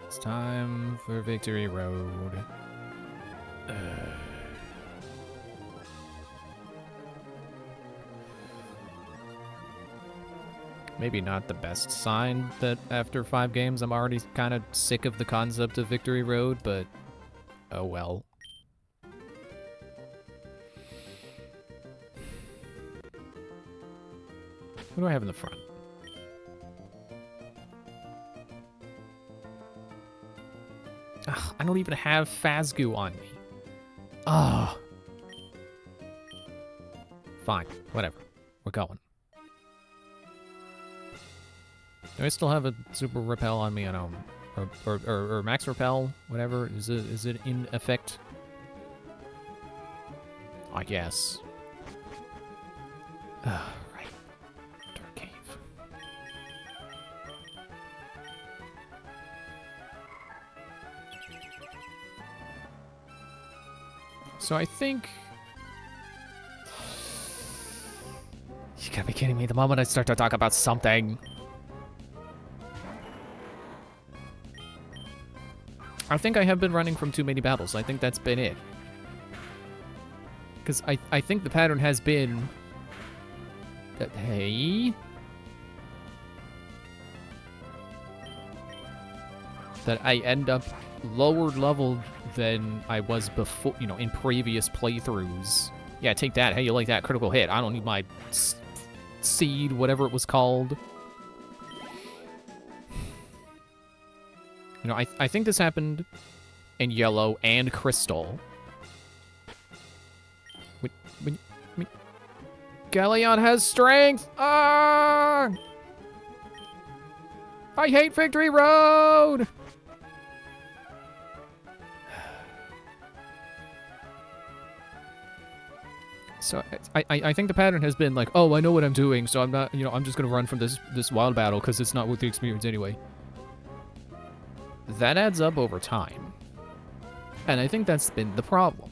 It's time for Victory Road. Maybe not the best sign that after 5 games I'm already kind of sick of the concept of Victory Road, but oh well. What do I have in the front? Ugh, I don't even have Phasgu on me. Ugh. Fine, whatever. We're going. Do I still have a super repel on me? I don't know. Or max repel, whatever. Is it in effect? I guess. Right. Dark cave. So I think... You gotta be kidding me. The moment I start to talk about something... I think I have been running from too many battles. I think that's been it. Because I think the pattern has been... that, hey... that I end up lower level than I was before, you know, in previous playthroughs. Yeah, take that. Hey, you like that? Critical hit. I don't need my seed, whatever it was called. You know, I think this happened in Yellow and Crystal. Galleon has strength! Ah! I hate Victory Road! So I think the pattern has been like, oh, I know what I'm doing, so I'm not, you know, I'm just gonna run from this wild battle because it's not worth the experience anyway. That adds up over time. And I think that's been the problem.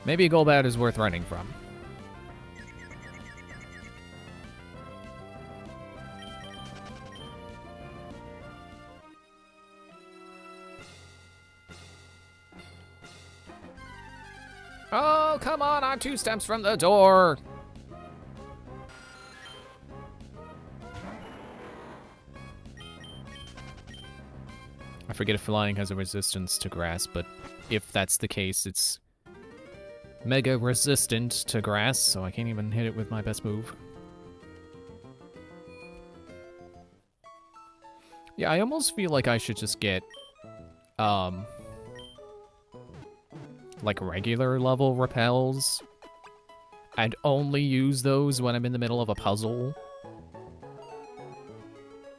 Maybe a Golbat is worth running from. Oh, come on, I'm 2 steps from the door. I forget if flying has a resistance to grass, but if that's the case, it's mega resistant to grass, so I can't even hit it with my best move. Yeah, I almost feel like I should just get, like regular level repels and only use those when I'm in the middle of a puzzle.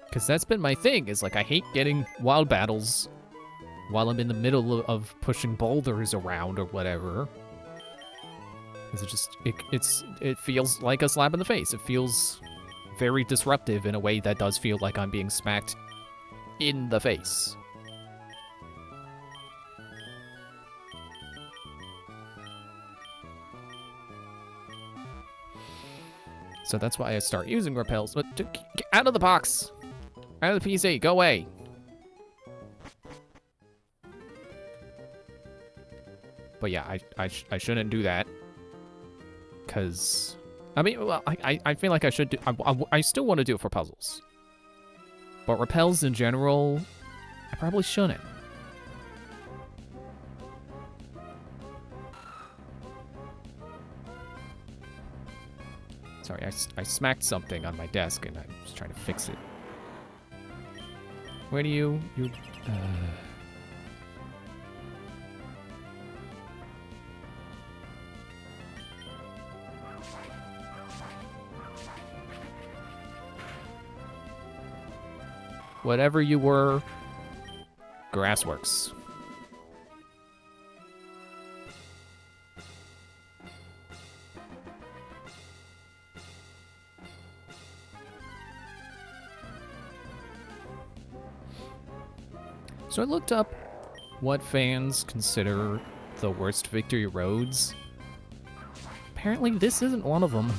Because that's been my thing, is like I hate getting wild battles while I'm in the middle of pushing boulders around or whatever. Because it feels like a slap in the face. It feels very disruptive in a way that does feel like I'm being smacked in the face. So that's why I start using repels. But get out of the box! Out of the PC, go away! But yeah, I shouldn't do that. Because, I mean, well, I feel like I should do, I still want to do it for puzzles. But repels in general, I probably shouldn't. Sorry, I smacked something on my desk and I was trying to fix it. Where do you... Whatever you were, grass works. So I looked up what fans consider the worst victory roads. apparently this isn't one of them.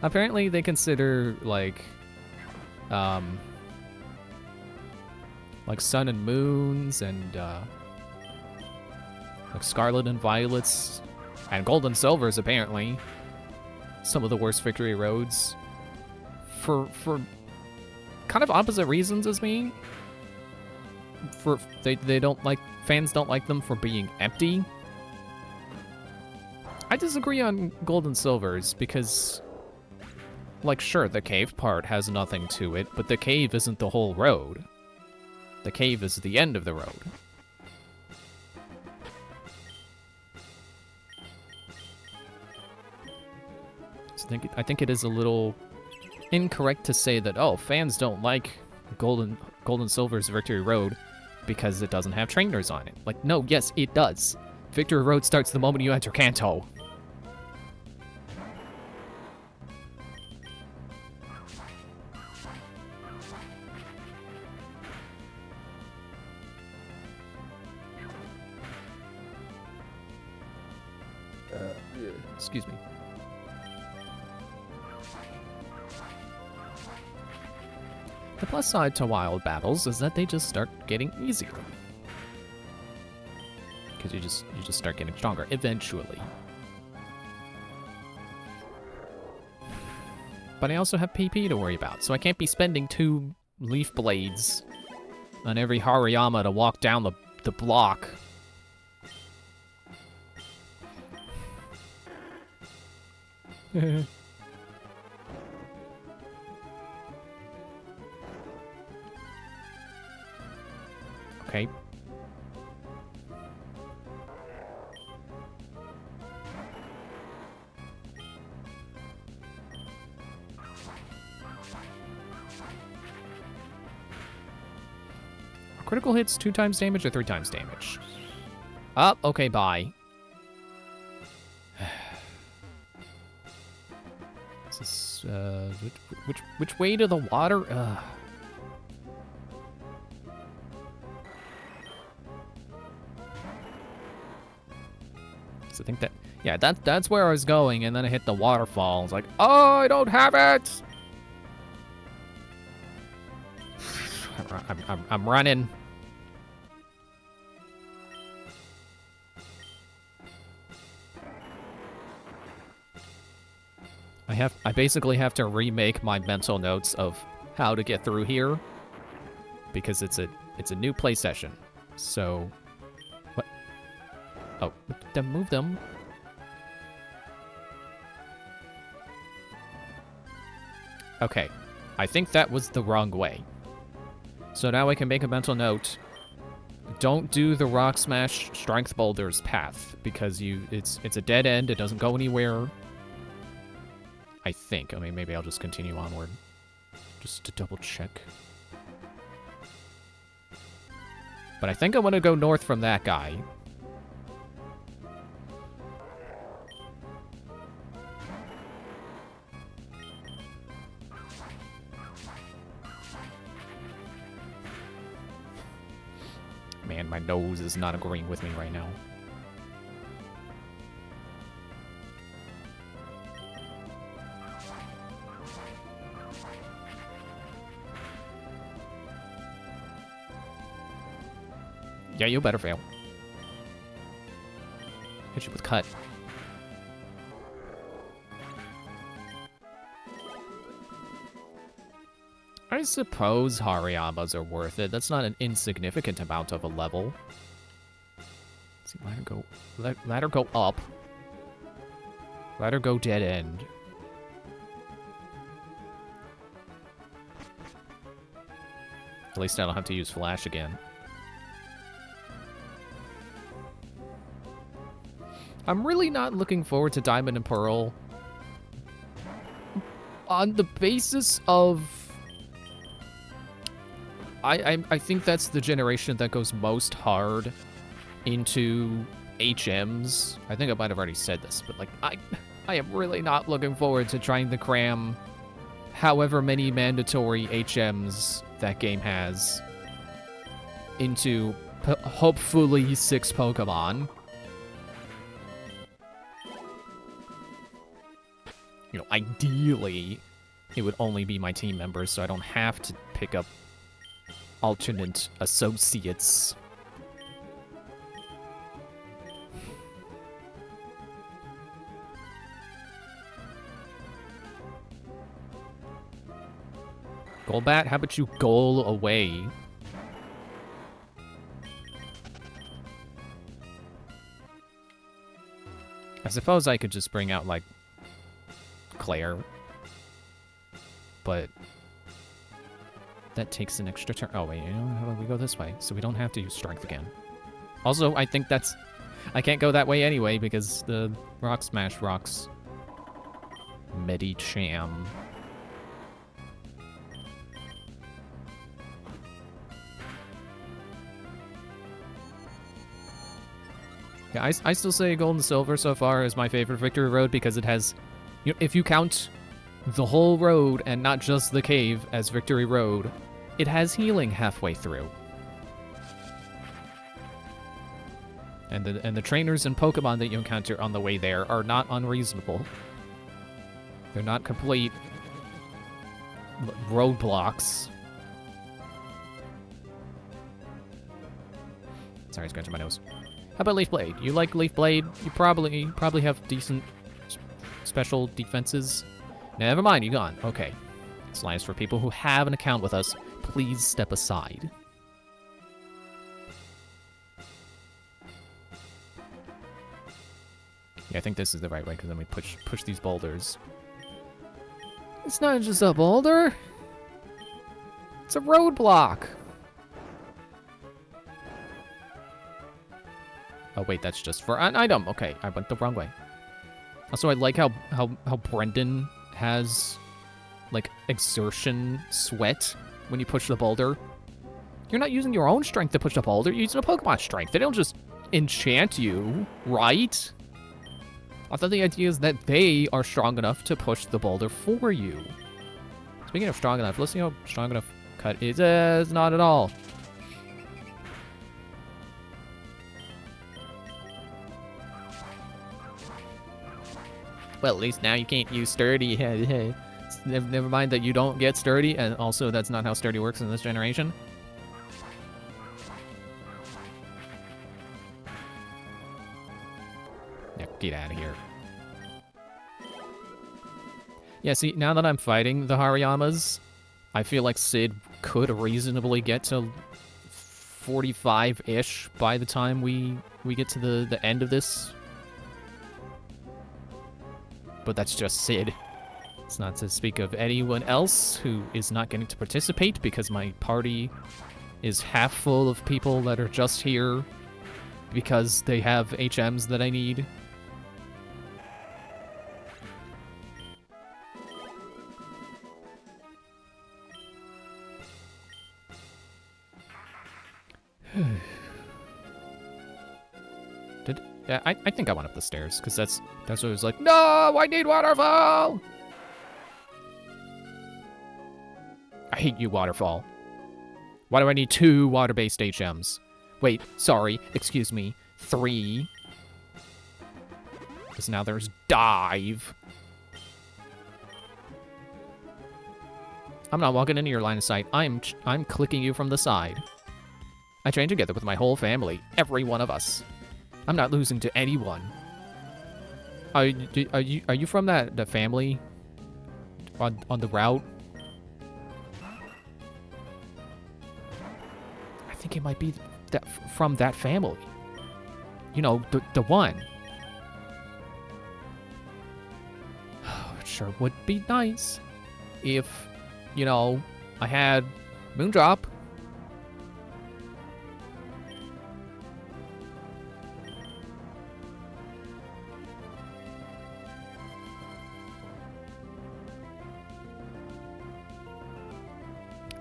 Apparently they consider, like Sun and Moons and, like Scarlet and Violets and Gold and Silvers, apparently, some of the worst victory roads for kind of opposite reasons as me. They don't like, fans don't like them for being empty. I disagree on Gold and Silvers because, like, sure, the cave part has nothing to it, but the cave isn't the whole road. The cave is the end of the road. So I think it is a little incorrect to say that, oh, fans don't like Gold and Silver's Victory Road because it doesn't have trainers on it. Like, no, yes, it does. Victory Road starts the moment you enter Kanto. Excuse me. The plus side to wild battles is that they just start getting easier. Because you just start getting stronger eventually. But I also have PP to worry about, so I can't be spending 2 leaf blades on every Hariyama to walk down the block. Okay. Critical hits 2 times damage or 3 times damage? Up, okay, bye. Is this, which way to the water? So I think that, yeah, that's where I was going, and then I hit the waterfall. I was like, oh, I don't have it! I'm running. I basically have to remake my mental notes of how to get through here because it's a new play session. So what? Oh, then move them. Okay, I think that was the wrong way. So now I can make a mental note. Don't do the Rock Smash Strength Boulders path because it's a dead end. It doesn't go anywhere. I think. I mean, maybe I'll just continue onward. Just to double check. But I think I want to go north from that guy. Man, my nose is not agreeing with me right now. Yeah, you better fail. Hit you with cut. I suppose Hariyamas are worth it. That's not an insignificant amount of a level. Let's see, ladder go up. Ladder go dead end. At least I don't have to use flash again. I'm really not looking forward to Diamond and Pearl. On the basis of... I think that's the generation that goes most hard into HMs. I think I might have already said this, but like I am really not looking forward to trying to cram however many mandatory HMs that game has into hopefully 6 Pokemon. You know, ideally, it would only be my team members, so I don't have to pick up alternate associates. Golbat, how about you goal away? I suppose I could just bring out, like, Claire. But that takes an extra turn. Oh, wait, you know, how about we go this way? So we don't have to use strength again. Also, I think that's... I can't go that way anyway because the Rock Smash rocks Medicham. Yeah, I still say Gold and Silver so far is my favorite Victory Road because it has... You know, if you count the whole road and not just the cave as Victory Road, it has healing halfway through. And the trainers and Pokemon that you encounter on the way there are not unreasonable. They're not complete roadblocks. Sorry, scratching my nose. How about Leaf Blade? You like Leaf Blade? You probably have decent special defenses. Never mind, you're gone. Okay. This line is for people who have an account with us. Please step aside. Yeah, I think this is the right way, because then we push these boulders. It's not just a boulder. It's a roadblock. Oh, wait, that's just for an item. Okay, I went the wrong way. Also, I like how Brendan has, like, exertion sweat when you push the boulder. You're not using your own strength to push the boulder. You're using a Pokemon strength. They don't just enchant you, right? I thought the idea is that they are strong enough to push the boulder for you. Speaking of strong enough, let's see how strong enough Cut is. Not at all. Well, at least now you can't use sturdy. Never mind that you don't get sturdy, and also that's not how sturdy works in this generation. Yeah, get out of here. Yeah, see, now that I'm fighting the Hariyamas, I feel like Sid could reasonably get to 45-ish by the time we get to the end of this. But that's just Sid. It's not to speak of anyone else who is not getting to participate because my party is half full of people that are just here because they have HMs that I need. Yeah, I think I went up the stairs, because that's what it was like, no, I need waterfall! I hate you, waterfall. Why do I need 2 water-based HMs? Wait, sorry, excuse me, 3. Because now there's dive. I'm not walking into your line of sight. I'm clicking you from the side. I train together with my whole family, every one of us. I'm not losing to anyone. Are you from the family on the route? I think it might be from that family. You know, the one. It sure would be nice if, you know, I had Moondrop.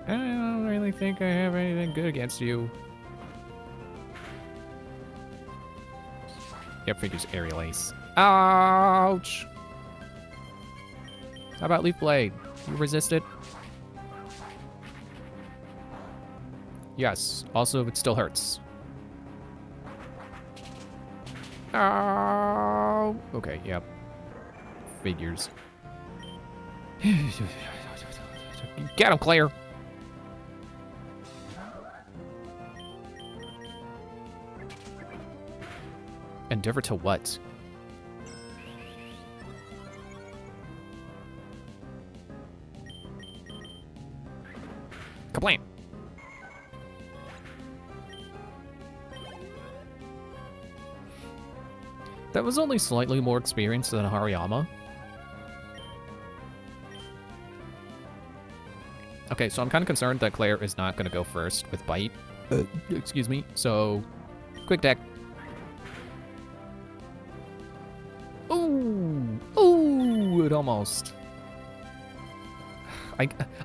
I don't really think I have anything good against you. Yep, figures Aerial Ace. Ouch! How about Leaf Blade? You resist it? Yes. Also, it still hurts. Oh! Okay, yep. Figures. Get him, Claire. Endeavor to what? Complain. That was only slightly more experienced than Hariyama. Okay, so I'm kind of concerned that Claire is not going to go first with Bite. Excuse me. So, quick deck. Ooh! Ooh! It almost.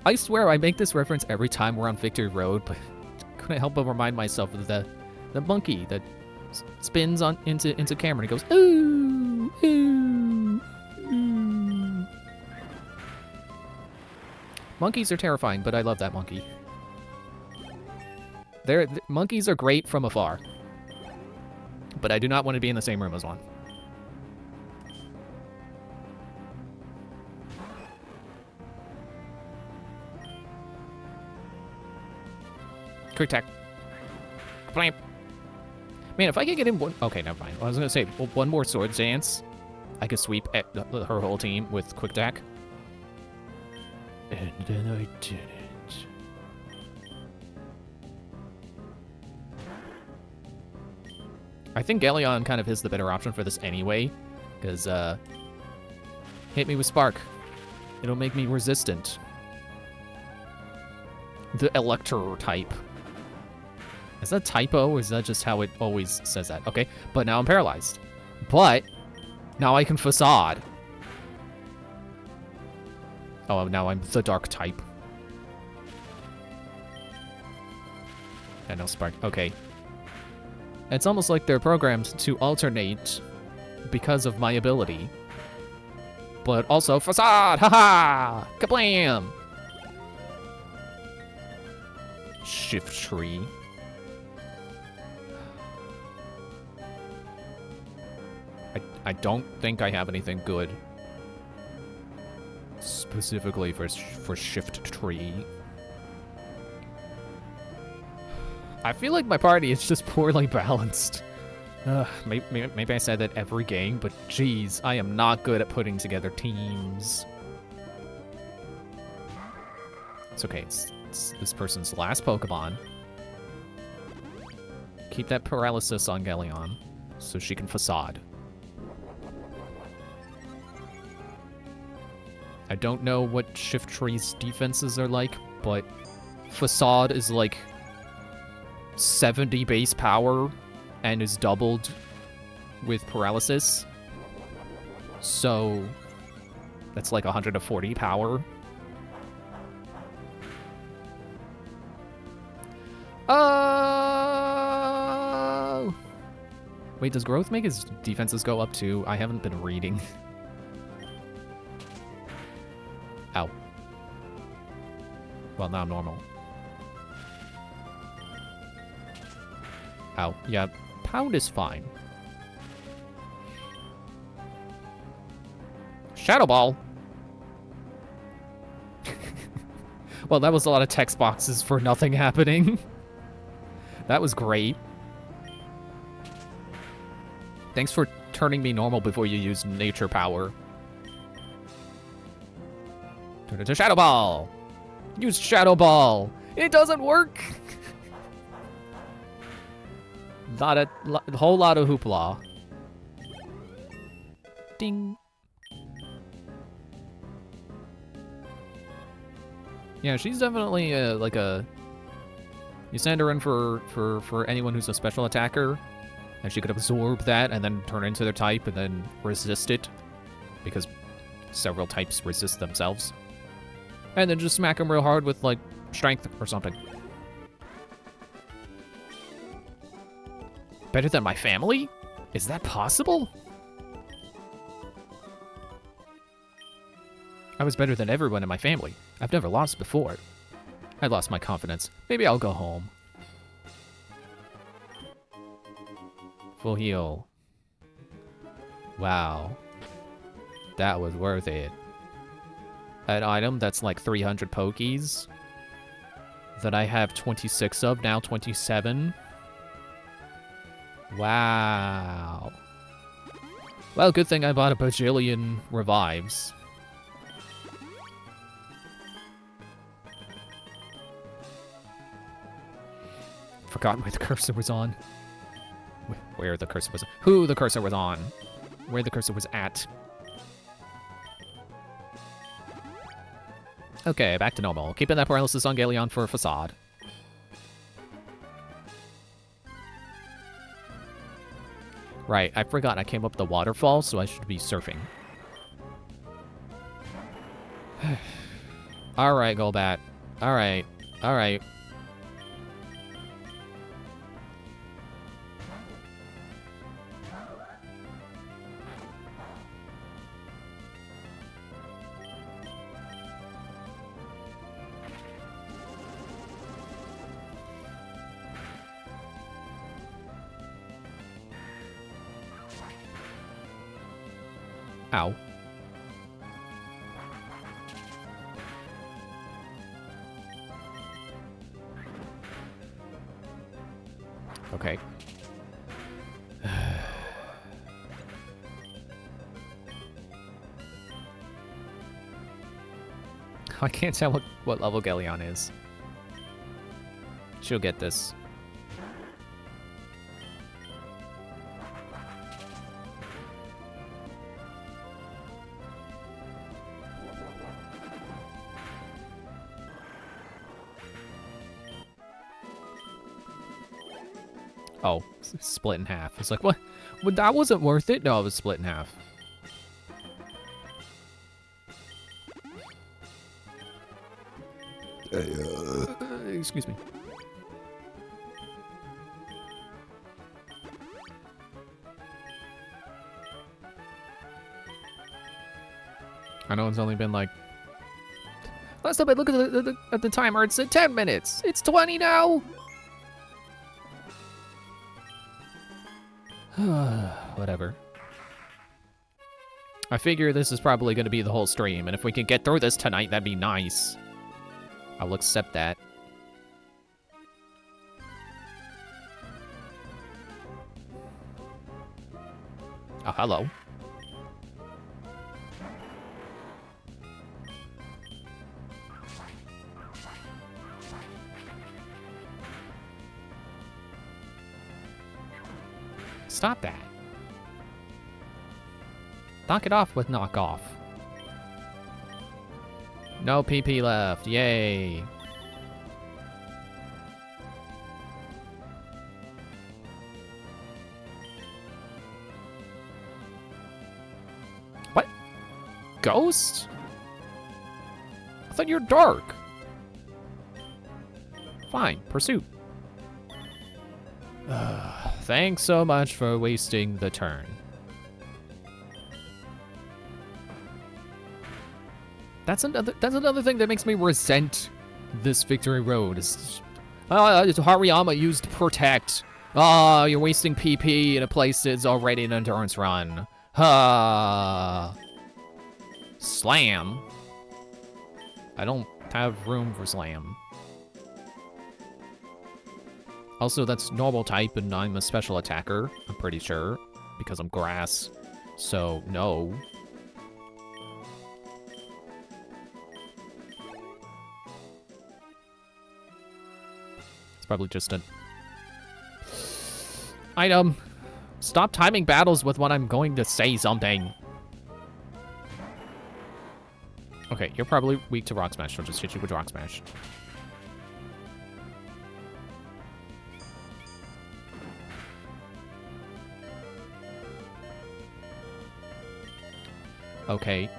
I swear I make this reference every time we're on Victory Road, but couldn't help but remind myself of the monkey that spins on into camera and goes ooh, ooh, ooh. Monkeys are terrifying, but I love that monkey. Monkeys are great from afar, but I do not want to be in the same room as one. Quick tech. Blamp. Man, if I could get in one... Okay, never mind. I was going to say, one more Swords Dance, I could sweep her whole team with Quick Deck. And then I didn't. I think Galleon kind of is the better option for this anyway, because, hit me with Spark. It'll make me resistant. The Electro type. Is that typo, or is that just how it always says that? Okay, but now I'm paralyzed. But, now I can Facade. Oh, now I'm the Dark type. Yeah, no Spark. Okay. It's almost like they're programmed to alternate because of my ability. But also, Facade! Haha! Kablam! Shift Tree. I don't think I have anything good specifically for Shift Tree. I feel like my party is just poorly balanced. Maybe I said that every game, but geez, I am not good at putting together teams. It's okay, it's this person's last Pokemon. Keep that paralysis on Galleon so she can Facade. I don't know what Shift Tree's defenses are like, but Facade is like 70 base power and is doubled with paralysis. So that's like 140 power. Oh! Wait, does growth make his defenses go up too? I haven't been reading. Ow. Well, now I'm normal. Ow. Yeah, Pound is fine. Shadow Ball! Well, that was a lot of text boxes for nothing happening. That was great. Thanks for turning me normal before you used nature power. Turn it to Shadow Ball! Use Shadow Ball! It doesn't work! A whole lot of hoopla. Ding. Yeah, she's definitely like a... You send her in for anyone who's a special attacker, and she could absorb that and then turn into their type and then resist it, because several types resist themselves. And then just smack them real hard with, like, strength or something. Better than my family? Is that possible? I was better than everyone in my family. I've never lost before. I lost my confidence. Maybe I'll go home. Full heal. Wow. That was worth it. an item that's like 300 Pokies that I have 26 of, now 27. Wow. Well, good thing I bought a bajillion revives. Forgot where the cursor was on. Where the cursor was. Who the cursor was on. Where the cursor was at. Okay, back to normal. Keeping that paralysis on Galeon for a facade. Right, I forgot I came up the waterfall, so I should be surfing. Alright, Golbat. Alright. Alright. Ow. Okay. I can't tell what level Galeon is. She'll get this. Oh, split in half. It's like, what? Well, that wasn't worth it? No, it was split in half. Excuse me. I know it's only been like... Last time I look at the timer, it said 10 minutes. It's 20 now. Whatever. I figure this is probably going to be the whole stream, and if we can get through this tonight, that'd be nice. I'll accept that. Oh, hello. Stop that. Knock it off with knock off. No PP left. Yay. What? Ghost? I thought you were dark. Fine. Pursuit. Thanks so much for wasting the turn. That's another thing that makes me resent this victory road. Hariyama used Protect. Oh, you're wasting PP in a place that's already an endurance run. Slam. I don't have room for Slam. Also, that's normal type, and I'm a special attacker, I'm pretty sure, because I'm grass. So, no. It's probably just an item. Stop timing battles with when I'm going to say something. Okay, you're probably weak to Rock Smash, so I'll just hit you with Rock Smash. Okay.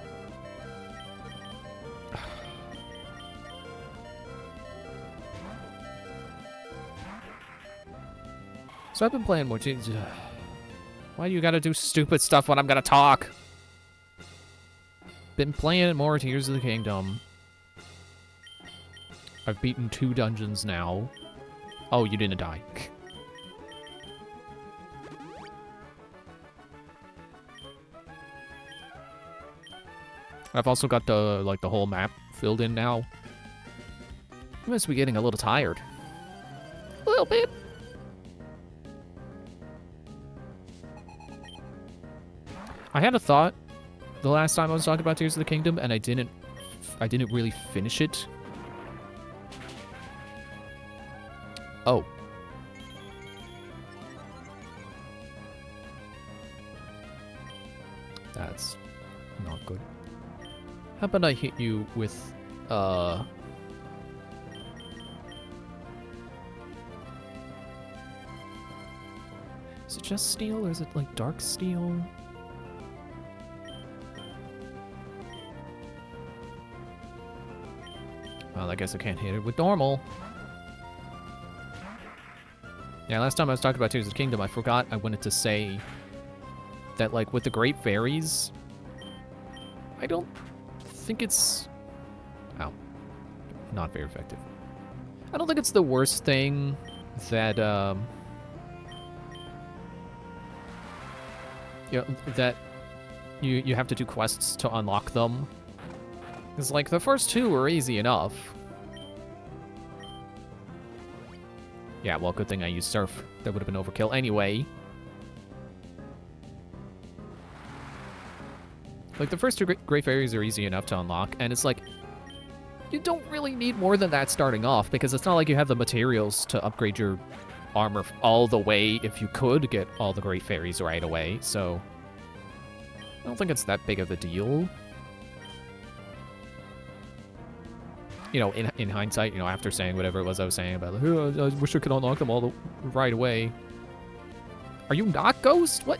So I've been playing more games. Why do you gotta do stupid stuff when I'm gonna talk? Been playing more Tears of the Kingdom. I've beaten 2 dungeons now. Oh, you didn't die. I've also got the whole map filled in now. I must be getting a little tired. A little bit. I had a thought the last time I was talking about Tears of the Kingdom, and I didn't really finish it. Oh. That's not good. How about I hit you with, is it just steel, or is it, like, dark steel? Well, I guess I can't hit it with normal. Yeah, last time I was talking about Tears of the Kingdom, I forgot I wanted to say that, like, with the Great Fairies, I don't think it's... Oh. Not very effective. I don't think it's the worst thing that, you know, that you have to do quests to unlock them. Because, like, the first two are easy enough. Yeah, well, good thing I used Surf. That would have been overkill anyway. Like, the first two Great Fairies are easy enough to unlock, and it's like, you don't really need more than that starting off, because it's not like you have the materials to upgrade your armor all the way if you could get all the Great Fairies right away, so... I don't think it's that big of a deal. You know, in hindsight, you know, after saying whatever it was I was saying about, like, oh, I wish I could unlock them all right away. Are you not Ghost? What?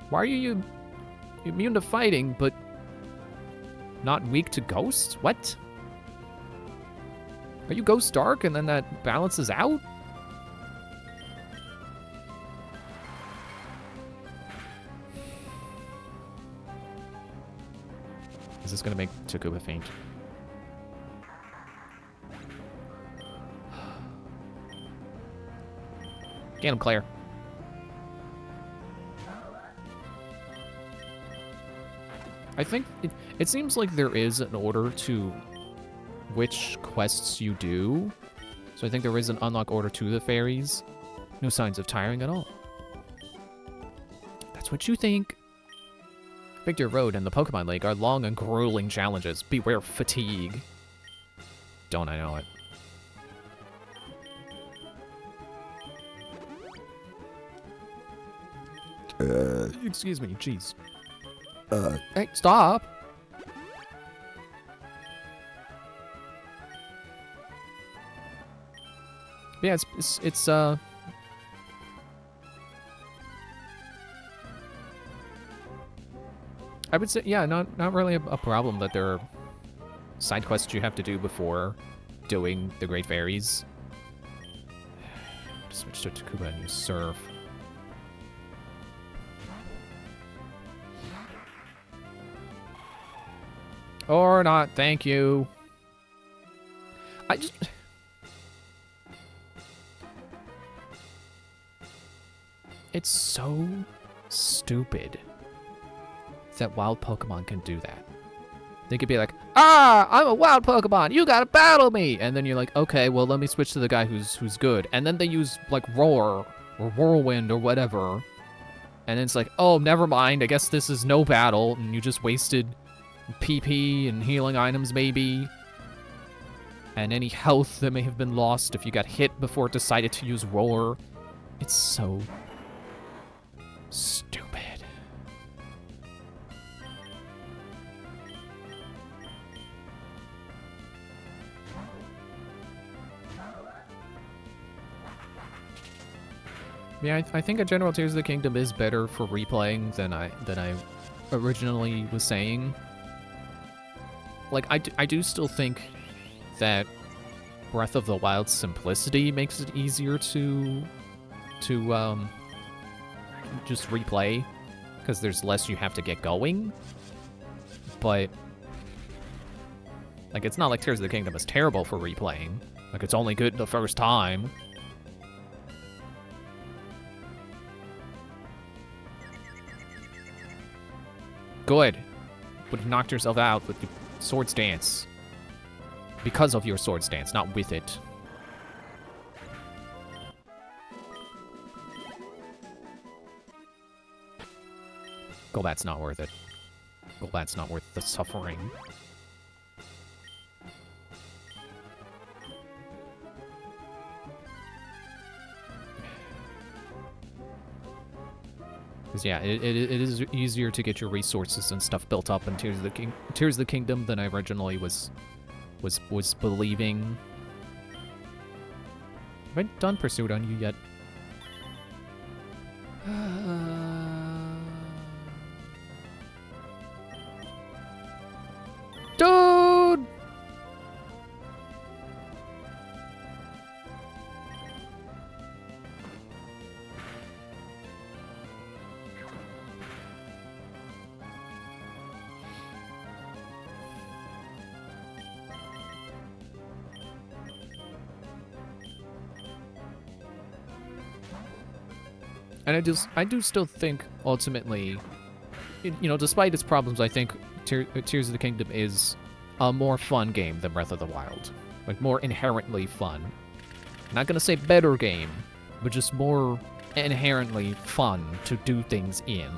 Why are you immune to fighting, but not weak to Ghost? What? Are you Ghost Dark and then that balances out? Is this gonna make Takuba faint? Get him, Claire. I think it seems like there is an order to which quests you do. So I think there is an unlock order to the fairies. No signs of tiring at all. That's what you think. Victor Road and the Pokemon League are long and grueling challenges. Beware fatigue. Don't I know it? Excuse me, jeez. Hey, stop! Yeah, it's I would say, yeah, not really a problem that there are side quests you have to do before doing the Great Fairies. Switch to Takuba and use Surf. Or not, thank you. I just... It's so stupid that wild Pokemon can do that. They could be like, ah, I'm a wild Pokemon, you gotta battle me! And then you're like, okay, well, let me switch to the guy who's good. And then they use, like, Roar, or Whirlwind, or whatever. And then it's like, oh, never mind, I guess this is no battle, and you just wasted PP and healing items, maybe. And any health that may have been lost if you got hit before it decided to use Roar. It's so stupid. Yeah, I think a General Tears of the Kingdom is better for replaying than I originally was saying. Like, I do still think that Breath of the Wild's simplicity makes it easier to just replay, because there's less you have to get going. But, like, it's not like Tears of the Kingdom is terrible for replaying. Like, it's only good the first time. Good. Would have knocked yourself out with your swords dance. Because of your swords dance, not with it. Golbat's not worth it. Golbat's not worth the suffering. Because yeah, it is easier to get your resources and stuff built up in Tears of the Kingdom than I originally was believing. Have I done Pursuit on you yet? Dude! And I do still think, ultimately, you know, despite its problems, I think Tears of the Kingdom is a more fun game than Breath of the Wild. Like, more inherently fun. Not gonna say better game, but just more inherently fun to do things in.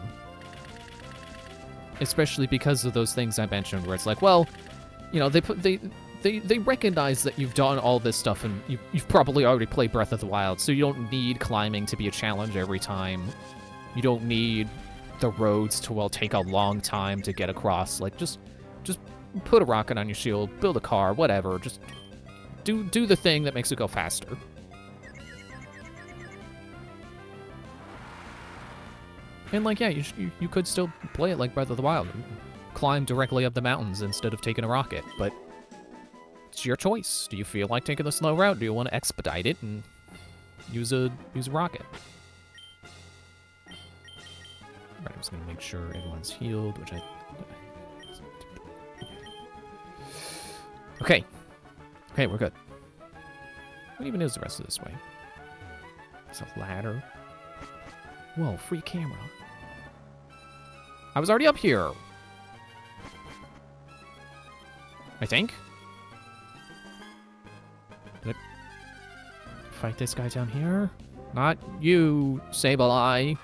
Especially because of those things I mentioned, where it's like, well, you know, they recognize that you've done all this stuff and you've probably already played Breath of the Wild, so you don't need climbing to be a challenge every time. You don't need the roads to, well, take a long time to get across. Like, just put a rocket on your shield, build a car, whatever. Just do the thing that makes it go faster. And, like, yeah, you could still play it like Breath of the Wild and climb directly up the mountains instead of taking a rocket, but it's your choice. Do you feel like taking the slow route? Do you want to expedite it and use a rocket? Right, I'm just gonna make sure everyone's healed, which I... Okay. Okay, we're good. What even is the rest of this way? There's a ladder. Whoa, free camera. I was already up here. I think. Did I fight this guy down here? Not you, Sableye.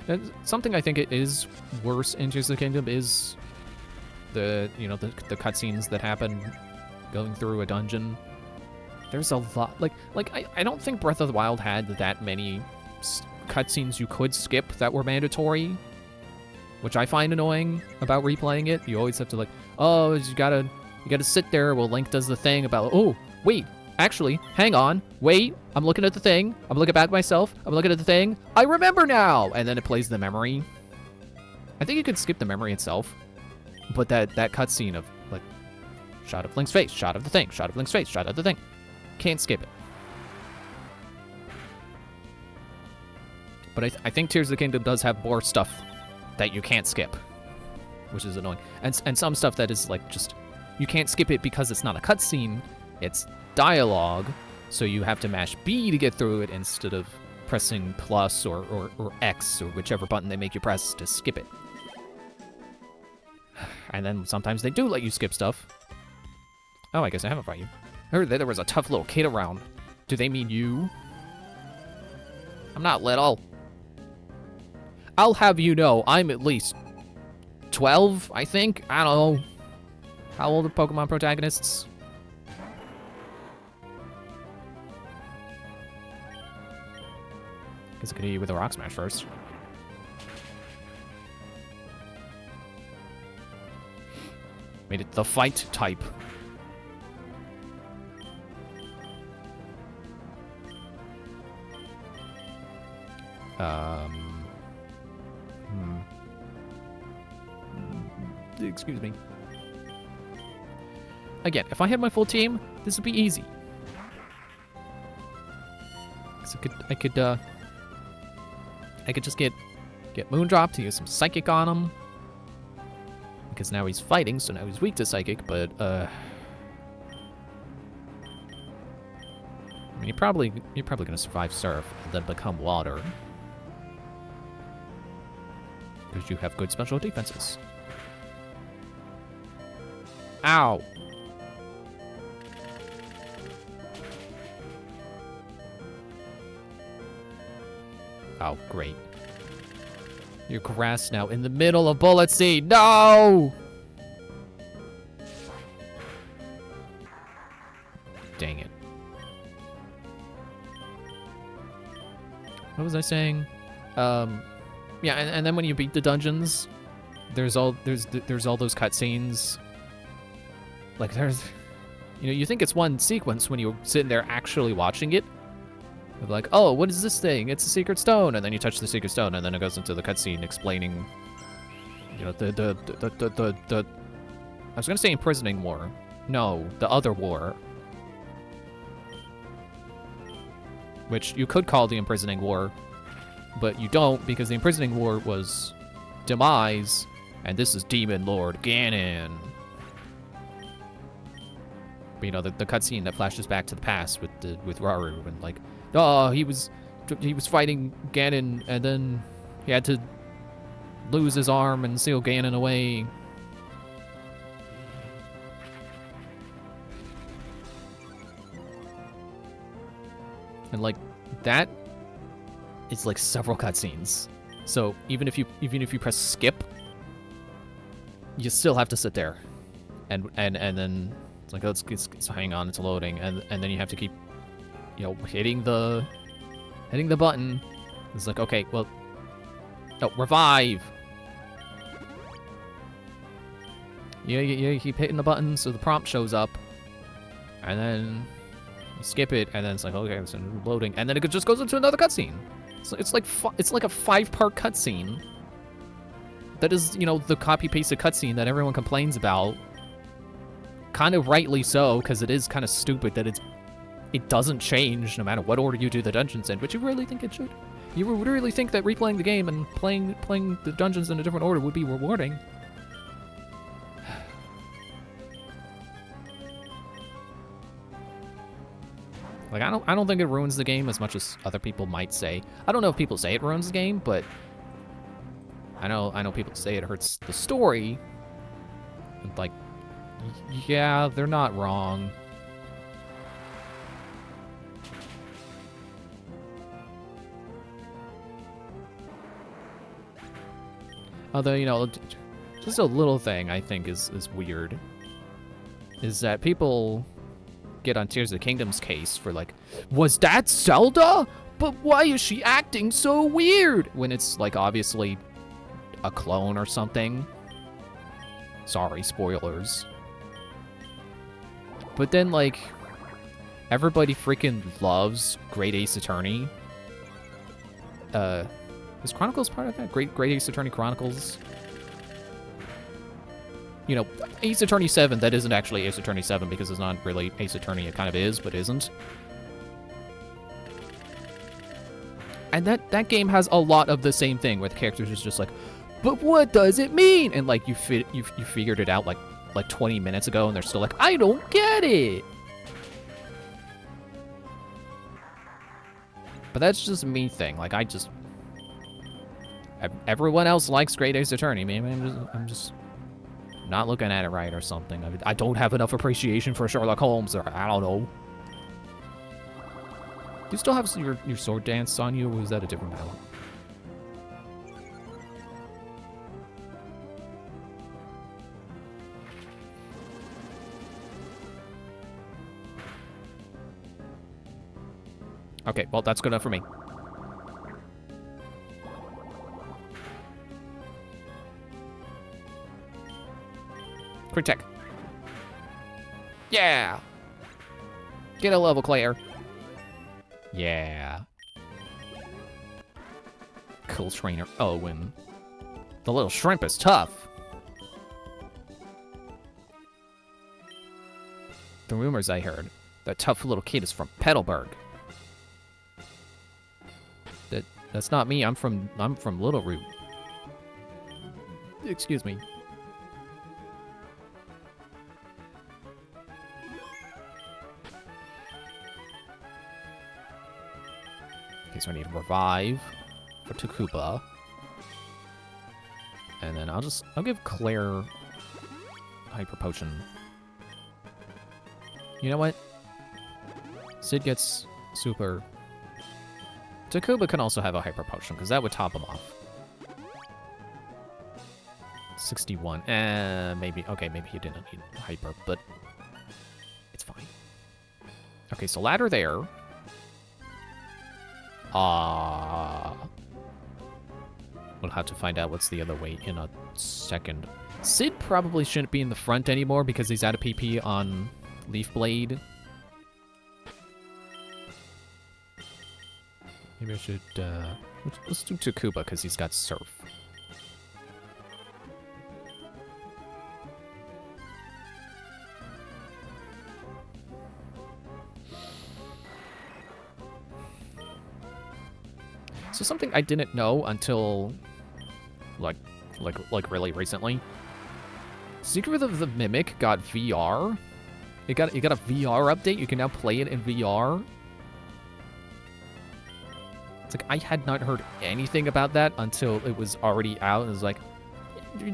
And something I think it is worse in Tears of the Kingdom is the cutscenes that happen going through a dungeon. There's a lot, like I don't think Breath of the Wild had that many cutscenes you could skip that were mandatory, which I find annoying about replaying it. You always have to, like, oh, you gotta sit there while Link does the thing about, oh, wait, actually, hang on, wait, I'm looking at the thing, I'm looking back at myself, I'm looking at the thing, I remember now, and then it plays the memory. I think you could skip the memory itself, but that cutscene of, like, shot of Link's face, shot of the thing, shot of Link's face, shot of the thing, can't skip it. But I think Tears of the Kingdom does have more stuff that you can't skip, which is annoying. And some stuff that is, like, just, you can't skip it because it's not a cutscene, it's dialogue, so you have to mash B to get through it instead of pressing plus or X or whichever button they make you press to skip it. And then sometimes they do let you skip stuff. Oh, I guess I haven't fought you. I heard that there was a tough little kid around. Do they mean you? I'm not little. I'll have you know, I'm at least 12, I think? I don't know. How old are Pokemon protagonists? Guess I could hit you with a Rock Smash first. Made it the fight type. Excuse me. Again, if I had my full team, this would be easy. 'Cause I could just get Moondrop to use some Psychic on him. Because now he's fighting, so now he's weak to Psychic, but And you're probably gonna survive surf and then become water. Because you have good special defenses. Ow! Oh, great. Your grass now in the middle of Bullet Seed. No! Dang it. What was I saying? Yeah, and then when you beat the dungeons, there's all those cutscenes. Like you think it's one sequence when you're sitting there actually watching it. Of like, oh, what is this thing? It's a secret stone, and then you touch the secret stone, and then it goes into the cutscene explaining, the I was gonna say imprisoning war. No, the other war. Which you could call the imprisoning war, but you don't, because the imprisoning war was Demise, and this is Demon Lord Ganon. But, the cutscene that flashes back to the past with Rauru, and like, oh, he was fighting Ganon, and then he had to lose his arm and seal Ganon away. And like that, it's like several cutscenes. So even if you press skip, you still have to sit there, and then it's like, let's hang on, it's loading, and then you have to keep, hitting the button. It's like, okay, well, no, revive. You keep hitting the button so the prompt shows up, and then you skip it, and then it's like, okay, it's loading, and then it just goes into another cutscene. So it's like a 5-part cutscene. That is, the copy-pasted cutscene that everyone complains about. Kind of rightly so, because it is kind of stupid that it doesn't change no matter what order you do the dungeons in, but you really think it should? You would really think that replaying the game and playing the dungeons in a different order would be rewarding. Like, I don't think it ruins the game as much as other people might say. I don't know if people say it ruins the game, but I know people say it hurts the story. And like, yeah, they're not wrong. Although, just a little thing I think is weird is that people get on Tears of the Kingdom's case for like, was that Zelda? But why is she acting so weird? When it's like obviously a clone or something. Sorry, spoilers. But then like, everybody freaking loves Great Ace Attorney. Is Chronicles part of that? Great Ace Attorney Chronicles? Ace Attorney 7, that isn't actually Ace Attorney 7 because it's not really Ace Attorney. It kind of is, but isn't. And that game has a lot of the same thing, where the characters is just like, but what does it mean? And like, you figured it out like 20 minutes ago, and they're still like, I don't get it. But that's just a me thing. Like, everyone else likes Great Ace Attorney. Maybe I'm just not looking at it right or something. I don't have enough appreciation for Sherlock Holmes, or I don't know. Do you still have your sword dance on you, or was that a different battle? Okay, well, that's good enough for me. Quick tech. Yeah! Get a level, Claire. Yeah. Cool trainer Owen. The little shrimp is tough. The rumors I heard, that tough little kid is from Petalburg. That's not me. I'm from Little Root. Excuse me. Okay, so I need a revive for Takuba. And then I'll give Claire Hyper Potion. You know what? Sid gets super. Takuba can also have a Hyper Potion, because that would top him off. 61. Maybe. Okay, maybe he didn't need Hyper, but it's fine. Okay, so ladder there. We'll have to find out what's the other way in a second. Sid probably shouldn't be in the front anymore because he's out of PP on Leaf Blade. Maybe I should, let's do Takuba because he's got Surf. So something I didn't know until, like really recently. Secret of the Mimic got VR. It got a VR update. You can now play it in VR. It's like I had not heard anything about that until it was already out. And it was like,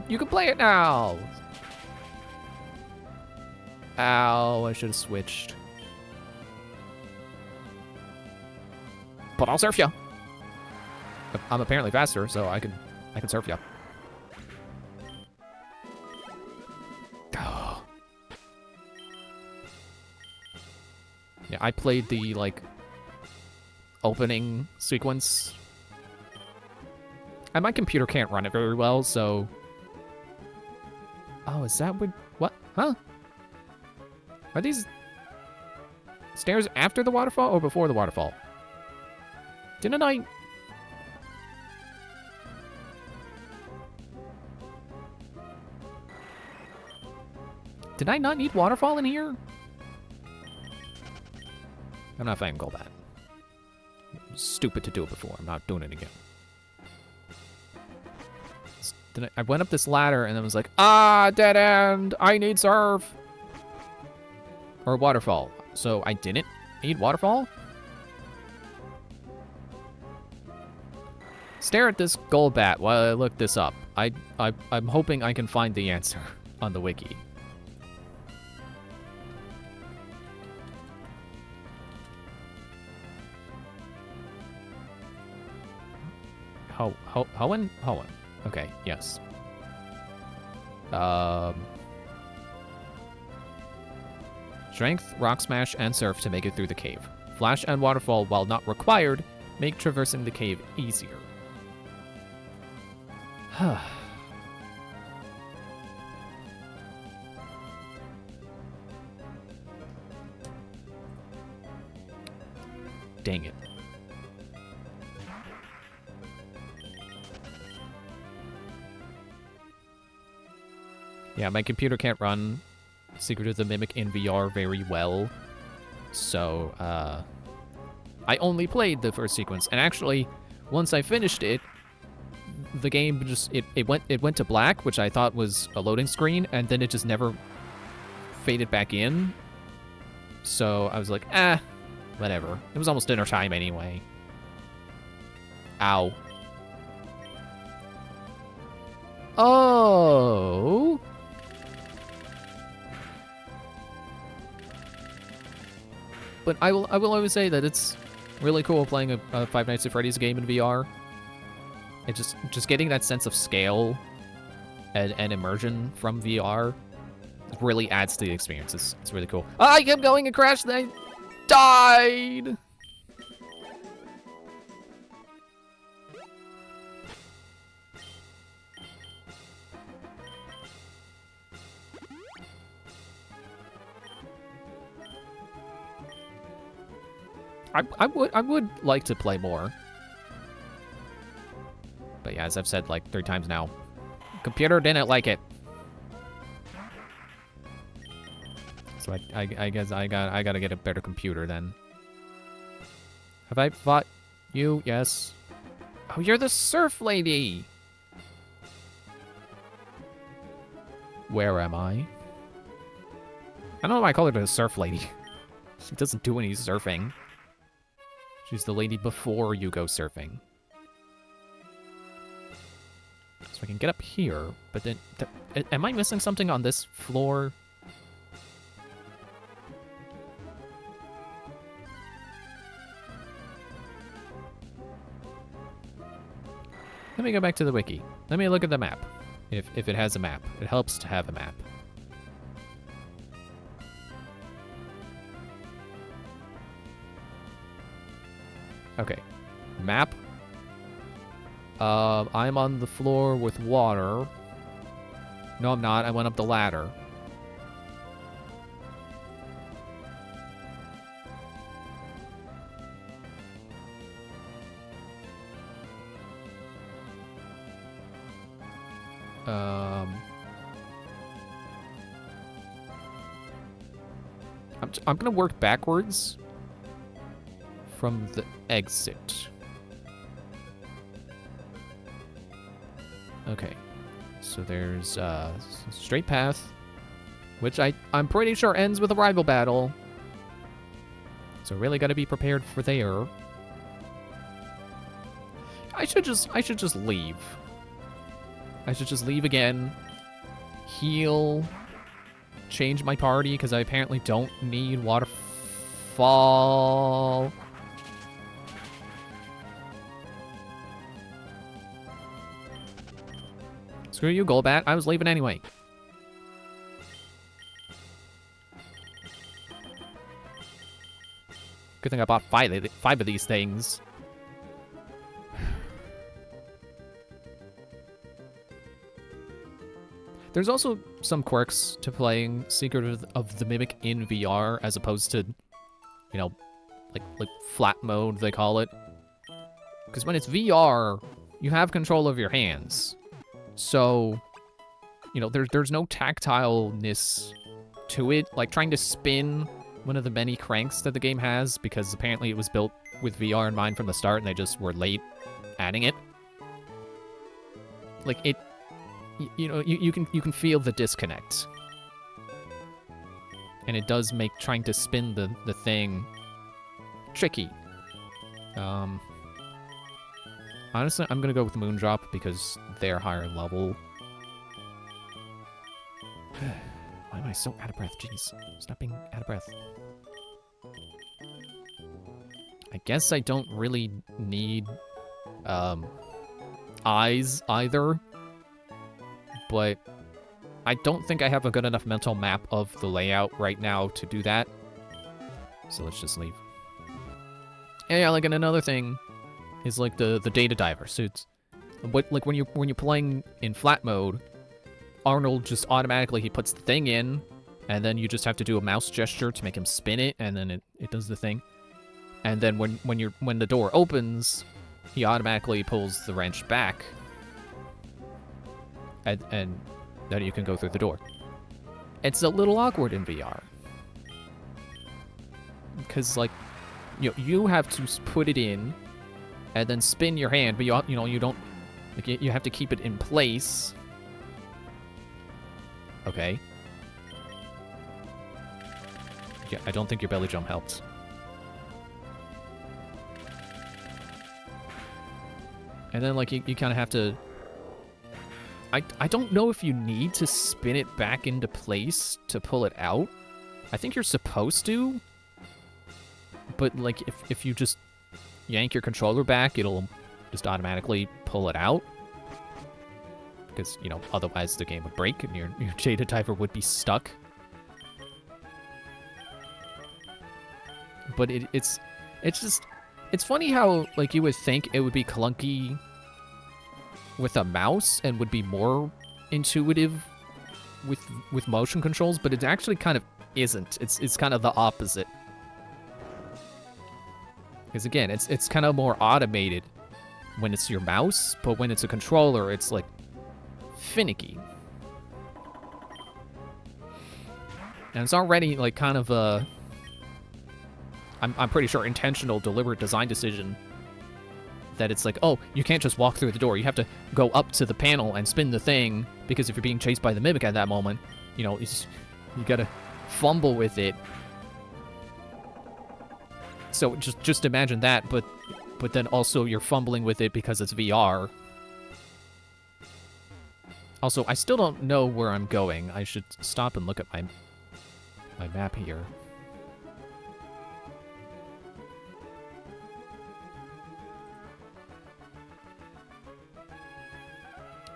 you can play it now. Ow! I should have switched. But I'll surf ya. I'm apparently faster, so I can surf ya. Oh. Yeah, I played the, like, opening sequence. And my computer can't run it very well, so... Oh, is that what? Huh? Are these stairs after the waterfall or before the waterfall? Didn't I... Did I not need waterfall in here? I don't know if I can call that. It was stupid to do it before. I'm not doing it again. Then I went up this ladder and then was like, dead end! I need surf! Or waterfall. So I didn't need waterfall? Stare at this Golbat while I look this up. I'm hoping I can find the answer on the wiki. Hoenn? Hoenn. Okay, yes. Strength, Rock Smash, and Surf to make it through the cave. Flash and Waterfall, while not required, make traversing the cave easier. Dang it. Yeah, my computer can't run Secret of the Mimic in VR very well. So, I only played the first sequence. And actually, once I finished it, the game just, it went to black, which I thought was a loading screen, and then it just never faded back in. So I was like, whatever. It was almost dinner time anyway. Ow. Oh. But I will always say that it's really cool playing a Five Nights at Freddy's game in VR. It just getting that sense of scale and immersion from VR really adds to the experience. It's really cool. Oh, I kept going and crashed and I died! I would like to play more. But yeah, as I've said like 3 times now, computer didn't like it. So I guess I gotta get a better computer then. Have I fought you? Yes. Oh, you're the surf lady. Where am I? I don't know why I call her the surf lady. She doesn't do any surfing. She's the lady before you go surfing. So I can get up here, but then... am I missing something on this floor? Let me go back to the wiki. Let me look at the map. If it has a map. It helps to have a map. Okay. Map. I'm on the floor with water. No, I'm not. I went up the ladder. I'm gonna work backwards from the exit. Okay, so there's a straight path, which I'm pretty sure ends with a rival battle. So really gotta be prepared for there. I should just leave. I should just leave again, heal, change my party, because I apparently don't need waterfall. Screw you, Golbat. I was leaving anyway. Good thing I bought five of these things. There's also some quirks to playing Secret of the Mimic in VR as opposed to, you know, like flat mode, they call it. Because when it's VR, you have control of your hands. So, you know, there's no tactileness to it. Like trying to spin one of the many cranks that the game has, because apparently it was built with VR in mind from the start and they just were late adding it. Like it, you know, you can feel the disconnect. And it does make trying to spin the thing tricky. Honestly, I'm gonna go with Moondrop because they're higher level. Why am I so out of breath? Jeez, stop being out of breath. I guess I don't really need eyes either, but I don't think I have a good enough mental map of the layout right now to do that. So let's just leave. Yeah, like, and another thing is like the data diver suits. Like when you're playing in flat mode, Arnold just automatically, he puts the thing in, and then you just have to do a mouse gesture to make him spin it, and then it does the thing. And then when the door opens, he automatically pulls the wrench back, and then you can go through the door. It's a little awkward in VR, because like you have to put it in and then spin your hand, but you don't, like, you have to keep it in place. Okay. Yeah, I don't think your belly jump helped. And then, like, you kind of have to... I don't know if you need to spin it back into place to pull it out. I think you're supposed to. But, like, if you just yank your controller back, it'll just automatically pull it out. Because, you know, otherwise the game would break and your Jada Diver would be stuck. But it's funny how, like, you would think it would be clunky with a mouse and would be more intuitive with motion controls, but it actually kind of isn't. It's kind of the opposite. Because again, it's kind of more automated when it's your mouse, but when it's a controller, it's like finicky. And it's already like kind of a, I'm pretty sure intentional, deliberate design decision that it's like, oh, you can't just walk through the door. You have to go up to the panel and spin the thing, because if you're being chased by the Mimic at that moment, you know, you gotta fumble with it. So just imagine that, but then also you're fumbling with it because it's VR. Also, I still don't know where I'm going. I should stop and look at my map here.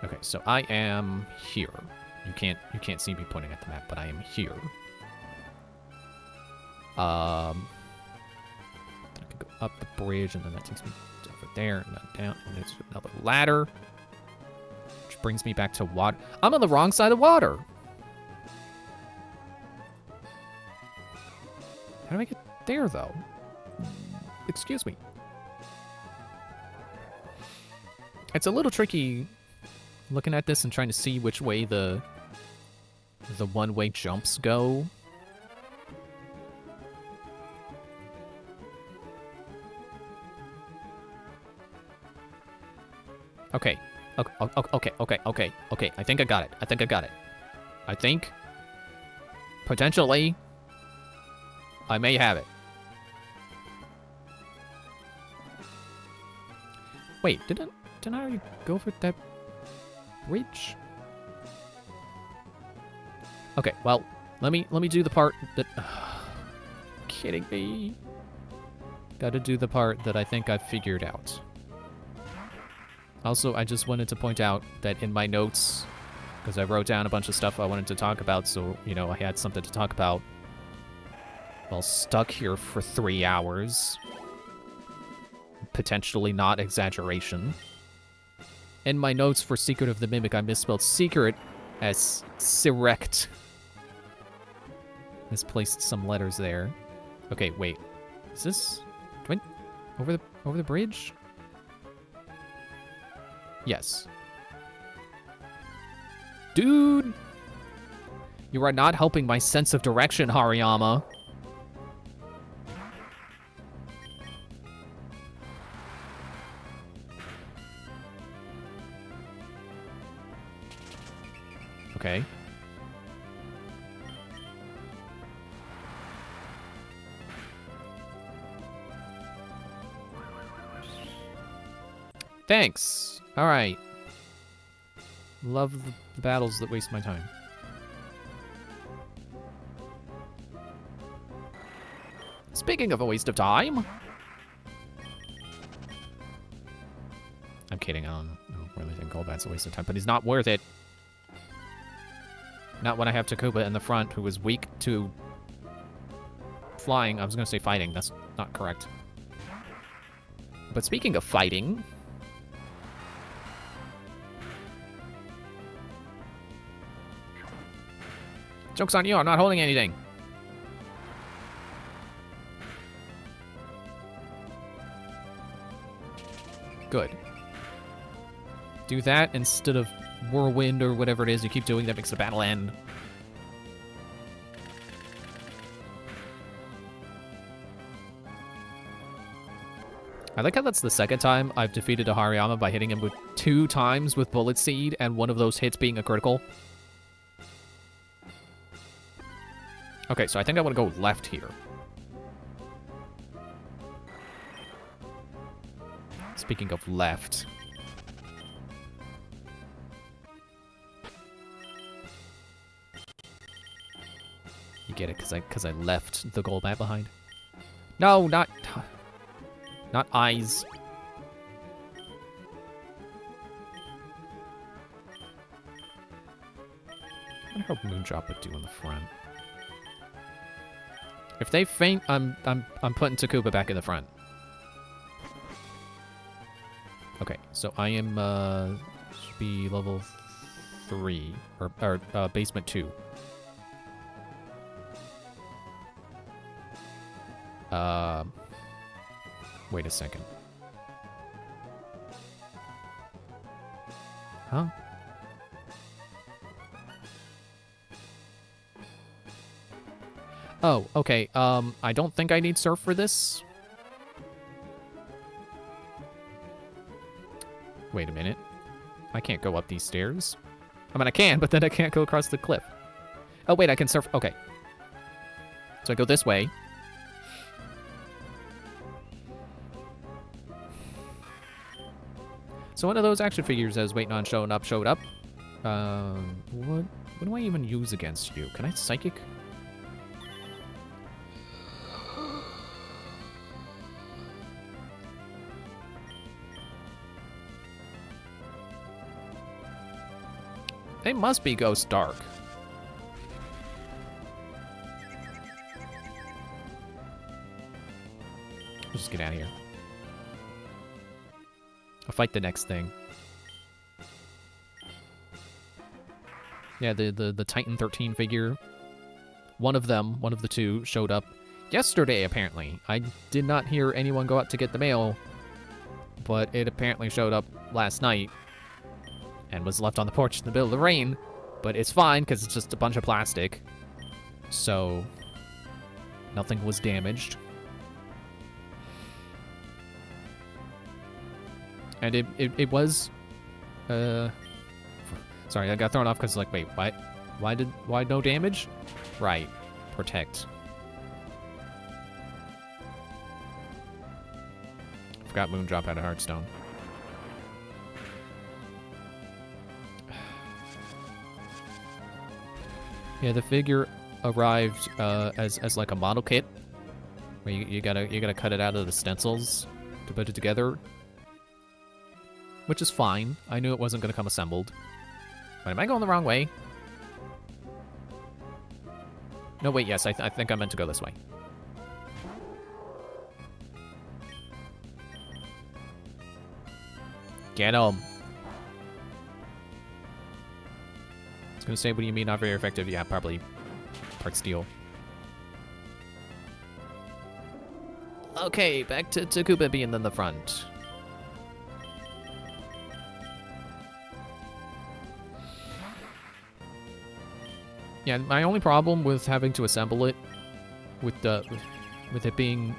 Okay, so I am here. You can't see me pointing at the map, but I am here. I can go up the bridge, and then that takes me over there, and then down, and there's another ladder, which brings me back to water. I'm on the wrong side of water. How do I get there, though? Excuse me. It's a little tricky looking at this and trying to see which way the one-way jumps go. Okay. Okay. I think I got it. I think, potentially, I may have it. Wait, didn't I already go for that bridge? Okay, well, let me do the part that... kidding me. Gotta do the part that I think I've figured out. Also, I just wanted to point out that in my notes, because I wrote down a bunch of stuff I wanted to talk about, so, you know, I had something to talk about. Well, stuck here for 3 hours. Potentially not exaggeration. In my notes for Secret of the Mimic, I misspelled secret as Sirect. Misplaced some letters there. Okay, wait. Is this... do I... over the bridge? Yes. Dude! You are not helping my sense of direction, Hariyama. Okay. Thanks. All right. Love the battles that waste my time. Speaking of a waste of time. I'm kidding. I don't really think Golbat's a waste of time, but he's not worth it. Not when I have Takuba in the front, who is weak to flying. I was going to say fighting. That's not correct. But speaking of fighting... joke's on you, I'm not holding anything. Good. Do that instead of whirlwind or whatever it is you keep doing that makes the battle end. I like how that's the second time I've defeated a Hariyama by hitting him with 2 times with Bullet Seed, and one of those hits being a critical. Okay, so I think I want to go left here. Speaking of left. You get it, because I left the gold map behind. No, not eyes. I wonder how Moondrop would do in the front. If they faint, I'm putting Takuba back in the front. Okay, so I am should be level 3 or basement 2. Wait a second. Huh? Oh, okay. I don't think I need surf for this. Wait a minute. I can't go up these stairs. I mean, I can, but then I can't go across the cliff. Oh, wait, I can surf. Okay. So I go this way. So one of those action figures I was waiting on showed up. What do I even use against you? Can I psychic? They must be Ghost Dark. Let's just get out of here. I'll fight the next thing. Yeah, the Titan 13 figure. One of the two, showed up yesterday, apparently. I did not hear anyone go out to get the mail, but it apparently showed up last night and was left on the porch in the middle of the rain. But it's fine, because it's just a bunch of plastic. So, nothing was damaged. And it was, sorry, I got thrown off because, like, wait, why no damage? Right, protect. Forgot Moondrop had a Heartstone. Yeah, the figure arrived as like a model kit, where you gotta cut it out of the stencils to put it together, which is fine. I knew it wasn't gonna come assembled. But am I going the wrong way? No, wait, yes, I think I meant to go this way. Get him. I was gonna say, what do you mean not very effective? Yeah, probably part steel. Okay, back to Koopa being in the front. Yeah, my only problem with having to assemble it, with it being,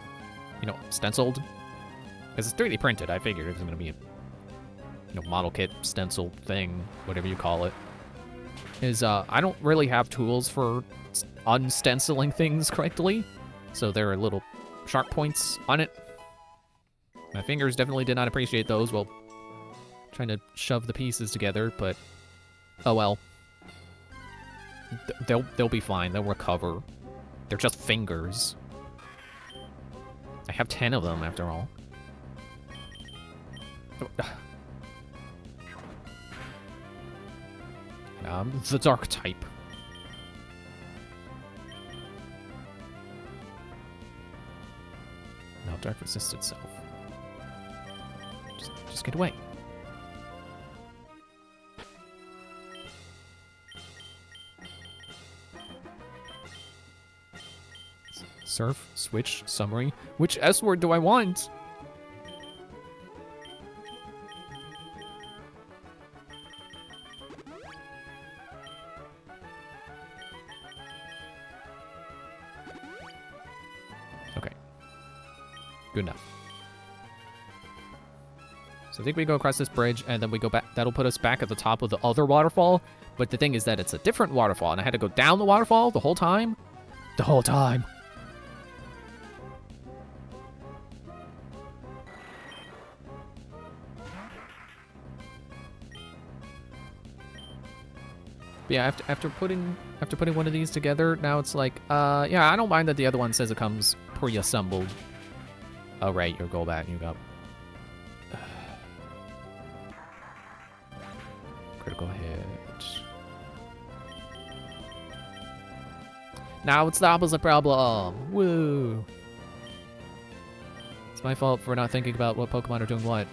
you know, stenciled, because it's 3D printed. I figured it was gonna be a, you know, model kit stencil thing, whatever you call it. Is I don't really have tools for unstenciling things correctly, so there are little sharp points on it. My fingers definitely did not appreciate those while trying to shove the pieces together, but oh well. They'll be fine. They'll recover. They're just fingers. I have 10 of them after all. The dark type. No, dark resists itself. Just get away. Surf, switch, summary. Which S word do I want? Okay. Good enough. So I think we go across this bridge, and then we go back. That'll put us back at the top of the other waterfall. But the thing is that it's a different waterfall, and I had to go down the waterfall the whole time. The whole time. But yeah, after putting one of these together, now it's like, yeah, I don't mind that the other one says it comes pre-assembled. Oh right, your goal back, you got critical hit. Now it's the opposite problem. Woo! It's my fault for not thinking about what Pokemon are doing what.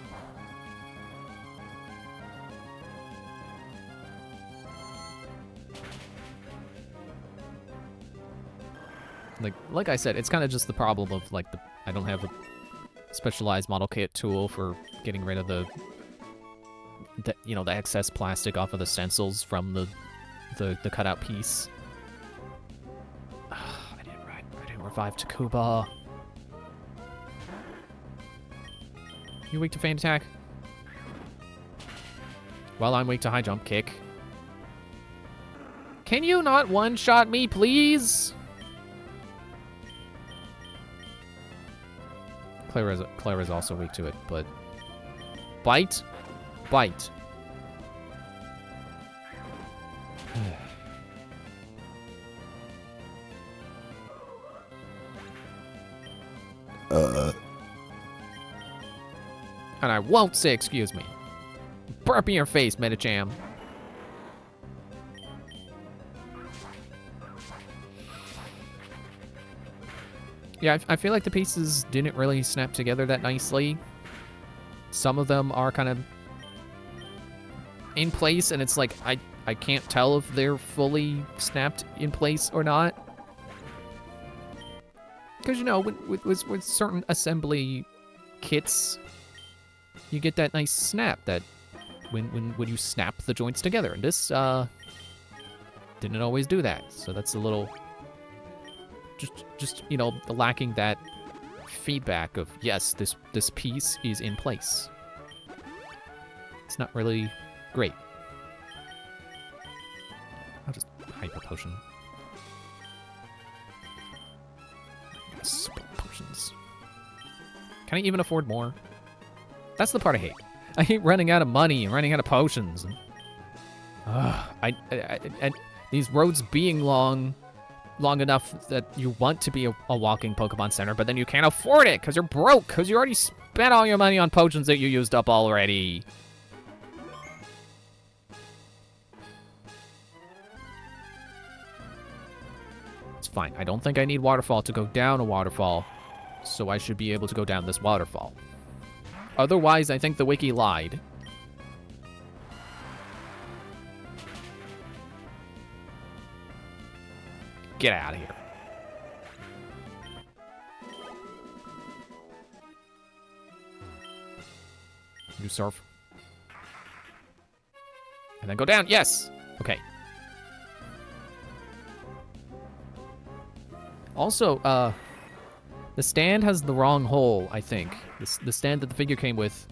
Like I said, it's kind of just the problem of, like, I don't have a specialized model kit tool for getting rid of the you know, the excess plastic off of the stencils from the cutout piece. I didn't revive Takuba. You weak to feint attack? Well, I'm weak to high jump kick. Can you not one-shot me, please? Clara's also weak to it, but... Bite? Bite. And I won't say excuse me. Burp in your face, Metacham. Yeah, I feel like the pieces didn't really snap together that nicely. Some of them are kind of in place, and it's like, I can't tell if they're fully snapped in place or not. Because, you know, with certain assembly kits, you get that nice snap that when you snap the joints together. And this didn't always do that. So that's a little just you know, lacking that feedback of, yes, this piece is in place. It's not really great. I'll just hyper potion. Spell potions. Can I even afford more? That's the part I hate. I hate running out of money and running out of potions. And these roads being long enough that you want to be a walking Pokemon Center, but then you can't afford it because you're broke, because you already spent all your money on potions that you used up already. It's fine. I don't think I need Waterfall to go down a waterfall, so I should be able to go down this waterfall. Otherwise, I think the wiki lied. Get out of here. You surf. And then go down. Yes. Okay. Also, the stand has the wrong hole, I think. The stand that the figure came with.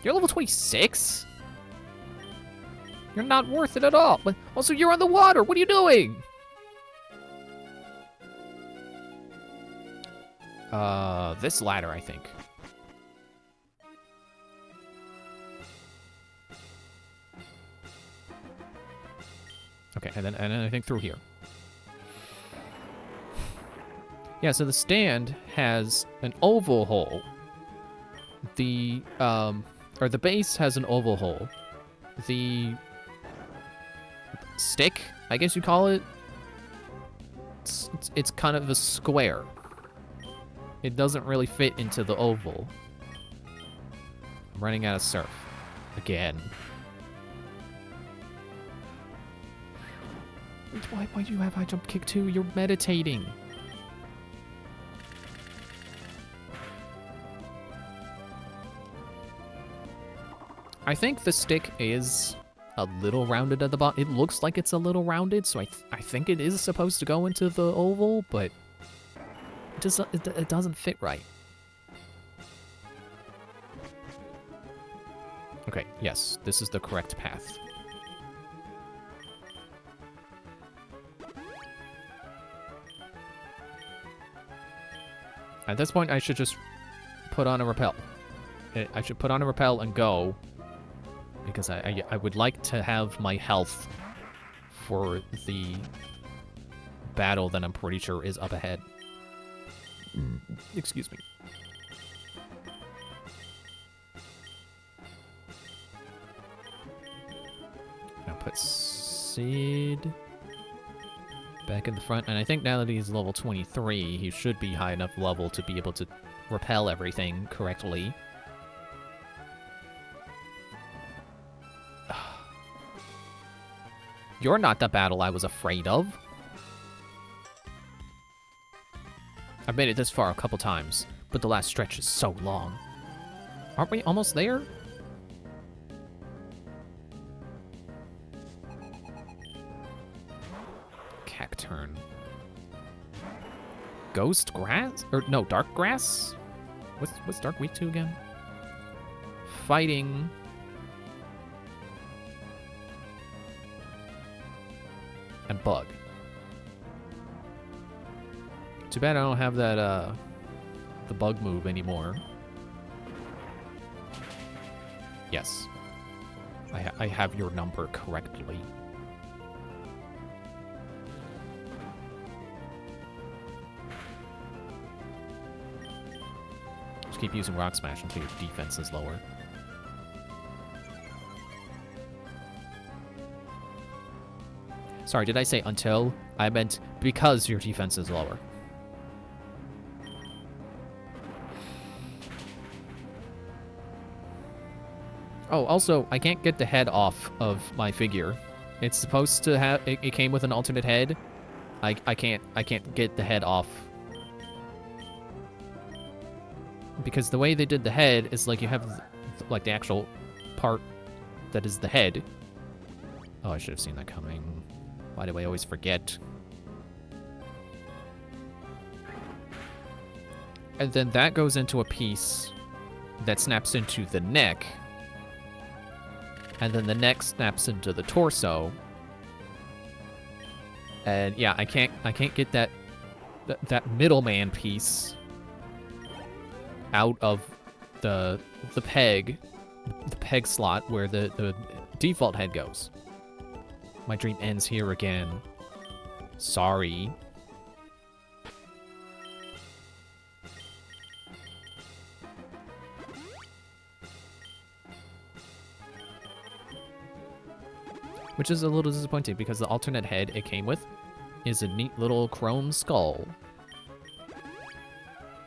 You're level 26? You're not worth it at all. But also, you're on the water. What are you doing? This ladder, I think. Okay, and then I think through here. Yeah, so the stand has an oval hole. The base has an oval hole. The stick, I guess you call it, it's kind of a square. It doesn't really fit into the oval. I'm running out of surf. Again. Why do you have high jump kick too? You're meditating. I think the stick is a little rounded at the bottom. It looks like it's a little rounded, so I think it is supposed to go into the oval, but it doesn't fit right. Okay, yes, this is the correct path. At this point, I should just put on a rappel. I should put on a rappel and go, because I would like to have my health for the battle that I'm pretty sure is up ahead. Excuse me. I'll put Sid back in the front, and I think now that he's level 23, he should be high enough level to be able to repel everything correctly. You're not the battle I was afraid of. I've made it this far a couple times, but the last stretch is so long. Aren't we almost there? Cacturn. Ghost grass? Or no, dark grass? What's dark weak to again? Fighting. And bug. Too bad I don't have that, the bug move anymore. Yes. I have your number correctly. Just keep using Rock Smash until your defense is lower. Sorry, did I say until? I meant because your defense is lower. Oh, also, I can't get the head off of my figure. It's supposed to have... It came with an alternate head. I can't get the head off. Because the way they did the head is like you have like the actual part that is the head. Oh, I should have seen that coming. Why do I always forget? And then that goes into a piece that snaps into the neck. And then the neck snaps into the torso. And yeah, I can't get that middleman piece out of the peg slot where the default head goes. My dream ends here again. Sorry. Which is a little disappointing because the alternate head it came with is a neat little chrome skull.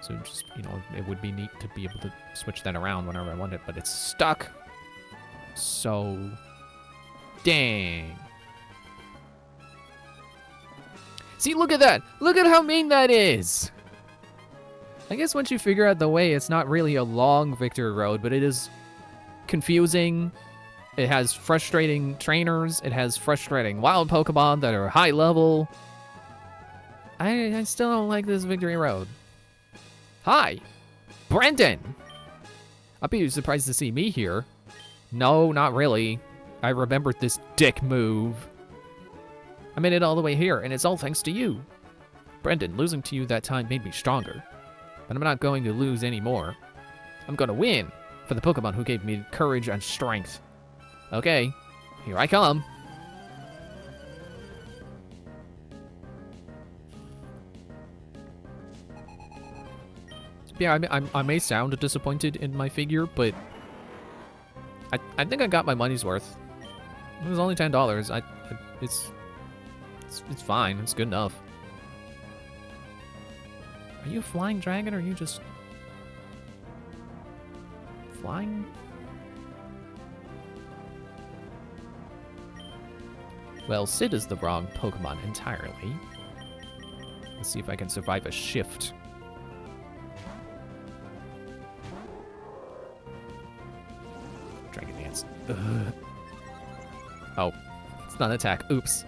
So just, you know, it would be neat to be able to switch that around whenever I want it, but it's stuck. So, dang. See, look at that. Look at how mean that is. I guess once you figure out the way, it's not really a long victory road, but it is confusing. It has frustrating trainers. It has frustrating wild Pokemon that are high level. I still don't like this victory road. Hi, Brendan. I'll be surprised to see me here. No, not really. I remembered this dick move. I made it all the way here, and it's all thanks to you. Brendan, losing to you that time made me stronger. But I'm not going to lose anymore. I'm going to win for the Pokemon who gave me courage and strength. Okay, here I come. Yeah, I may sound disappointed in my figure, but I think I got my money's worth. It was only $10. It's fine. It's good enough. Are you a flying dragon, or are you just flying? Well, Sid is the wrong Pokemon entirely. Let's see if I can survive a shift. Dragon Dance. Ugh. Oh, it's not an attack. Oops.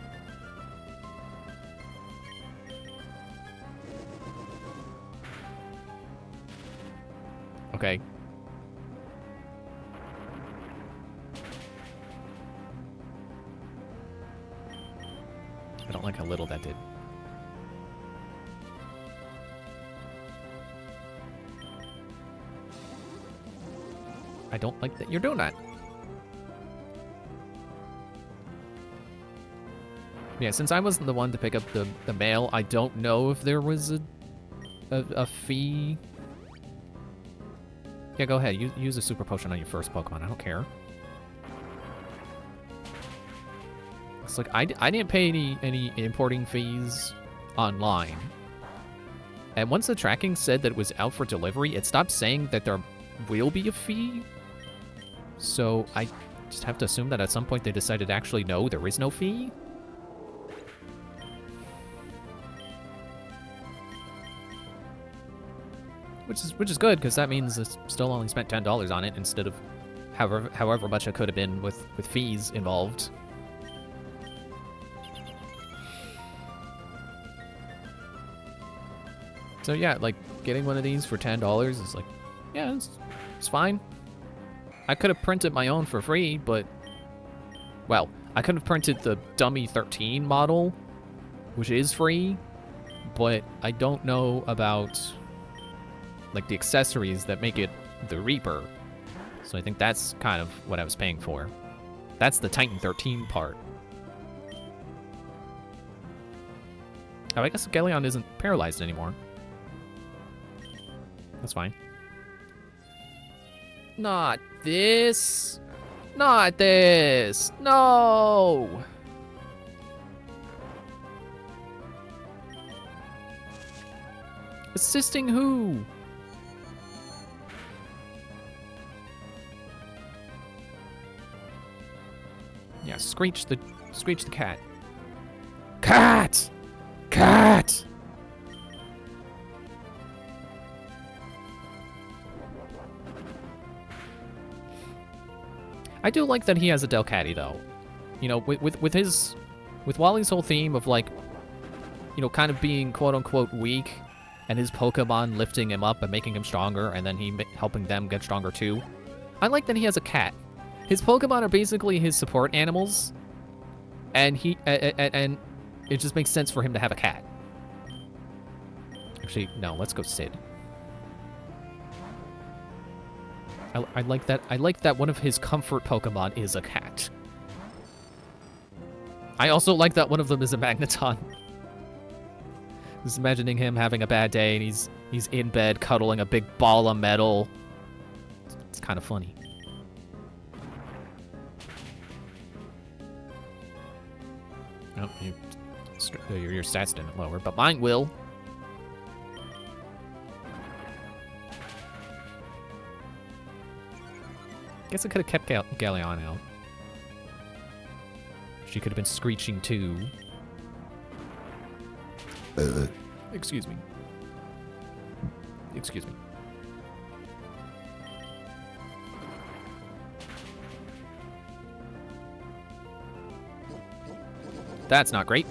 Okay. I don't like how little that did. I don't like that you're doing that. Yeah, since I wasn't the one to pick up the mail, I don't know if there was a fee. Yeah, go ahead. Use a super potion on your first Pokemon. I don't care. It's like I didn't pay any importing fees online. And once the tracking said that it was out for delivery, it stopped saying that there will be a fee. So I just have to assume that at some point they decided actually no, there is no fee. Which is good, because that means I still only spent $10 on it instead of however much it could have been with fees involved. So yeah, like getting one of these for $10 is like, yeah, it's fine. I could have printed my own for free, but well, I could have printed the dummy 13 model, which is free, but I don't know about like the accessories that make it the Reaper. So I think that's kind of what I was paying for. That's the Titan 13 part. Oh, I guess Galleon isn't paralyzed anymore. That's fine. Not this. Not this. No. Assisting who? Yeah, screech the cat. Cat! Cat! I do like that he has a Delcatty though. You know, with Wally's whole theme of like, you know, kind of being quote unquote weak, and his Pokemon lifting him up and making him stronger, and then he helping them get stronger too. I like that he has a cat. His Pokemon are basically his support animals, and and it just makes sense for him to have a cat. Actually, no, let's go Sid. I like that. I like that one of his comfort Pokemon is a cat. I also like that one of them is a Magneton. Just imagining him having a bad day and he's in bed cuddling a big ball of metal. It's kind of funny. Oh, your stats didn't lower, but mine will. Guess I could have kept Galleon out. She could have been screeching too. Excuse me. Excuse me. That's not great.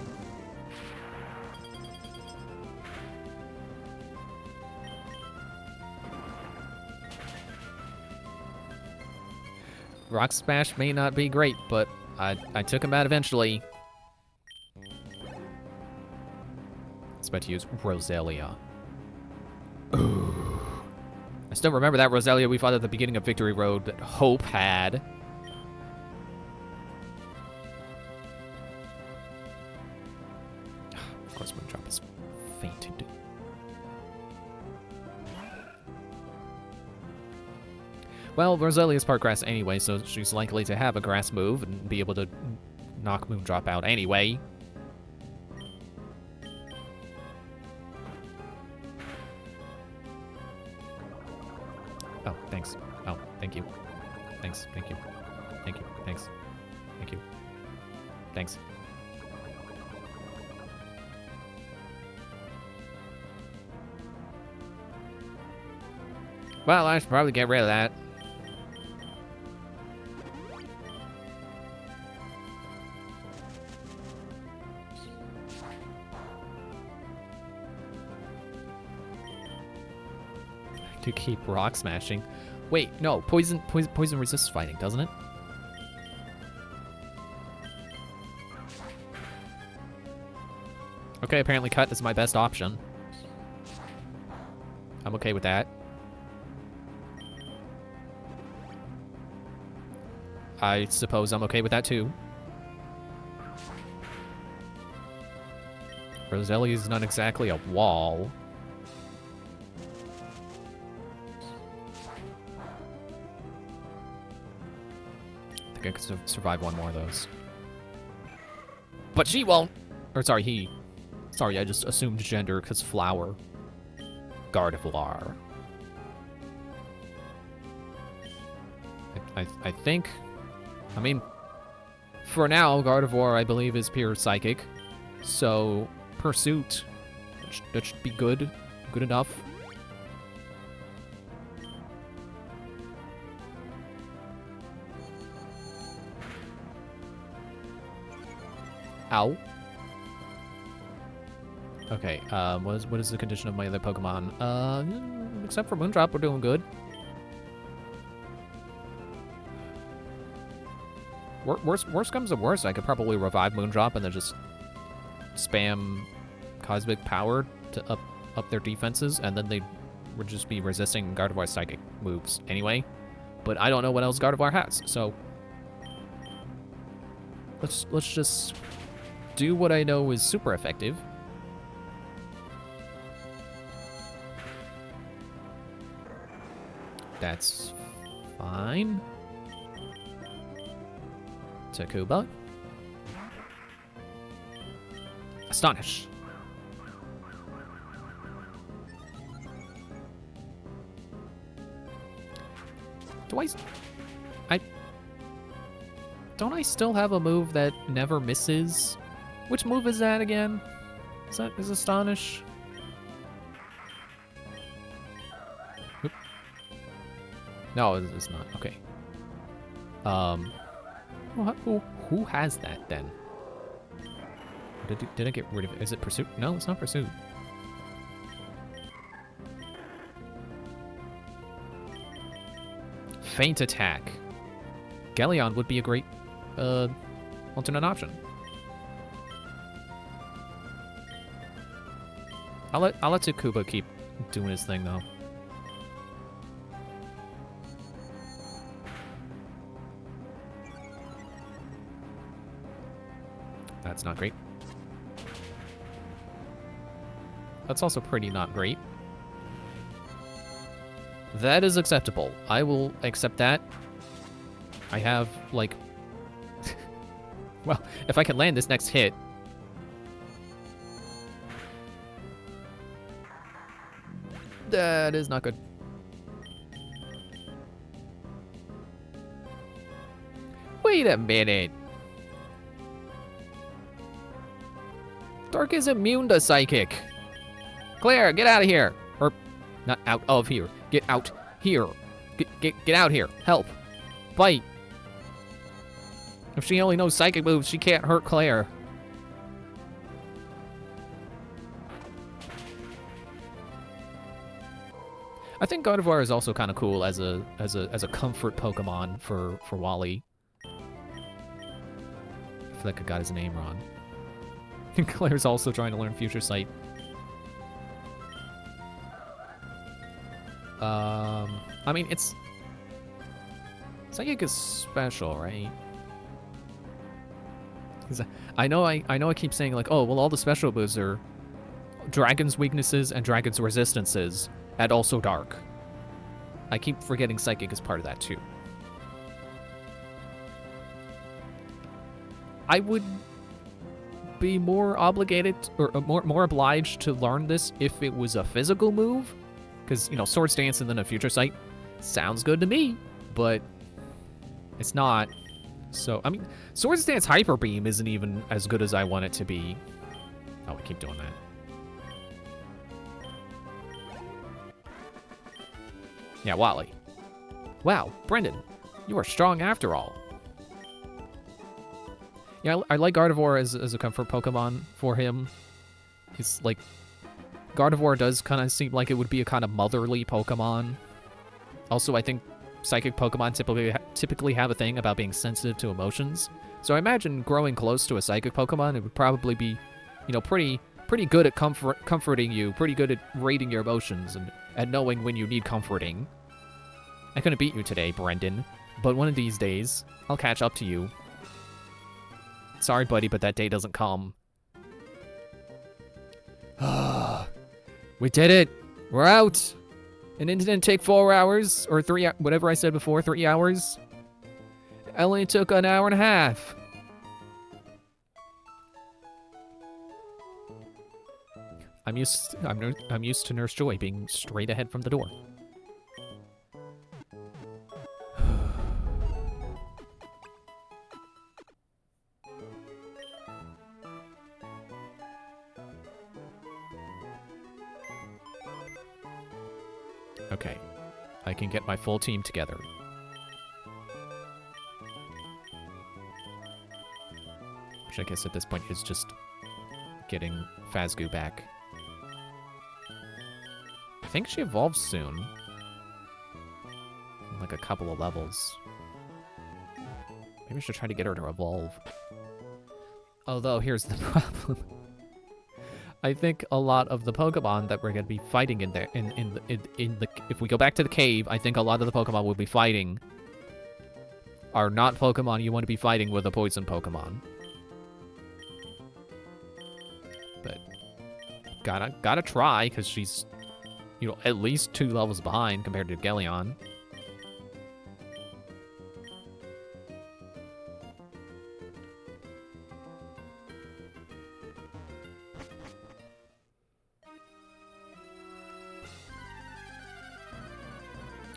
Rock Smash may not be great, but I took him out eventually. I was about to use Roselia. Ooh. I still remember that Roselia we fought at the beginning of Victory Road that Hope had. Of course, Moondrop is fainted. Well, Roselia's part grass anyway, so she's likely to have a grass move and be able to knock Moondrop out anyway. Oh, thanks. Oh, thank you. Thanks, thank you. Thank you, thanks. Thank you. Thanks. Well, I should probably get rid of that. To keep rock smashing. Wait, no, poison resists fighting, doesn't it? Okay, apparently cut is my best option. I'm okay with that. I suppose I'm okay with that too. Roselia is not exactly a wall. I could survive one more of those. But she won't! Or sorry, he. Sorry, I just assumed gender because flower. Gardevoir. I think... I mean, for now, Gardevoir, I believe, is pure Psychic. So, Pursuit, that should be good. Good enough. Ow. Okay, what is the condition of my other Pokemon? Except for Moondrop, we're doing good. Worst comes to worst, I could probably revive Moondrop and then just spam Cosmic Power to up their defenses, and then they would just be resisting Gardevoir's Psychic moves anyway. But I don't know what else Gardevoir has, so... Let's just do what I know is super effective. That's fine. Takuba. Astonish. Don't I still have a move that never misses? Which move is that again? Is Astonish? Oop. No, it's not. Okay. Who has that then? Did I get rid of it? Is it Pursuit? No, it's not Pursuit. Feint Attack. Galleon would be a great alternate option. I'll let Takuba keep doing his thing though. That's not great. That's also pretty not great. That is acceptable. I will accept that. I have, like... well, if I can land this next hit... that is not good. Wait a minute. Dark is immune to Psychic. Claire, get out of here. Or, not out of here. Get out here. Get out here. Help. Bite. If she only knows Psychic moves, she can't hurt Claire. I think Gardevoir is also kind of cool as a comfort Pokemon for Wally. I feel like I got his name wrong. Claire's also trying to learn Future Sight. I mean, Psychic is special, right? 'Cause I know I keep saying like, oh, well, all the special moves are Dragon's weaknesses and Dragon's resistances, and also Dark. I keep forgetting Psychic is part of that too. I would be more obligated or more obliged to learn this if it was a physical move, because you know, Swords Dance and then a Future Sight sounds good to me, but it's not. So I mean, Swords Dance Hyper Beam isn't even as good as I want it to be. Oh, we keep doing that. Yeah, Wally. Wow, Brendan, you are strong after all. Yeah, I like Gardevoir as a comfort Pokemon for him. It's like, Gardevoir does kind of seem like it would be a kind of motherly Pokemon. Also, I think Psychic Pokemon typically have a thing about being sensitive to emotions. So I imagine growing close to a Psychic Pokemon, it would probably be, you know, pretty good at comforting you, pretty good at rating your emotions and knowing when you need comforting. I couldn't beat you today, Brendan, but one of these days, I'll catch up to you. Sorry, buddy, but that day doesn't come. We did it! We're out! And it didn't take 4 hours, or 3, whatever I said before, 3 hours. It only took an hour and a half. I'm used to Nurse Joy being straight ahead from the door. Okay, I can get my full team together. Which I guess at this point is just getting Fazgu back. I think she evolves soon. Like a couple of levels. Maybe I should try to get her to evolve. Although, here's the problem. I think a lot of the Pokemon that we're going to be fighting in there, if we go back to the cave, I think a lot of the Pokemon will be fighting are not Pokemon you want to be fighting with a poison Pokemon. But gotta try, because she's, you know, at least 2 levels behind compared to Galleon.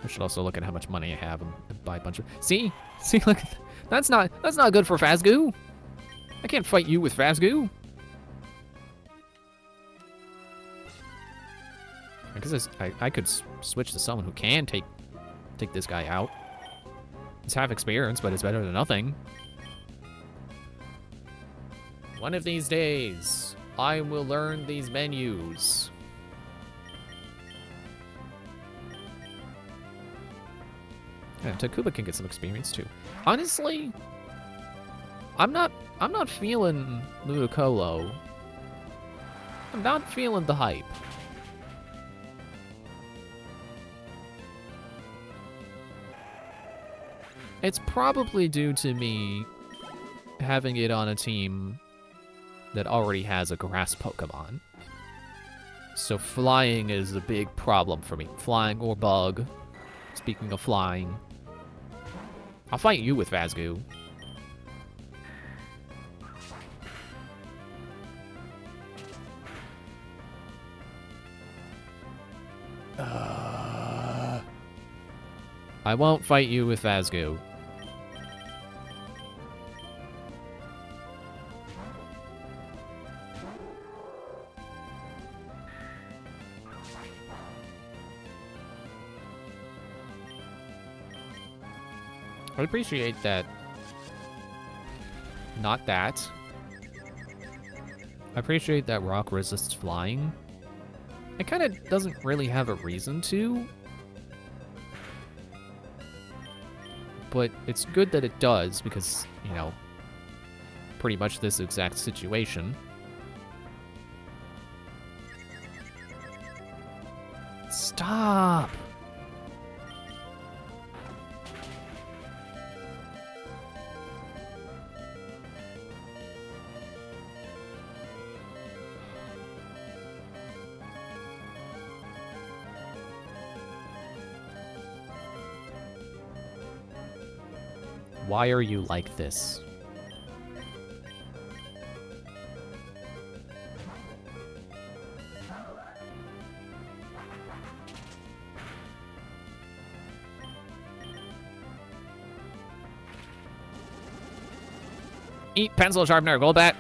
I should also look at how much money I have and buy a bunch of... See? See, look, that's not good for Phasgoo. I can't fight you with Phasgoo. I guess I could switch to someone who can take this guy out. It's half experience, but it's better than nothing. One of these days, I will learn these menus. Yeah, Takuba can get some experience too. Honestly, I'm not feeling Ludicolo. I'm not feeling the hype. It's probably due to me having it on a team that already has a grass Pokemon. So flying is a big problem for me. Flying or bug. Speaking of flying. I'll fight you with Phasgoo. I won't fight you with Phasgoo. I appreciate that. Not that. I appreciate that rock resists flying. It kind of doesn't really have a reason to. But it's good that it does because, you know, pretty much this exact situation. Stop! Why are you like this? Eat pencil sharpener, Golbat.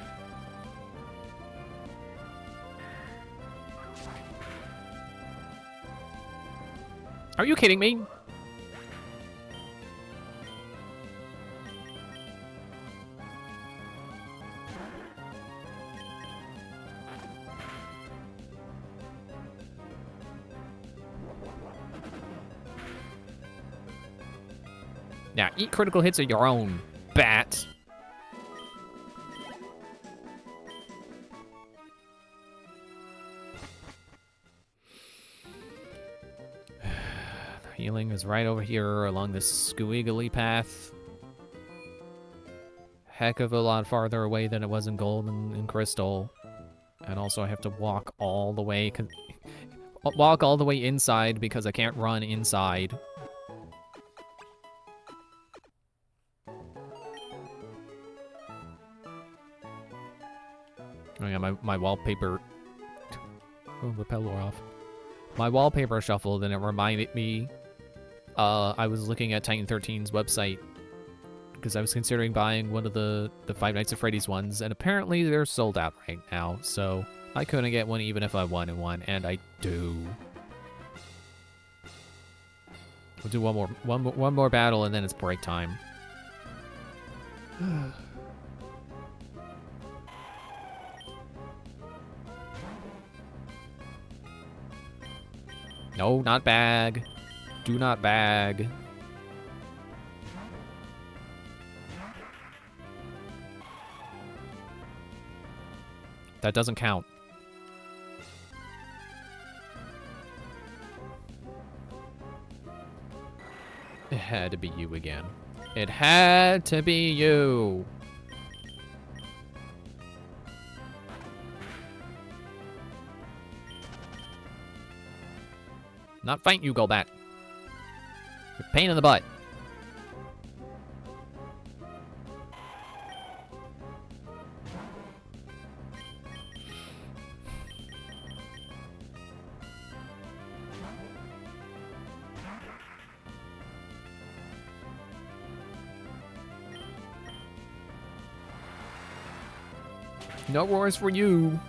Are you kidding me? Now, eat critical hits of your own, bat. Healing is right over here along this squiggly path. Heck of a lot farther away than it was in Gold and Crystal. And also I have to walk all the way, inside because I can't run inside. Oh yeah, my wallpaper... Oh, repel off. My wallpaper shuffled and it reminded me I was looking at Titan 13's website because I was considering buying one of the Five Nights at Freddy's ones, and apparently they're sold out right now, so I couldn't get one even if I wanted one, and I do. We'll do one more battle and then it's break time. No, not bag. Do not bag. That doesn't count. It had to be you again. It had to be you. Not fight you, Golbat. You're a pain in the butt. No roars for you.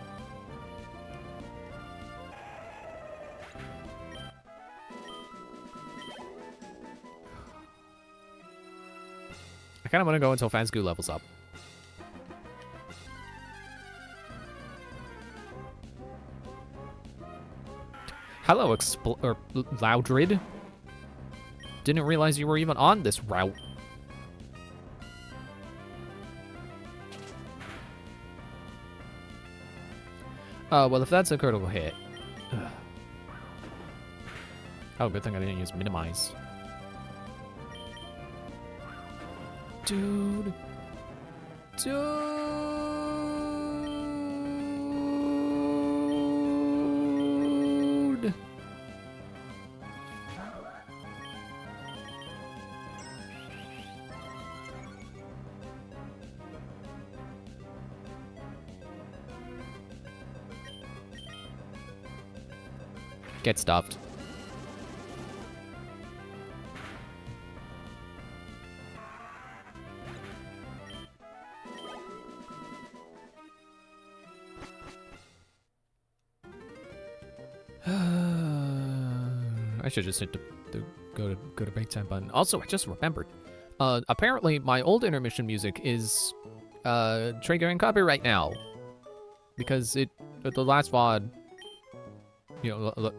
I kind of want to go until Fazgoo levels up. Hello, Loudred. Didn't realize you were even on this route. Well, if that's a critical hit. Ugh. Oh, good thing I didn't use minimize. Dude. Dude. Get stuffed. I should just hit the go to break time button. Also, I just remembered. Apparently, my old intermission music is triggering copyright now because the last VOD. You know,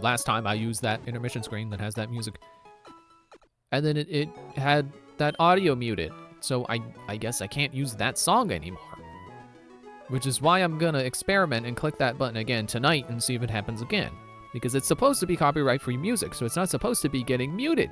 last time I used that intermission screen that has that music. And then it had that audio muted. So I guess I can't use that song anymore. Which is why I'm gonna experiment and click that button again tonight and see if it happens again. Because it's supposed to be copyright-free music, so it's not supposed to be getting muted.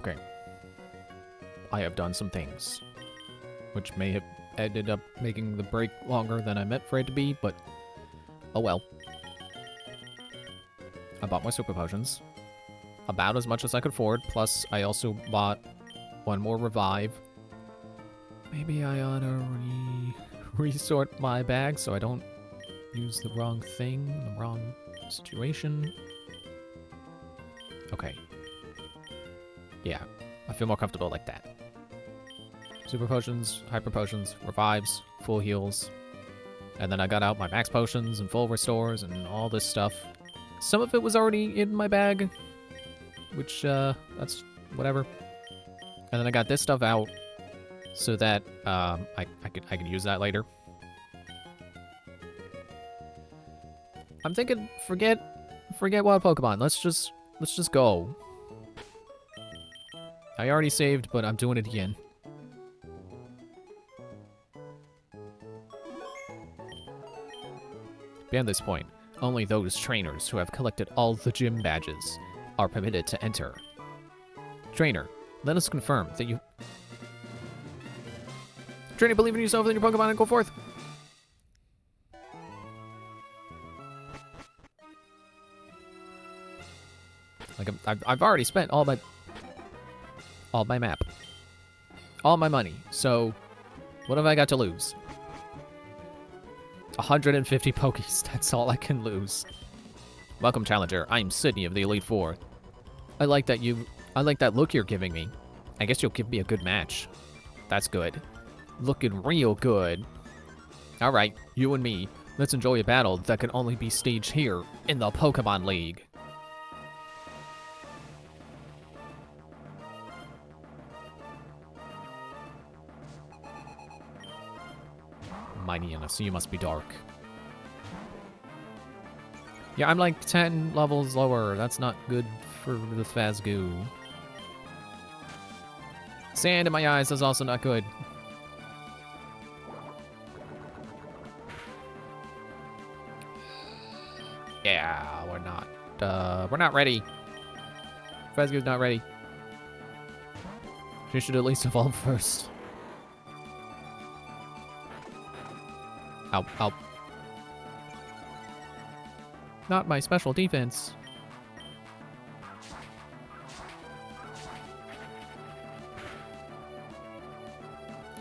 Okay. I have done some things, which may have ended up making the break longer than I meant for it to be, but oh well. I bought my super potions. About as much as I could afford, plus I also bought one more revive. Maybe I ought to resort my bag so I don't use the wrong thing, the wrong situation. Okay. Yeah, I feel more comfortable like that. Super potions, hyper potions, revives, full heals. And then I got out my max potions and full restores and all this stuff. Some of it was already in my bag, which, that's whatever. And then I got this stuff out so that, I could use that later. I'm thinking, forget wild Pokemon. Let's just go. I already saved, but I'm doing it again. Beyond this point, only those trainers who have collected all the gym badges are permitted to enter. Trainer, let us confirm that you... Trainer, believe in yourself and your Pokemon and go forth! Like, I've already spent all my map. All my money. So, what have I got to lose? 150 Pokies. That's all I can lose. Welcome, Challenger. I'm Sydney of the Elite Four. I like that look you're giving me. I guess you'll give me a good match. That's good. Looking real good. Alright, you and me. Let's enjoy a battle that can only be staged here in the Pokemon League. Mighty enough, so you must be dark. Yeah, I'm like 10 levels lower. That's not good for the Phasgoo. Sand in my eyes is also not good. Yeah, we're not ready. Phasgoo's not ready. She should at least evolve first. Ow, ow. Not my special defense.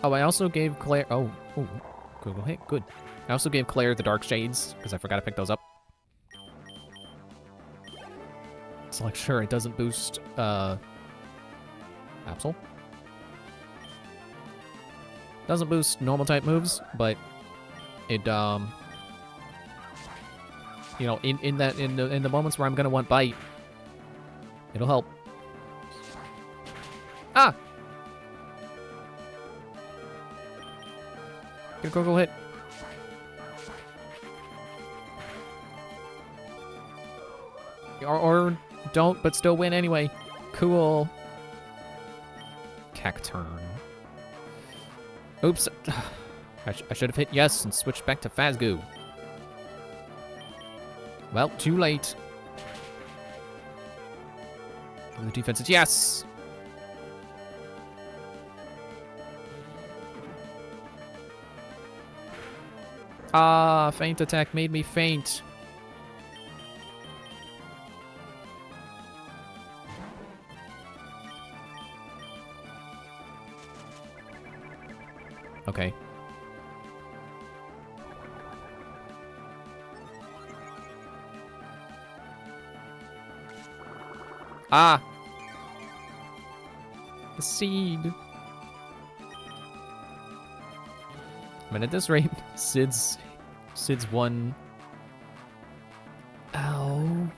Oh, I also gave Claire... Oh, good hit, good. I also gave Claire the Dark Shades, because I forgot to pick those up. So, like, sure, it doesn't boost, Absol. Doesn't boost normal type moves, but it, you know, in the moments where I'm gonna want Bite, it'll help. Ah! Get a critical hit. Or don't, but still win anyway. Cool. Cacturn. Oops. I should have hit yes and switched back to Phasgoo. Well, too late. The defense is yes! Ah, feint attack made me faint. Okay. Ah! The seed. I mean, at this rate, Sid's one... Ow.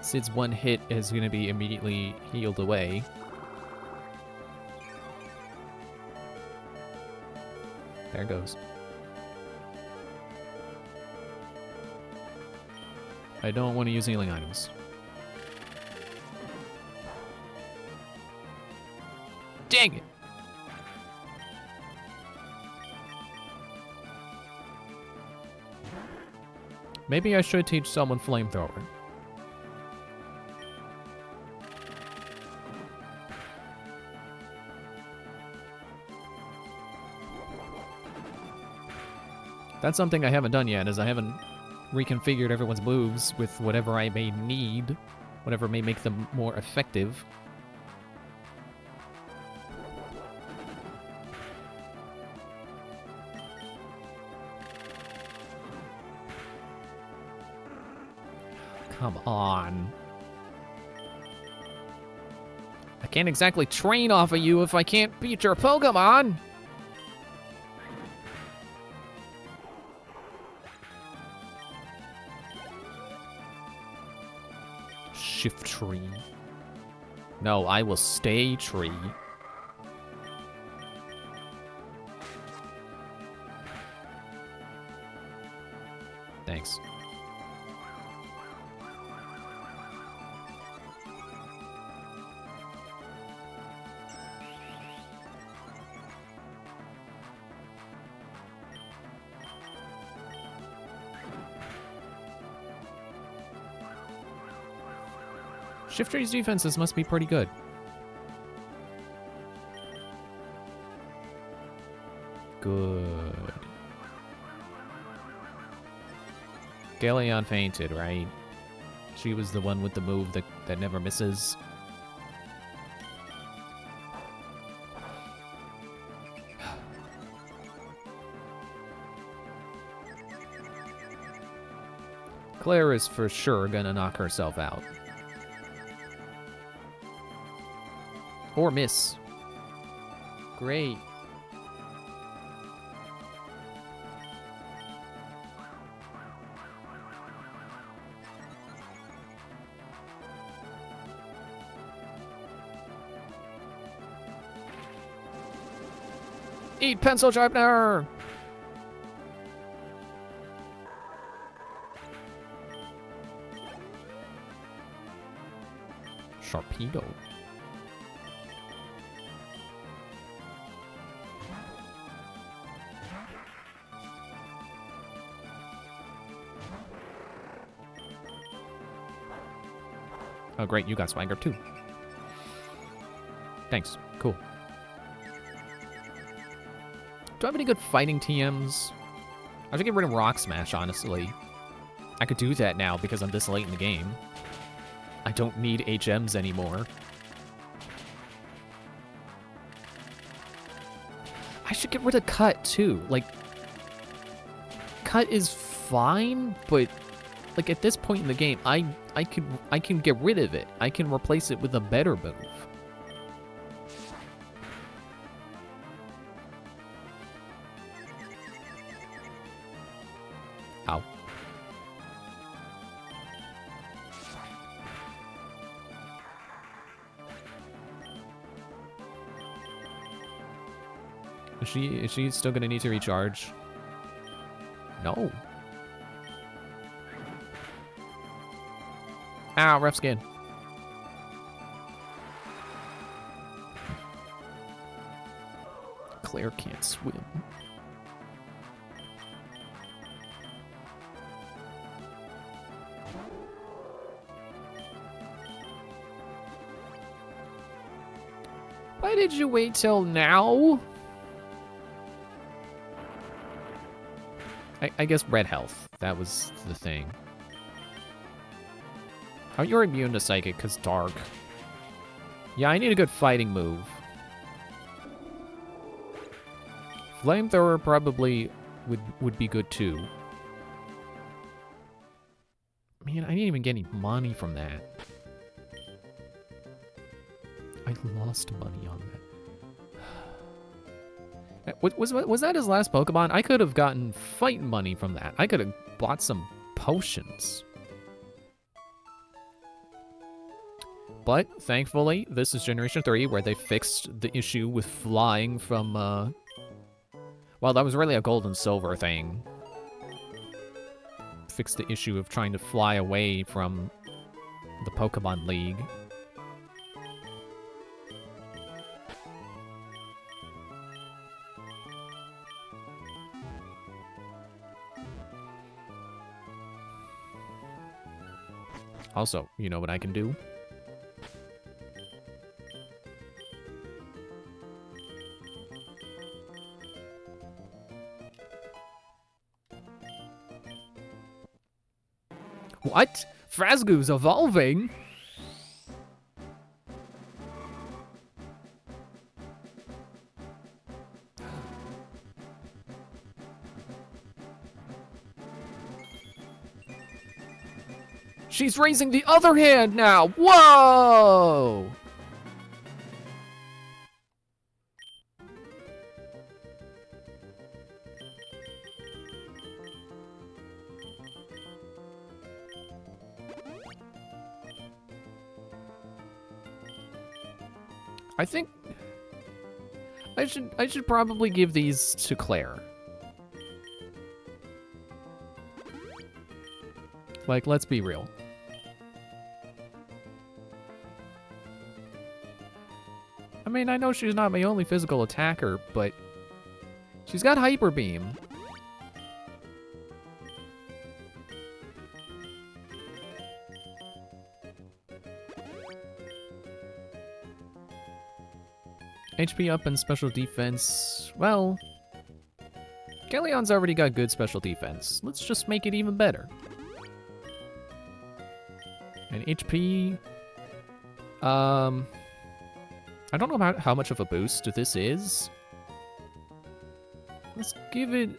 Sid's one hit is going to be immediately healed away. There it goes. I don't want to use healing items. Dang it! Maybe I should teach someone flamethrower. That's something I haven't done yet, is I haven't reconfigured everyone's moves with whatever I may need, whatever may make them more effective. Come on. I can't exactly train off of you if I can't beat your Pokemon! Shift tree. No, I will stay tree. Thanks. Shift tree's defenses must be pretty good. Good. Galeon fainted, right? She was the one with the move that never misses. Claire is for sure gonna knock herself out. Or miss. Great. Eat pencil sharpener! Sharpedo. Oh, great, you got Swagger too. Thanks. Cool. Do I have any good fighting TMs? I should get rid of Rock Smash, honestly. I could do that now because I'm this late in the game. I don't need HMs anymore. I should get rid of Cut, too. Like, Cut is fine, but, like, at this point in the game, I can get rid of it. I can replace it with a better move. Ow. Is she still gonna need to recharge? No. Ow, rough skin. Claire can't swim. Why did you wait till now? I guess red health. That was the thing. Oh, you're immune to Psychic because Dark. Yeah, I need a good fighting move. Flamethrower probably would be good too. Man, I didn't even get any money from that. I lost money on that. Was that his last Pokemon? I could have gotten fight money from that. I could have bought some potions. But, thankfully, this is Generation 3, where they fixed the issue with flying from, well, that was really a gold and silver thing. Fixed the issue of trying to fly away from the Pokemon League. Also, you know what I can do? What? Frasgu's evolving? She's raising the other hand now! Whoa! I think I should probably give these to Claire. Like, let's be real. I mean, I know she's not my only physical attacker, but she's got Hyper Beam. HP up and special defense. Well, Galleon's already got good special defense. Let's just make it even better. And HP... I don't know how much of a boost this is. Let's give it...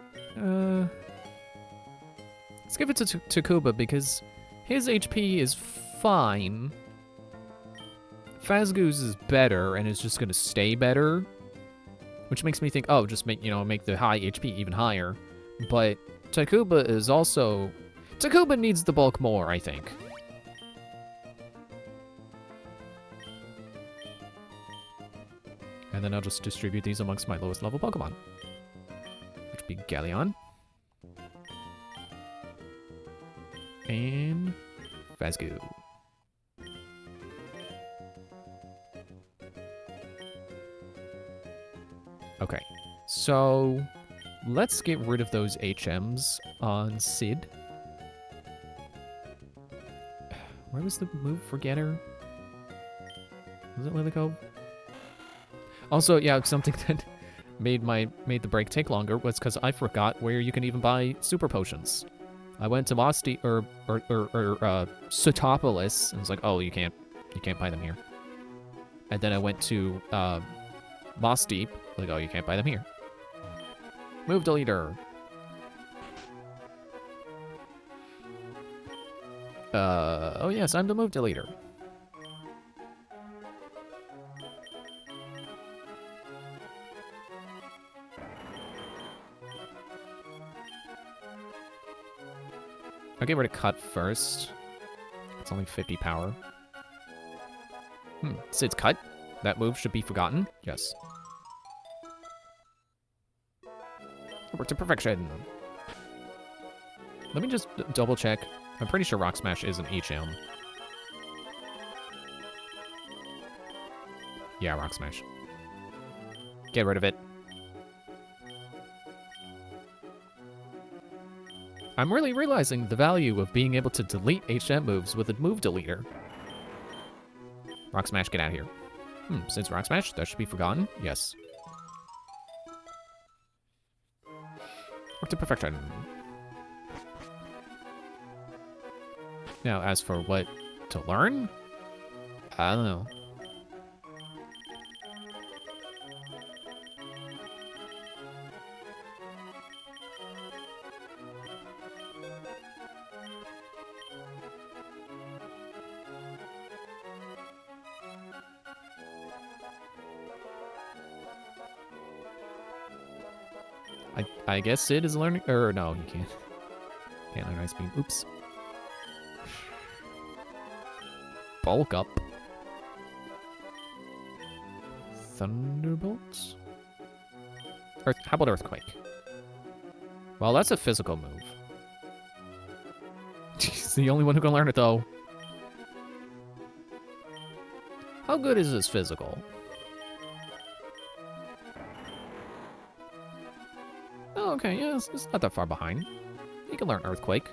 let's give it to Takuba because his HP is fine. Phasgo's is better and is just gonna stay better, which makes me think, oh, just make the high HP even higher. But Takuba is also... Takuba needs the bulk more, I think. And then I'll just distribute these amongst my lowest level Pokemon. Which would be Galleon. And Phasgo. Okay, so let's get rid of those HMs on Sid. Where was the move for Getter? Was it Lily Cove? Also, yeah, something that made the break take longer was because I forgot where you can even buy super potions. I went to Mosti or Sotopolis and was like, oh, you can't buy them here. And then I went to Moss Deep, like, oh, you can't buy them here. Move deleter. Oh yes, I'm the move deleter. I'll get rid of Cut first. It's only 50 power. Sid's Cut. That move should be forgotten. Yes. Work to perfection. Let me just double check. I'm pretty sure Rock Smash is an HM. Yeah, Rock Smash. Get rid of it. I'm really realizing the value of being able to delete HM moves with a move deleter. Rock Smash, get out of here. Since Rock Smash, that should be forgotten. Yes. Work to perfection. Now, as for what to learn, I don't know. I guess Sid is learning, or no, you can't. Can't learn Ice Beam. Oops. Bulk up. Thunderbolts? How about Earthquake? Well, that's a physical move. He's the only one who can learn it, though. How good is this physical? Oh, okay, yeah, it's not that far behind. You can learn Earthquake.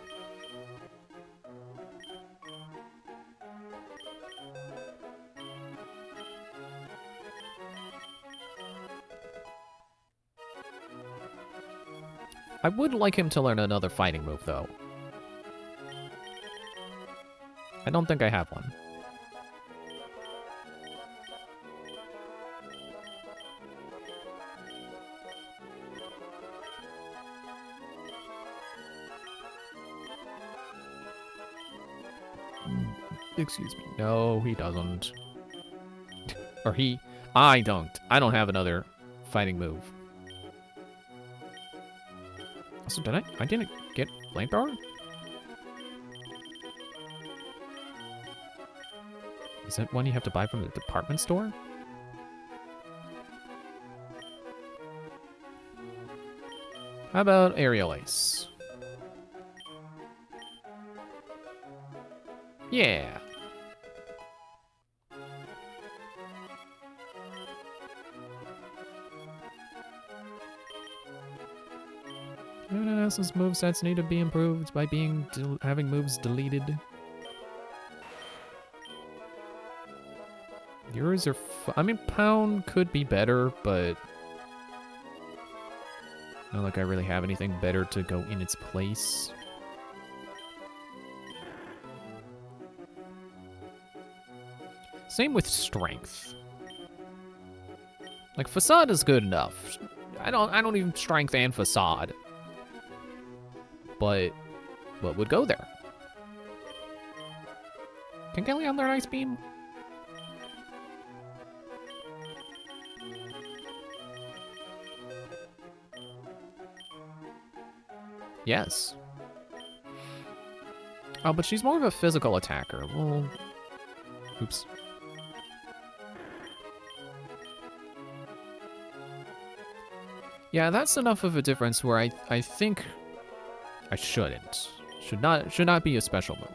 I would like him to learn another fighting move, though. I don't think I have one. Excuse me. No, he doesn't. Or he... I don't. I don't have another fighting move. Also, did I didn't get flamethrower? Is that one you have to buy from the department store? How about aerial ace? Yeah. Everyone else's movesets need to be improved by having moves deleted. Yours are I mean, Pound could be better, but... not like I really have anything better to go in its place. Same with Strength. Like, Facade is good enough. I don't even Strength and Facade. But what would go there? Can Kelly learn Ice Beam? Yes. Oh, but she's more of a physical attacker. Well, oops. Yeah, that's enough of a difference where I think I shouldn't. Should not be a special move.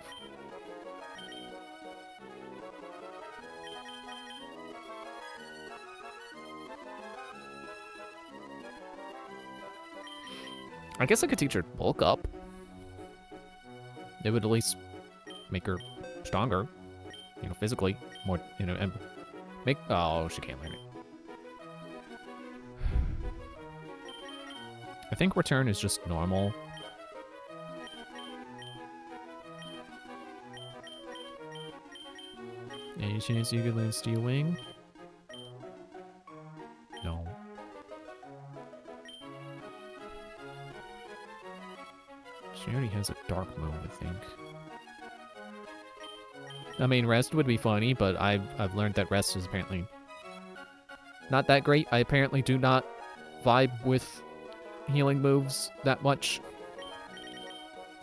I guess I could teach her bulk up. It would at least make her stronger, you know, physically more, you know, and make. Oh, she can't learn it. I think return is just normal. Any chance you could learn Steel Wing? No. She already has a dark move, I think. I mean, Rest would be funny, but I've learned that Rest is apparently not that great. I apparently do not vibe with healing moves that much.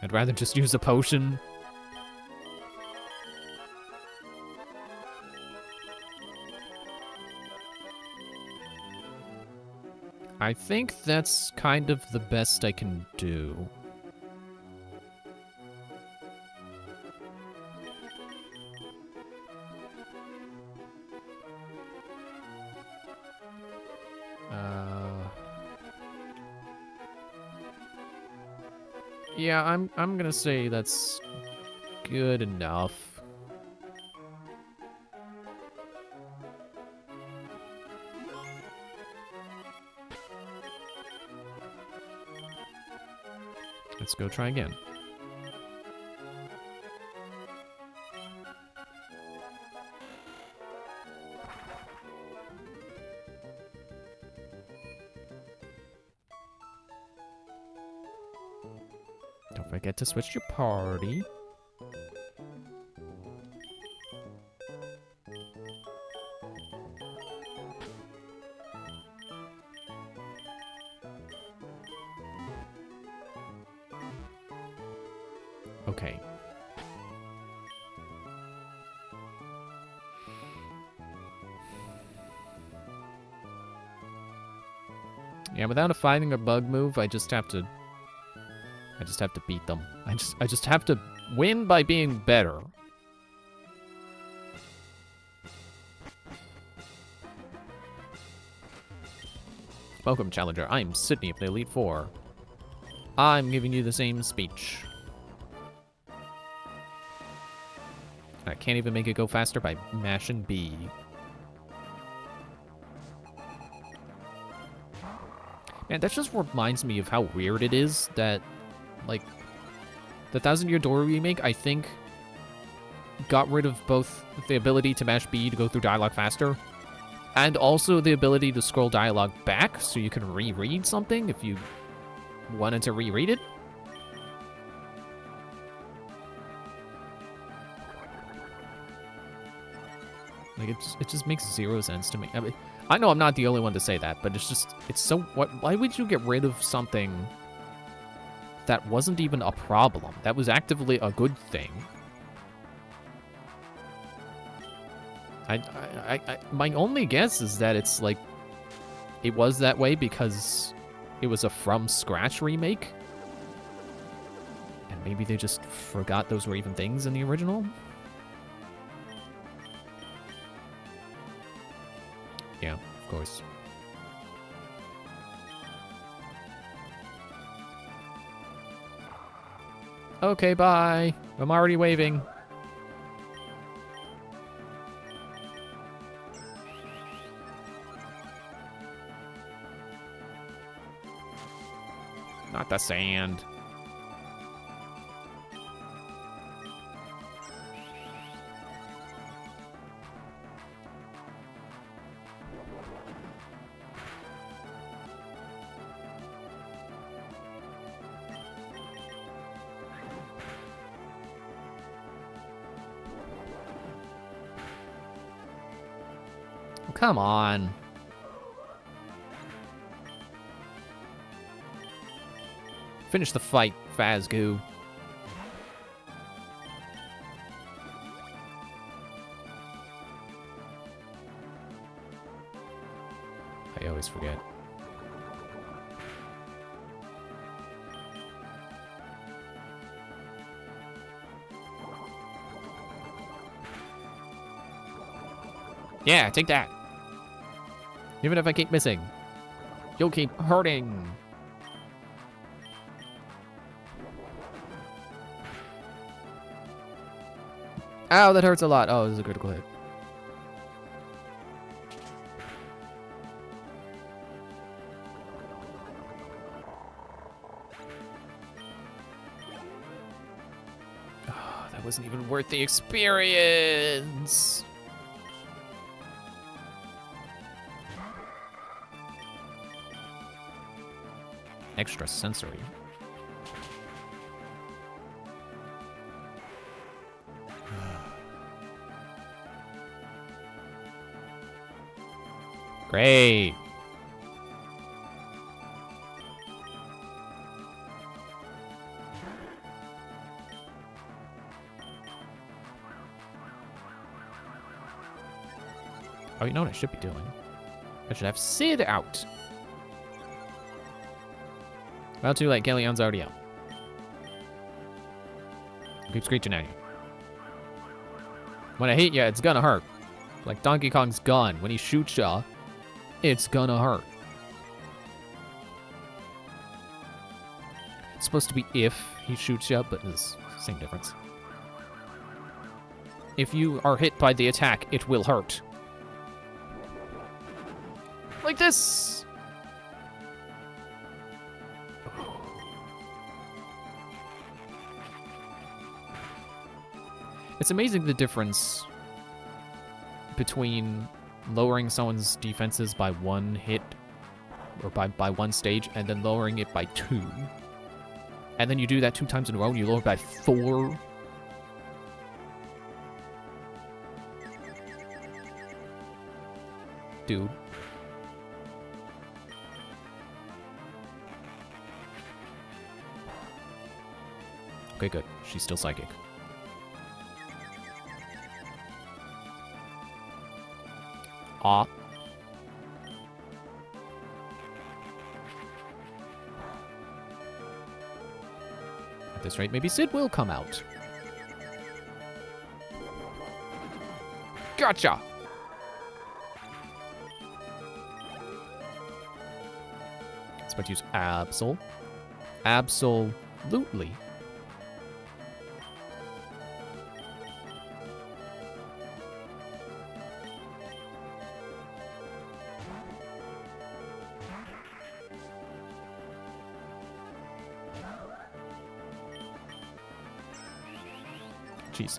I'd rather just use a potion. I think that's kind of the best I can do. Yeah, I'm gonna say that's good enough. Let's go try again. Don't forget to switch your party. Okay. Yeah, without a fighting or bug move, I just have to beat them. I just have to win by being better. Welcome, Challenger. I'm Sydney of the Elite Four. I'm giving you the same speech. I can't even make it go faster by mashing B. Man, that just reminds me of how weird it is that, like, the 1000 Year Door remake, I think got rid of both the ability to mash B to go through dialogue faster, and also the ability to scroll dialogue back so you can reread something if you wanted to reread it. Like, it just makes zero sense to me. I mean, I know I'm not the only one to say that, but it's so, why would you get rid of something that wasn't even a problem? That was actively a good thing. My only guess is that it's like, it was that way because it was a from scratch remake. And maybe they just forgot those were even things in the original. Yeah, of course. Okay, bye. I'm already waving. Not the sand. Come on. Finish the fight, Fazgoo. I always forget. Yeah, take that. Even if I keep missing, you'll keep hurting. Ow, that hurts a lot. Oh, this is a critical hit. Oh, that wasn't even worth the experience. Extra sensory. Great. Oh, you know what I should be doing? I should have Sid out. Well, too late. Kellyanne's already out. Keep screeching at you. When I hit ya, it's gonna hurt. Like Donkey Kong's gun. When he shoots ya, it's gonna hurt. It's supposed to be if he shoots ya, but it's the same difference. If you are hit by the attack, it will hurt. Like this! It's amazing the difference between lowering someone's defenses by one hit, or by one stage, and then lowering it by 2. And then you do that 2 times in a row, and you lower it by 4. Dude. Okay, good. She's still psychic. Aw. At this rate, maybe Sid will come out. Gotcha! Let's about to use Absol. Absolutely. Jeez.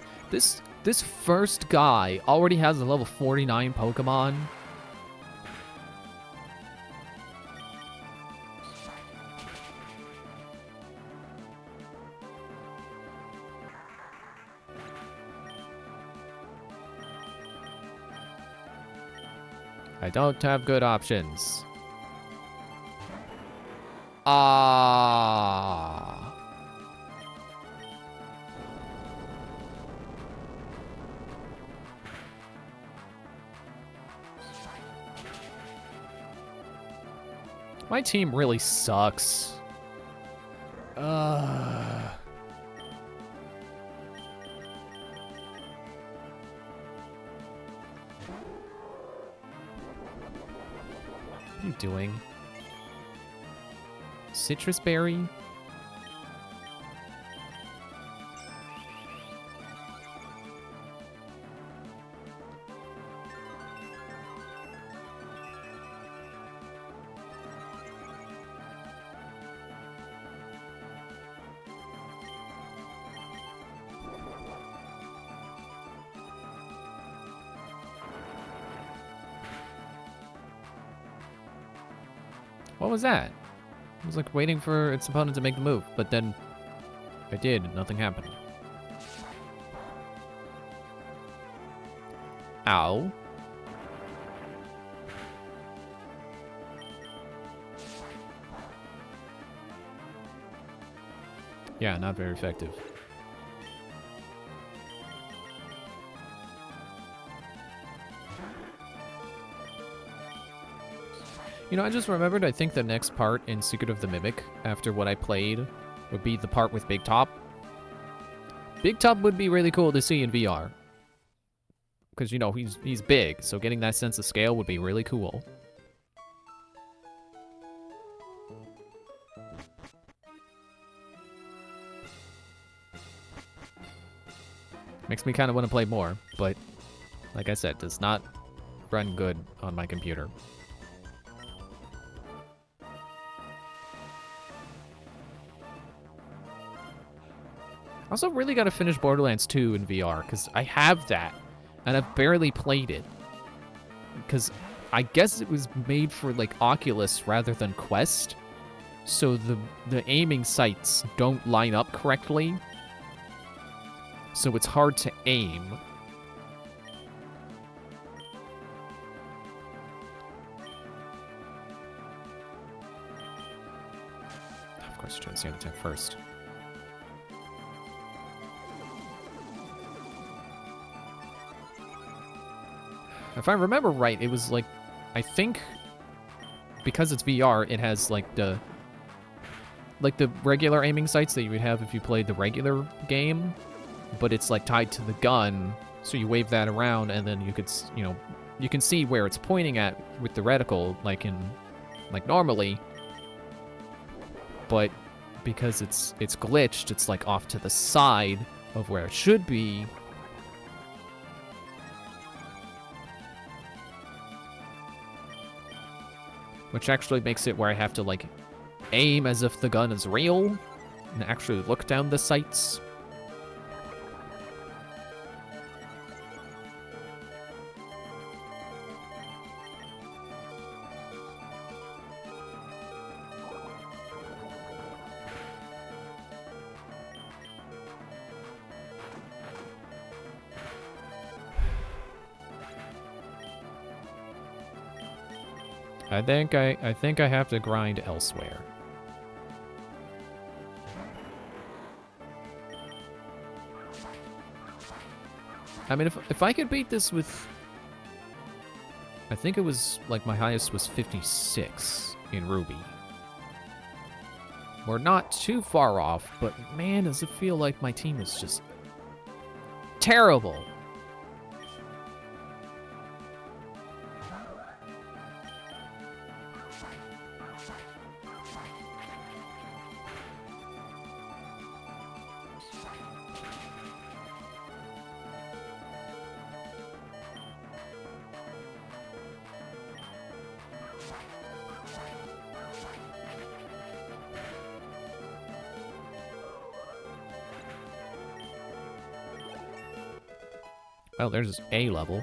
This first guy already has a level 49 Pokemon. I don't have good options. Ah. My team really sucks. What are you doing? Citrus berry? What was that? I was like waiting for its opponent to make the move, but then I did and nothing happened. Ow. Yeah, not very effective. You know, I just remembered, I think the next part in Secret of the Mimic, after what I played, would be the part with Big Top. Big Top would be really cool to see in VR. Because, you know, he's big, so getting that sense of scale would be really cool. Makes me kind of want to play more, but, like I said, does not run good on my computer. I also really got to finish Borderlands 2 in VR, because I have that, and I've barely played it. Because I guess it was made for, like, Oculus rather than Quest, so the aiming sights don't line up correctly, so it's hard to aim. Of course, try to see how to attack first. If I remember right, it was like, I think, because it's VR, it has like the regular aiming sights that you would have if you played the regular game, but it's like tied to the gun, so you wave that around, and then you could, you know, you can see where it's pointing at with the reticle, like normally, but because it's glitched, it's like off to the side of where it should be. Which actually makes it where I have to, like, aim as if the gun is real and actually look down the sights. I think I have to grind elsewhere. I mean, if I could beat this with, I think it was like my highest was 56 in Ruby. We're not too far off, but man, does it feel like my team is just terrible. Well, there's a level.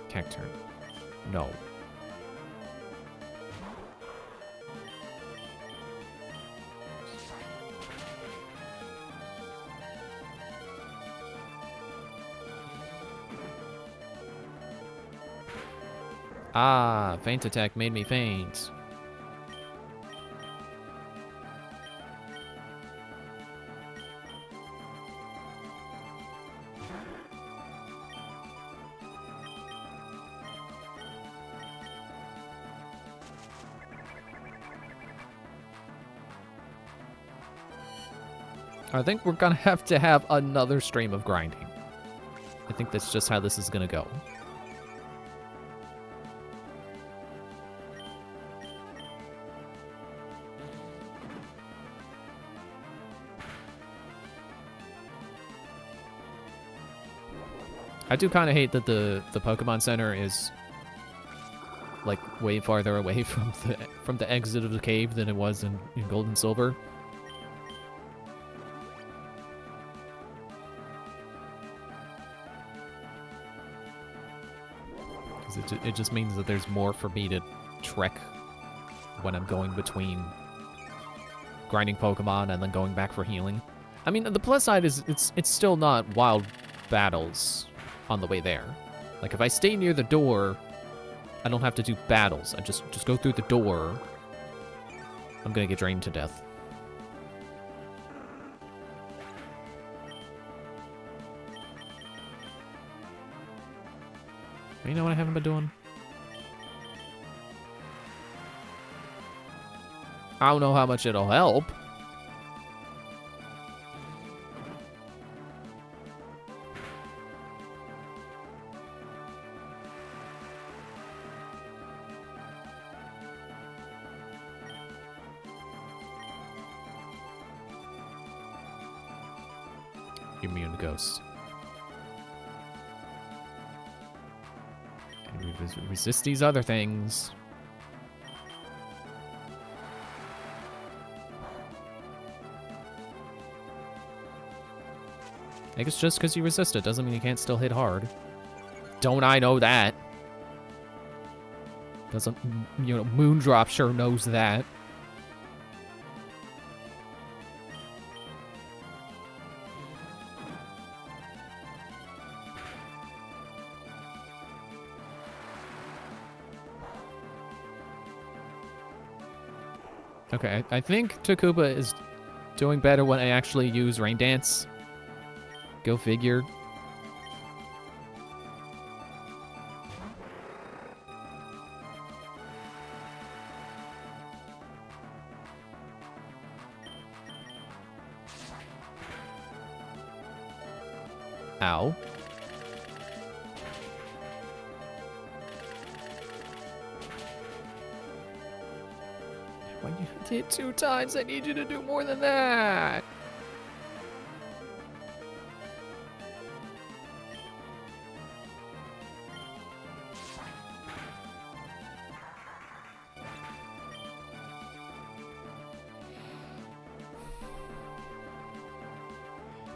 Cacturn. No. Ah, faint attack made me faint. I think we're gonna have to have another stream of grinding. I think that's just how this is gonna go. I do kind of hate that the Pokemon Center is like way farther away from the exit of the cave than it was in Gold and Silver. 'Cause it just means that there's more for me to trek when I'm going between grinding Pokemon and then going back for healing. I mean, the plus side is it's still not wild battles on the way there. Like, if I stay near the door, I don't have to do battles. I just go through the door. I'm gonna get drained to death. You know what I haven't been doing? I don't know how much it'll help. Immune ghost. And we resist these other things. I guess just because you resist it doesn't mean you can't still hit hard. Don't I know that? Doesn't, you know, Moondrop sure knows that. Okay, I think Takuba is doing better when I actually use Rain Dance. Go figure. Ow. When you did 2 times, I need you to do more than that.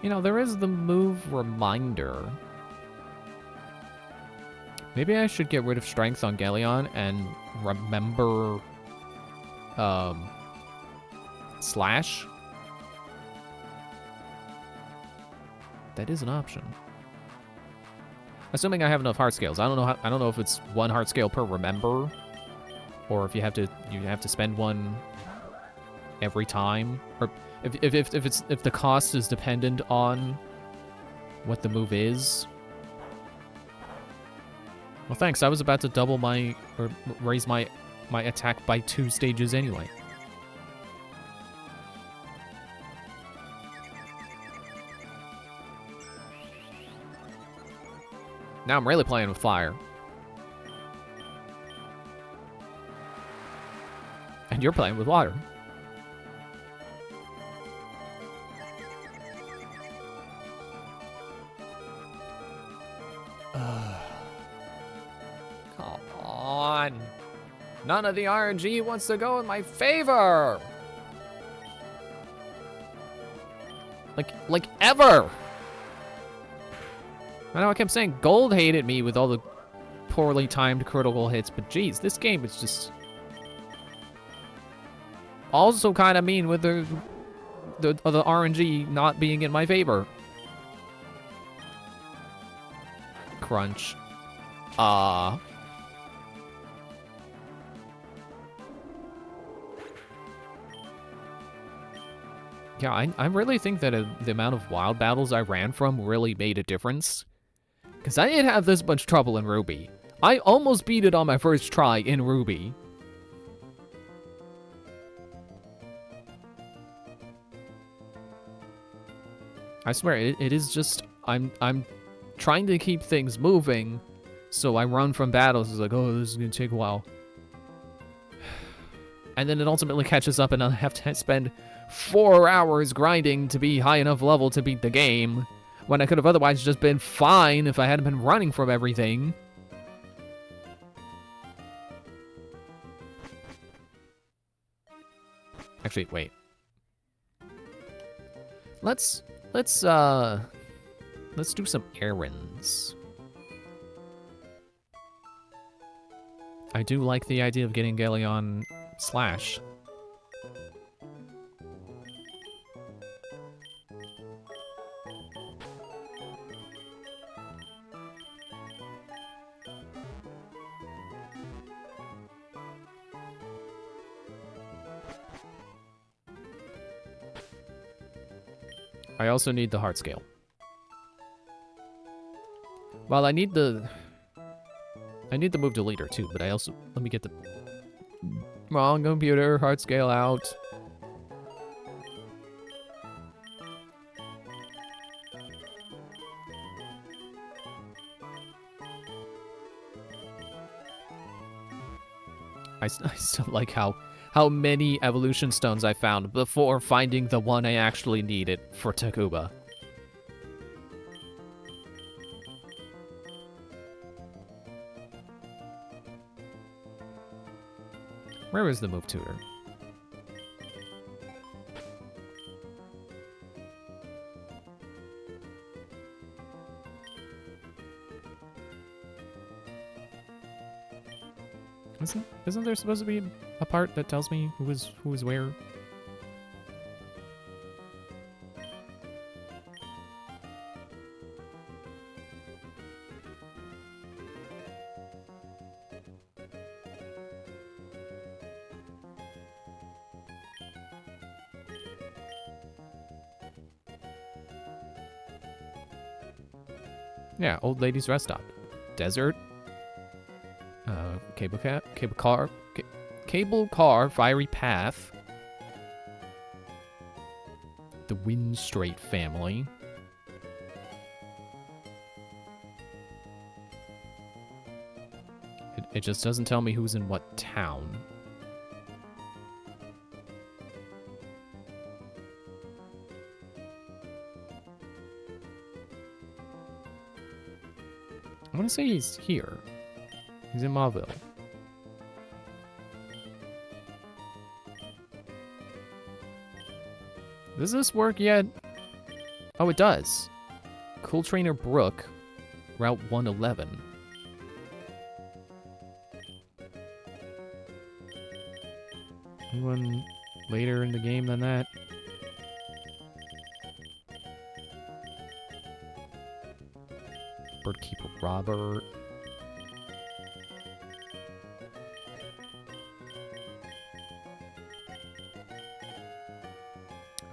You know, there is the move reminder. Maybe I should get rid of strength on Galleon and remember slash. That is an option. Assuming I have enough heart scales. I don't know if it's 1 heart scale per remember, or if you have to spend one every time, or if the cost is dependent on what the move is. Well, thanks. I was about to double or raise my attack by 2 stages anyway. Now I'm really playing with fire. And you're playing with water. Come on. None of the RNG wants to go in my favor. Like ever. I know I kept saying Gold hated me with all the poorly timed critical hits, but geez, this game is just also kind of mean with the RNG not being in my favor. Crunch. Yeah, I really think that the amount of wild battles I ran from really made a difference. Because I didn't have this much trouble in Ruby. I almost beat it on my first try in Ruby. I swear, it is just, I'm trying to keep things moving, so I run from battles. It's like, oh, this is gonna take a while. And then it ultimately catches up and I have to spend 4 hours grinding to be high enough level to beat the game, when I could have otherwise just been fine if I hadn't been running from everything. Actually, wait. Let's do some errands. I do like the idea of getting Galleon Slash. I also need the heart scale. Well, I need the move to leader too, but I also, let me get the wrong computer, heart scale out. I still like how many evolution stones I found before finding the one I actually needed for Takuba. Where is the move tutor? Isn't there supposed to be a part that tells me who is where? Yeah, old lady's rest stop. Desert. Cable car, fiery path. The Wind Straight family. It just doesn't tell me who's in what town. I want to say he's here. He's in Mauville. Does this work yet? Oh, it does. Cool Trainer Brook, Route 111. Anyone later in the game than that? Birdkeeper Robert.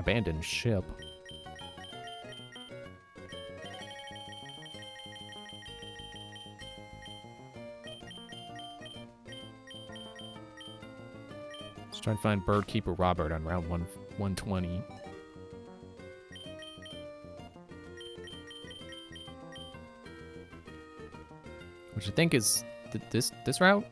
Abandoned ship. Let's try and find Birdkeeper Robert on Route 120. Which I think is this route?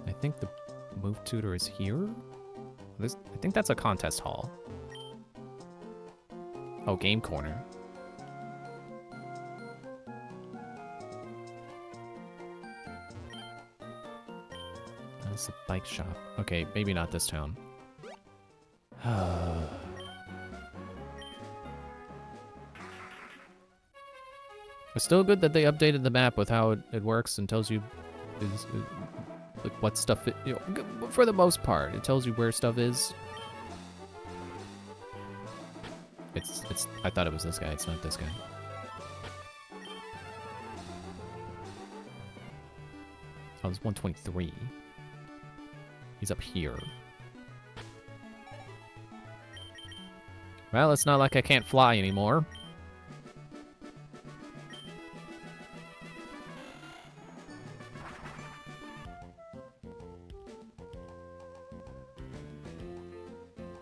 I think the move tutor is here. I think that's a contest hall. Oh, game corner. That's the bike shop. Okay, maybe not this town. It's still good that they updated the map with how it works and tells you like what stuff it, for the most part, it tells you where stuff is. I thought it was this guy, it's not this guy. Oh, it's 123. He's up here. Well, it's not like I can't fly anymore.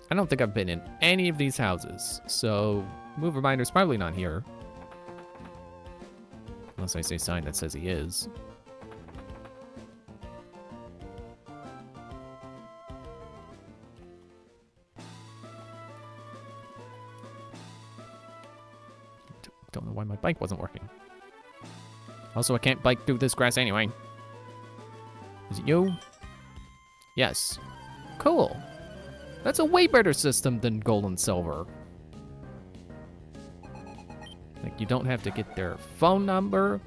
I don't think I've been in any of these houses, so move reminder's probably not here. Unless I see a sign that says he is. Don't know why my bike wasn't working. Also, I can't bike through this grass anyway. Is it you? Yes. Cool. That's a way better system than gold and silver. Like, you don't have to get their phone number.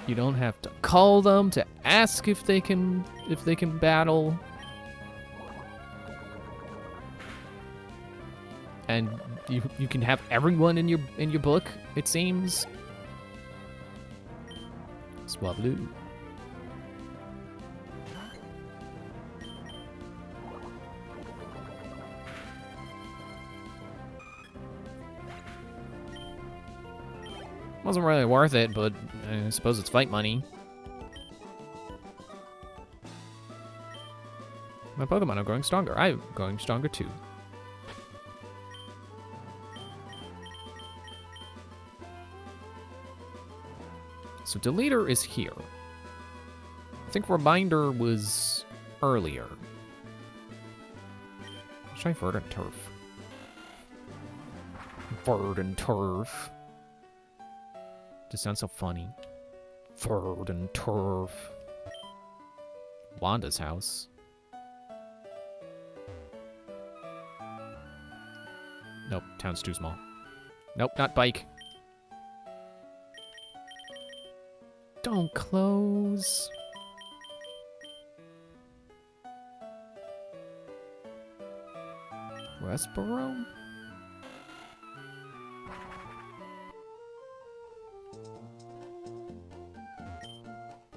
You don't have to call them to ask if they can battle. And you can have everyone in your book, it seems. Swablu. Wasn't really worth it, but I suppose it's fight money. My Pokemon are growing stronger. I'm growing stronger too. So Deleter is here. I think Reminder was earlier. Let's try Verdant Turf. Verdant Turf. Just sounds so funny. Verdant Turf. Wanda's house. Nope, town's too small. Nope, not bike. Don't close. Westboro?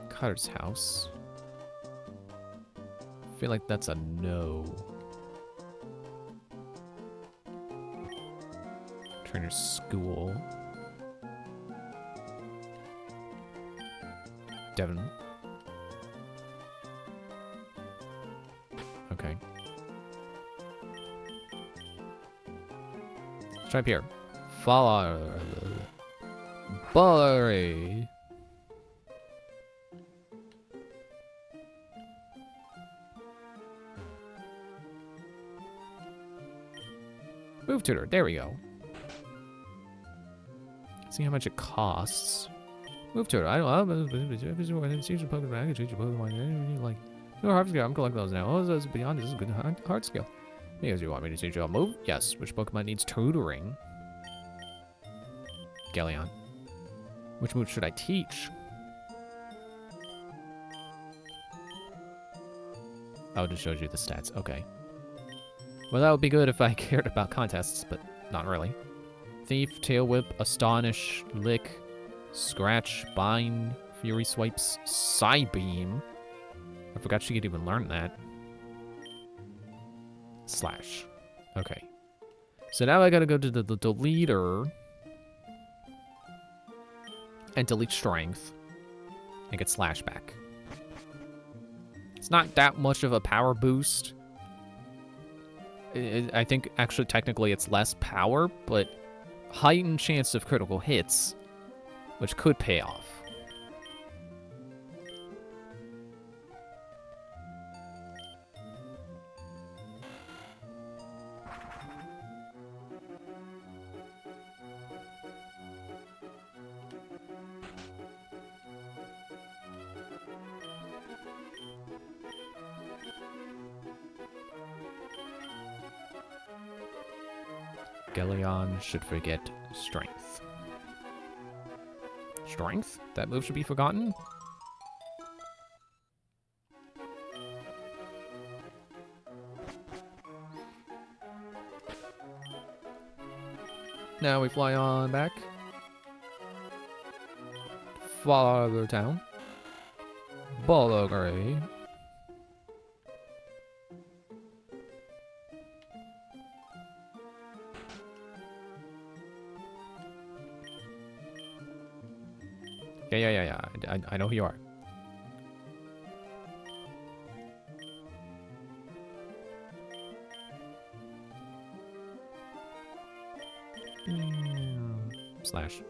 Cutter's house. I feel like that's a no. Trainer's school. Devon. Okay. Let's try up here. Follow. Bullery. Move tutor. There we go. See how much it costs. Move tutor. I don't know. Change the Pokemon. I can change the Pokemon. Like, no hard skill. I'm collecting those now. Oh, this is beyond. This is good hard skill. Because you want me to change your move? Yes. Which Pokemon needs tutoring? Galleon. Which move should I teach? Oh, it just shows you the stats. Okay. Well, that would be good if I cared about contests, but not really. Thief, Tail Whip, Astonish, Lick, Scratch, Bind, Fury Swipes, Psybeam. I forgot she could even learn that. Slash. Okay. So now I gotta go to the deleter and delete Strength and get Slash back. It's not that much of a power boost. I think actually technically it's less power, but heightened chance of critical hits, which could pay off. Galeon should forget strength. Strength? That move should be forgotten? Now we fly on back. Farther down. Bologre. Yeah. I know who you are. Slash.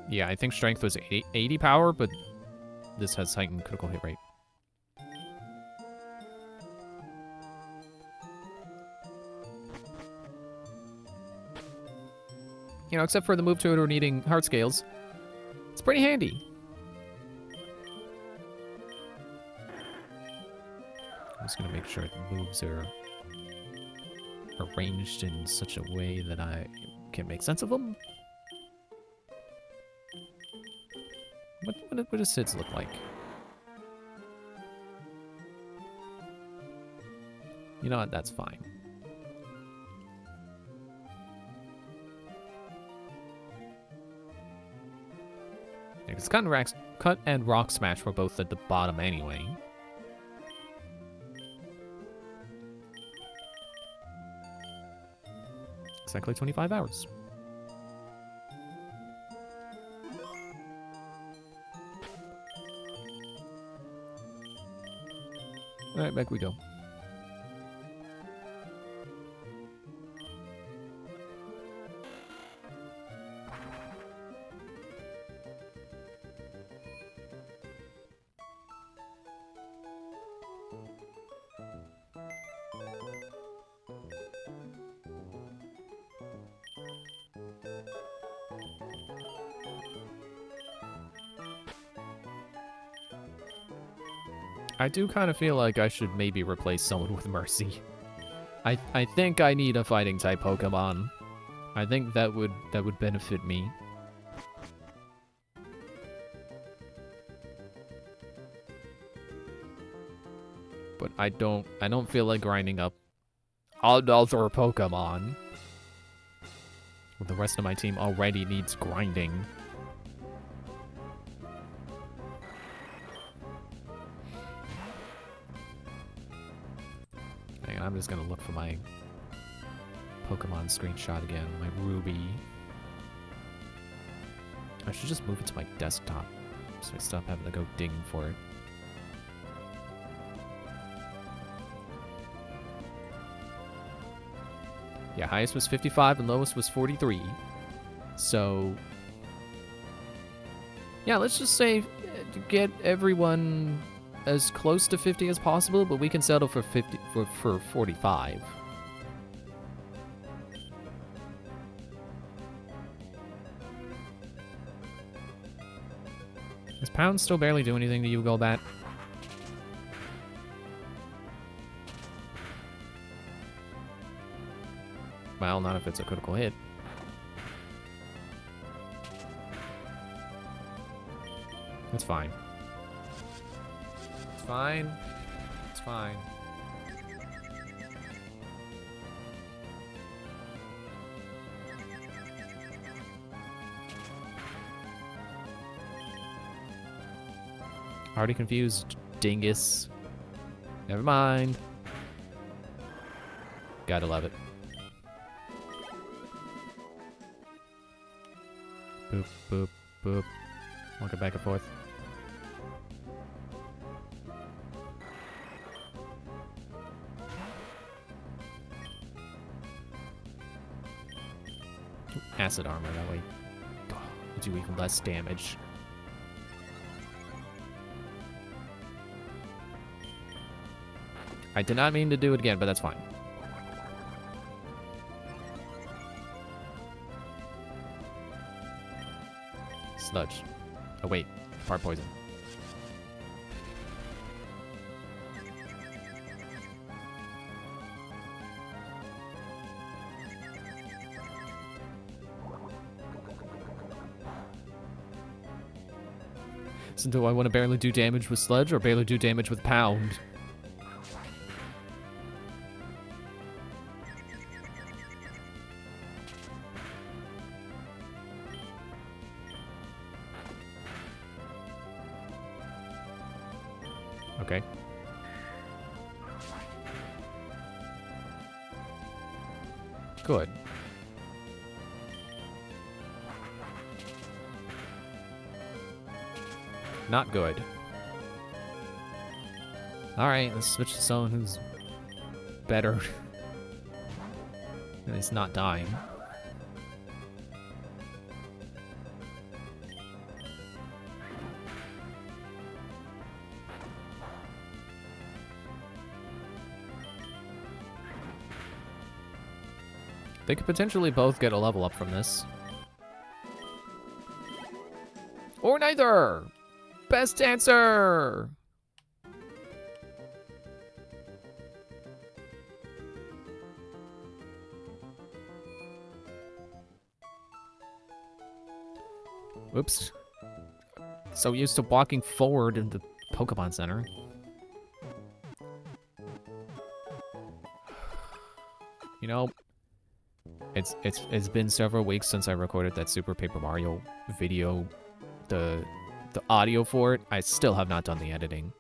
Yeah, I think strength was 80 power, but this has heightened critical hit rate. You know, except for the move tutor needing heart scales, it's pretty handy. I'm just gonna make sure the moves are arranged in such a way that I can make sense of them. What does Sid's look like? You know what? That's fine. Yeah, because Cut and Rock Smash were both at the bottom anyway. Exactly 25 hours. Alright, back we go. I do kind of feel like I should maybe replace someone with Mercy. I think I need a fighting type Pokemon. I think that would benefit me. But I don't feel like grinding up another Pokemon. The rest of my team already needs grinding. Hang on, I'm just gonna look for my Pokemon screenshot again. My Ruby. I should just move it to my desktop so I stop having to go digging for it. Yeah, highest was 55 and lowest was 43. So, yeah, let's just say get everyone as close to 50 as possible, but we can settle for 45. Does Pound still barely do anything to you, Golbat? Well, not if it's a critical hit. That's fine. It's fine. It's fine. Already confused, dingus. Never mind. Gotta love it. Boop, boop, boop. Walking back and forth. Acid armor, that way. Oh, we do even less damage. I did not mean to do it again, but that's fine. Sludge. Oh wait, part poison. So do I want to barely do damage with Sledge or barely do damage with Pound? Okay. Good. Not good. Alright, let's switch to someone who's better. And is not dying. They could potentially both get a level up from this. Or neither! Best answer! Whoops. So used to walking forward in the Pokemon Center. You know, it's been several weeks since I recorded that Super Paper Mario video. The audio for it, I still have not done the editing.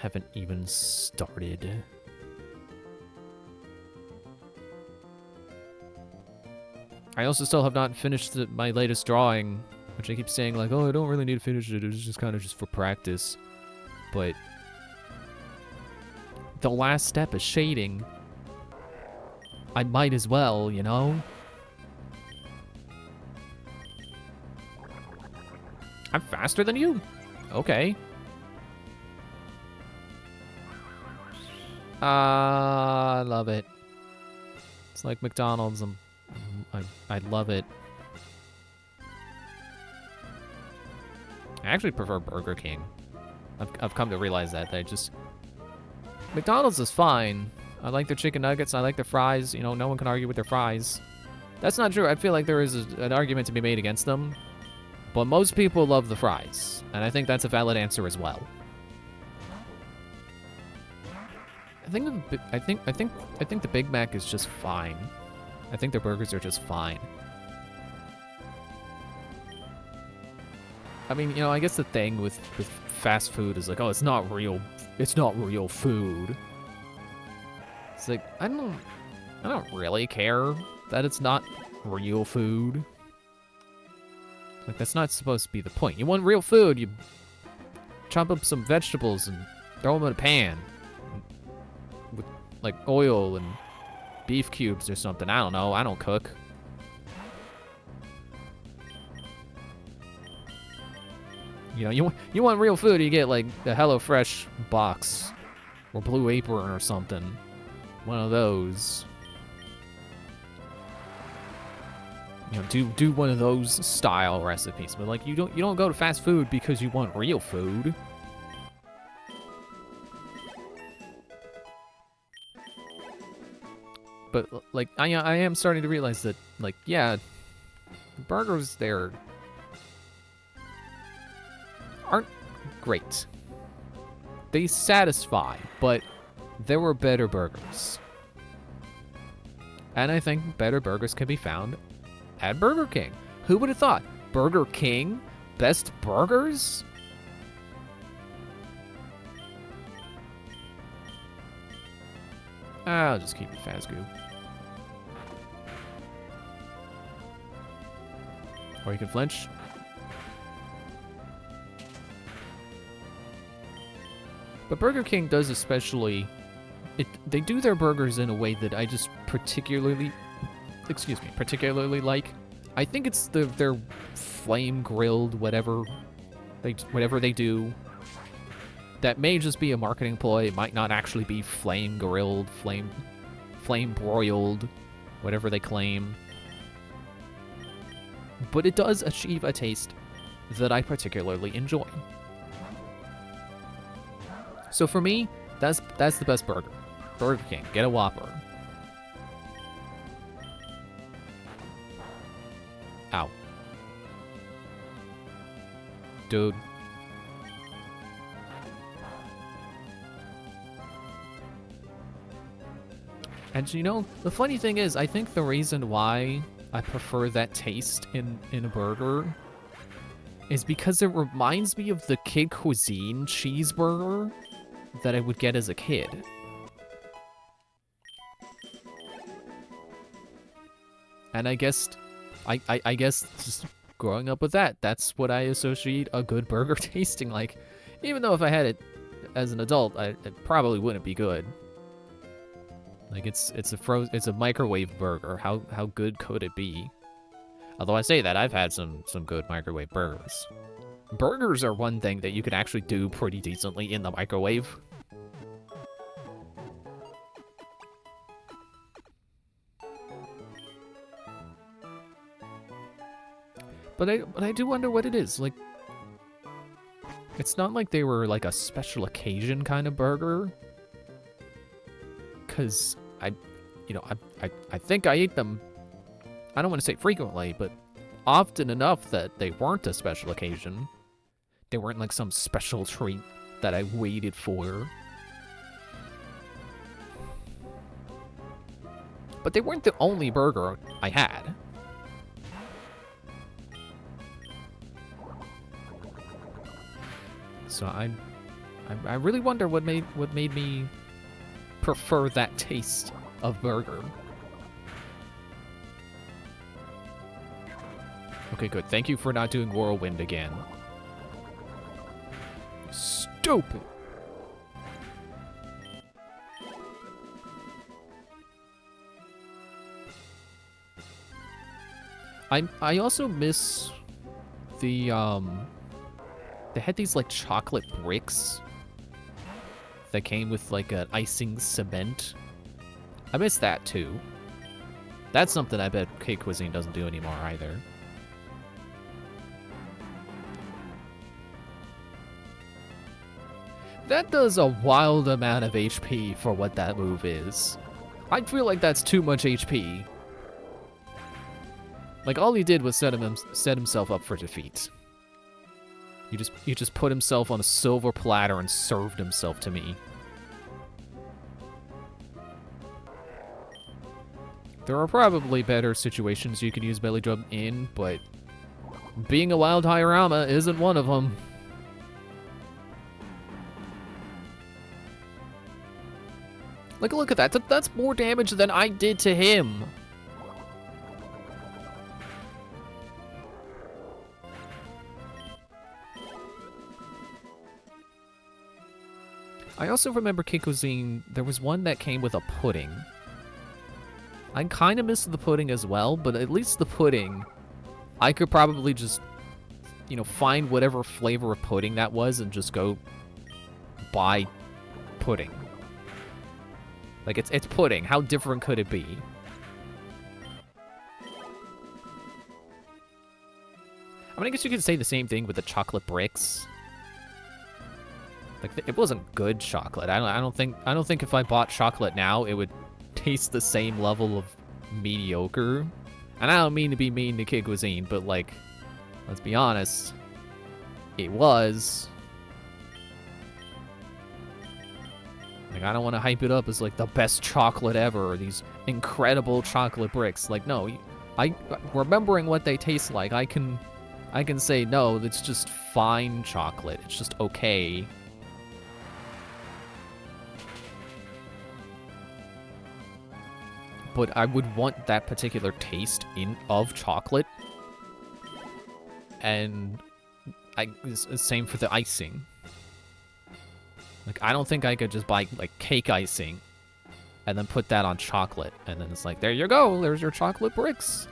Haven't even started. I also still have not finished my latest drawing, which I keep saying like, oh, I don't really need to finish it. It's just kind of just for practice. But the last step is shading. I might as well, you know? I'm faster than you? Okay. I love it. It's like McDonald's. I love it. I actually prefer Burger King. I've come to realize that. McDonald's is fine. I like their chicken nuggets. I like their fries. You know, no one can argue with their fries. That's not true. I feel like there is an argument to be made against them. But most people love the fries, and I think that's a valid answer as well. I think the Big Mac is just fine. I think their burgers are just fine. I mean, you know, I guess the thing with fast food is like, oh, it's not real food. It's like, I don't really care that it's not real food. Like, that's not supposed to be the point. You want real food, you chop up some vegetables and throw them in a pan with, like, oil and beef cubes or something. I don't know. I don't cook. You know, you want real food, you get, like, the HelloFresh box or Blue Apron or something. One of those. You know, do one of those style recipes, but like you don't go to fast food because you want real food. But like I am starting to realize that like yeah, burgers there aren't great. They satisfy, but there were better burgers. And I think better burgers can be found at Burger King. Who would have thought? Burger King? Best burgers? I'll just keep it Fazgoo. Or you can flinch. But Burger King does especially... they do their burgers in a way that I just particularly like. I think it's their flame grilled whatever they do. That may just be a marketing ploy. It might not actually be flame grilled, flame broiled, whatever they claim. But it does achieve a taste that I particularly enjoy. So for me, that's the best burger. Burger King, get a Whopper. Ow. Dude. And you know, the funny thing is, I think the reason why I prefer that taste in a burger is because it reminds me of the Kid Cuisine cheeseburger that I would get as a kid. And I guess, I guess just growing up with that, that's what I associate a good burger tasting like. Even though if I had it as an adult, it probably wouldn't be good. Like it's a microwave burger. How good could it be? Although I say that, I've had some good microwave burgers. Burgers are one thing that you can actually do pretty decently in the microwave. But I do wonder what it is. Like, it's not like they were like a special occasion kind of burger. 'Cause I think I eat them, I don't want to say frequently, but often enough that they weren't a special occasion. They weren't like some special treat that I waited for. But they weren't the only burger I had. So I really wonder what made me prefer that taste of burger. Okay, good. Thank you for not doing Whirlwind again. Stupid. I also miss the they had these like chocolate bricks that came with like an icing cement. I miss that too. That's something I bet Kid Cuisine doesn't do anymore either. That does a wild amount of HP for what that move is. I feel like that's too much HP. Like all he did was set himself up for defeat. He just put himself on a silver platter and served himself to me. There are probably better situations you could use Belly Drum in, but being a wild Hirama isn't one of them. Like, look at that. That's more damage than I did to him. I also remember Kid Cuisine, there was one that came with a pudding. I kind of missed the pudding as well, but at least the pudding, I could probably just, you know, find whatever flavor of pudding that was and just go buy pudding. Like, it's pudding. How different could it be? I mean, I guess you could say the same thing with the chocolate bricks. Like, it wasn't good chocolate. I don't think if I bought chocolate now, it would taste the same level of mediocre. And I don't mean to be mean to Kid Cuisine, but like, let's be honest, it was. Like, I don't want to hype it up as like the best chocolate ever, or these incredible chocolate bricks. Like, no, remembering what they taste like, I can say no, it's just fine chocolate. It's just okay. But I would want that particular taste of chocolate. And same for the icing. Like, I don't think I could just buy like cake icing and then put that on chocolate, and then it's like, there you go, there's your chocolate bricks.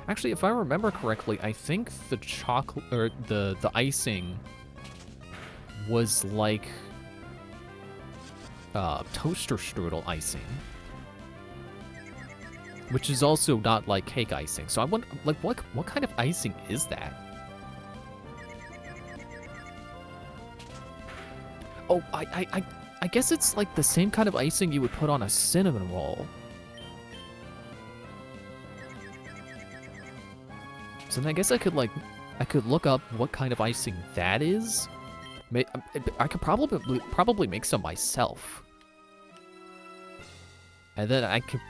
Actually, if I remember correctly, I think the chocolate or the icing was like toaster strudel icing, which is also not like cake icing. So I wonder, like, what kind of icing is that? Oh, I guess it's like the same kind of icing you would put on a cinnamon roll. So then I guess I could look up what kind of icing that is. I could probably make some myself. And then I could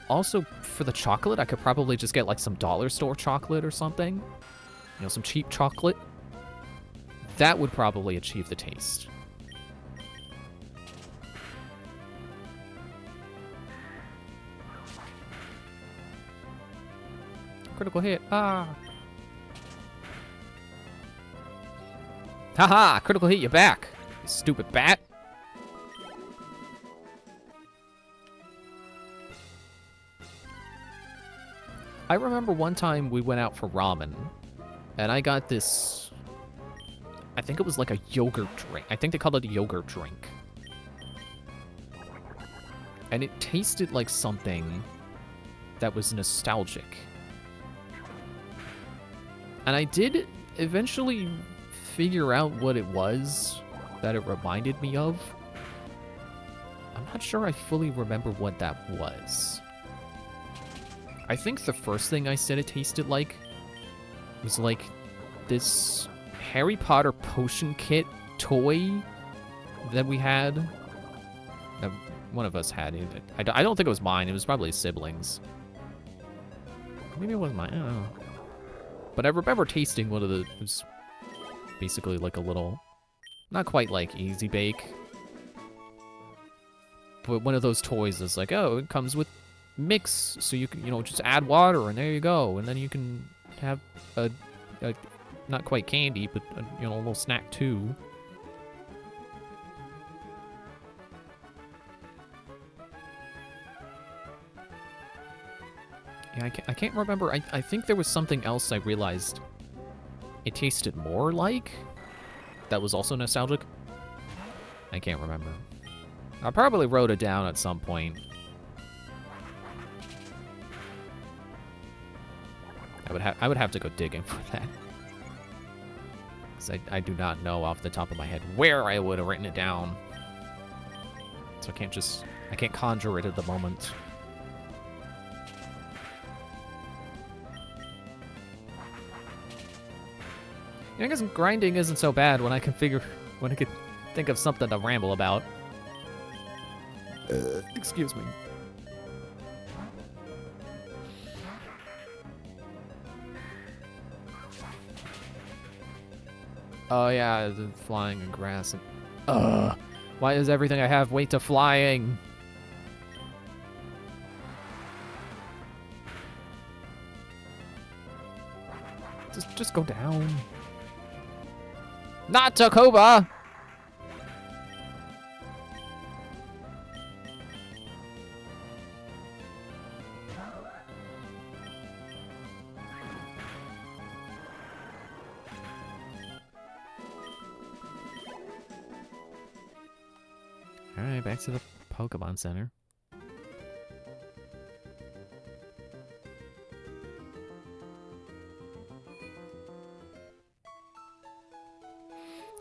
also, for the chocolate, I could probably just get like some dollar store chocolate or something. You know, some cheap chocolate. That would probably achieve the taste. Critical hit. Ah. Haha! Critical hit you back, you stupid bat. I remember one time we went out for ramen, and I got this, I think it was like a yogurt drink. I think they called it a yogurt drink. And it tasted like something that was nostalgic. And I did eventually figure out what it was that it reminded me of. I'm not sure I fully remember what that was. I think the first thing I said it tasted like was like this Harry Potter potion kit toy that we had. That one of us had. I don't think it was mine. It was probably a siblings. Maybe it wasn't mine. I don't know. But I remember tasting one of the... It was basically like a little... Not quite like Easy Bake. But one of those toys is like, oh, it comes with mix. So you can, you know, just add water and there you go. And then you can have a not quite candy, but you know, a little snack too. Yeah, I can't remember. I think there was something else I realized it tasted more like that was also nostalgic. I can't remember. I probably wrote it down at some point. I would have to go digging for that. Because I do not know off the top of my head where I would have written it down. So I can't conjure it at the moment. I guess grinding isn't so bad when I can think of something to ramble about. Excuse me. Oh yeah, the flying in grass. And, why does everything I have weight to flying? Just go down. Not Takoba! Alright, back to the Pokemon Center.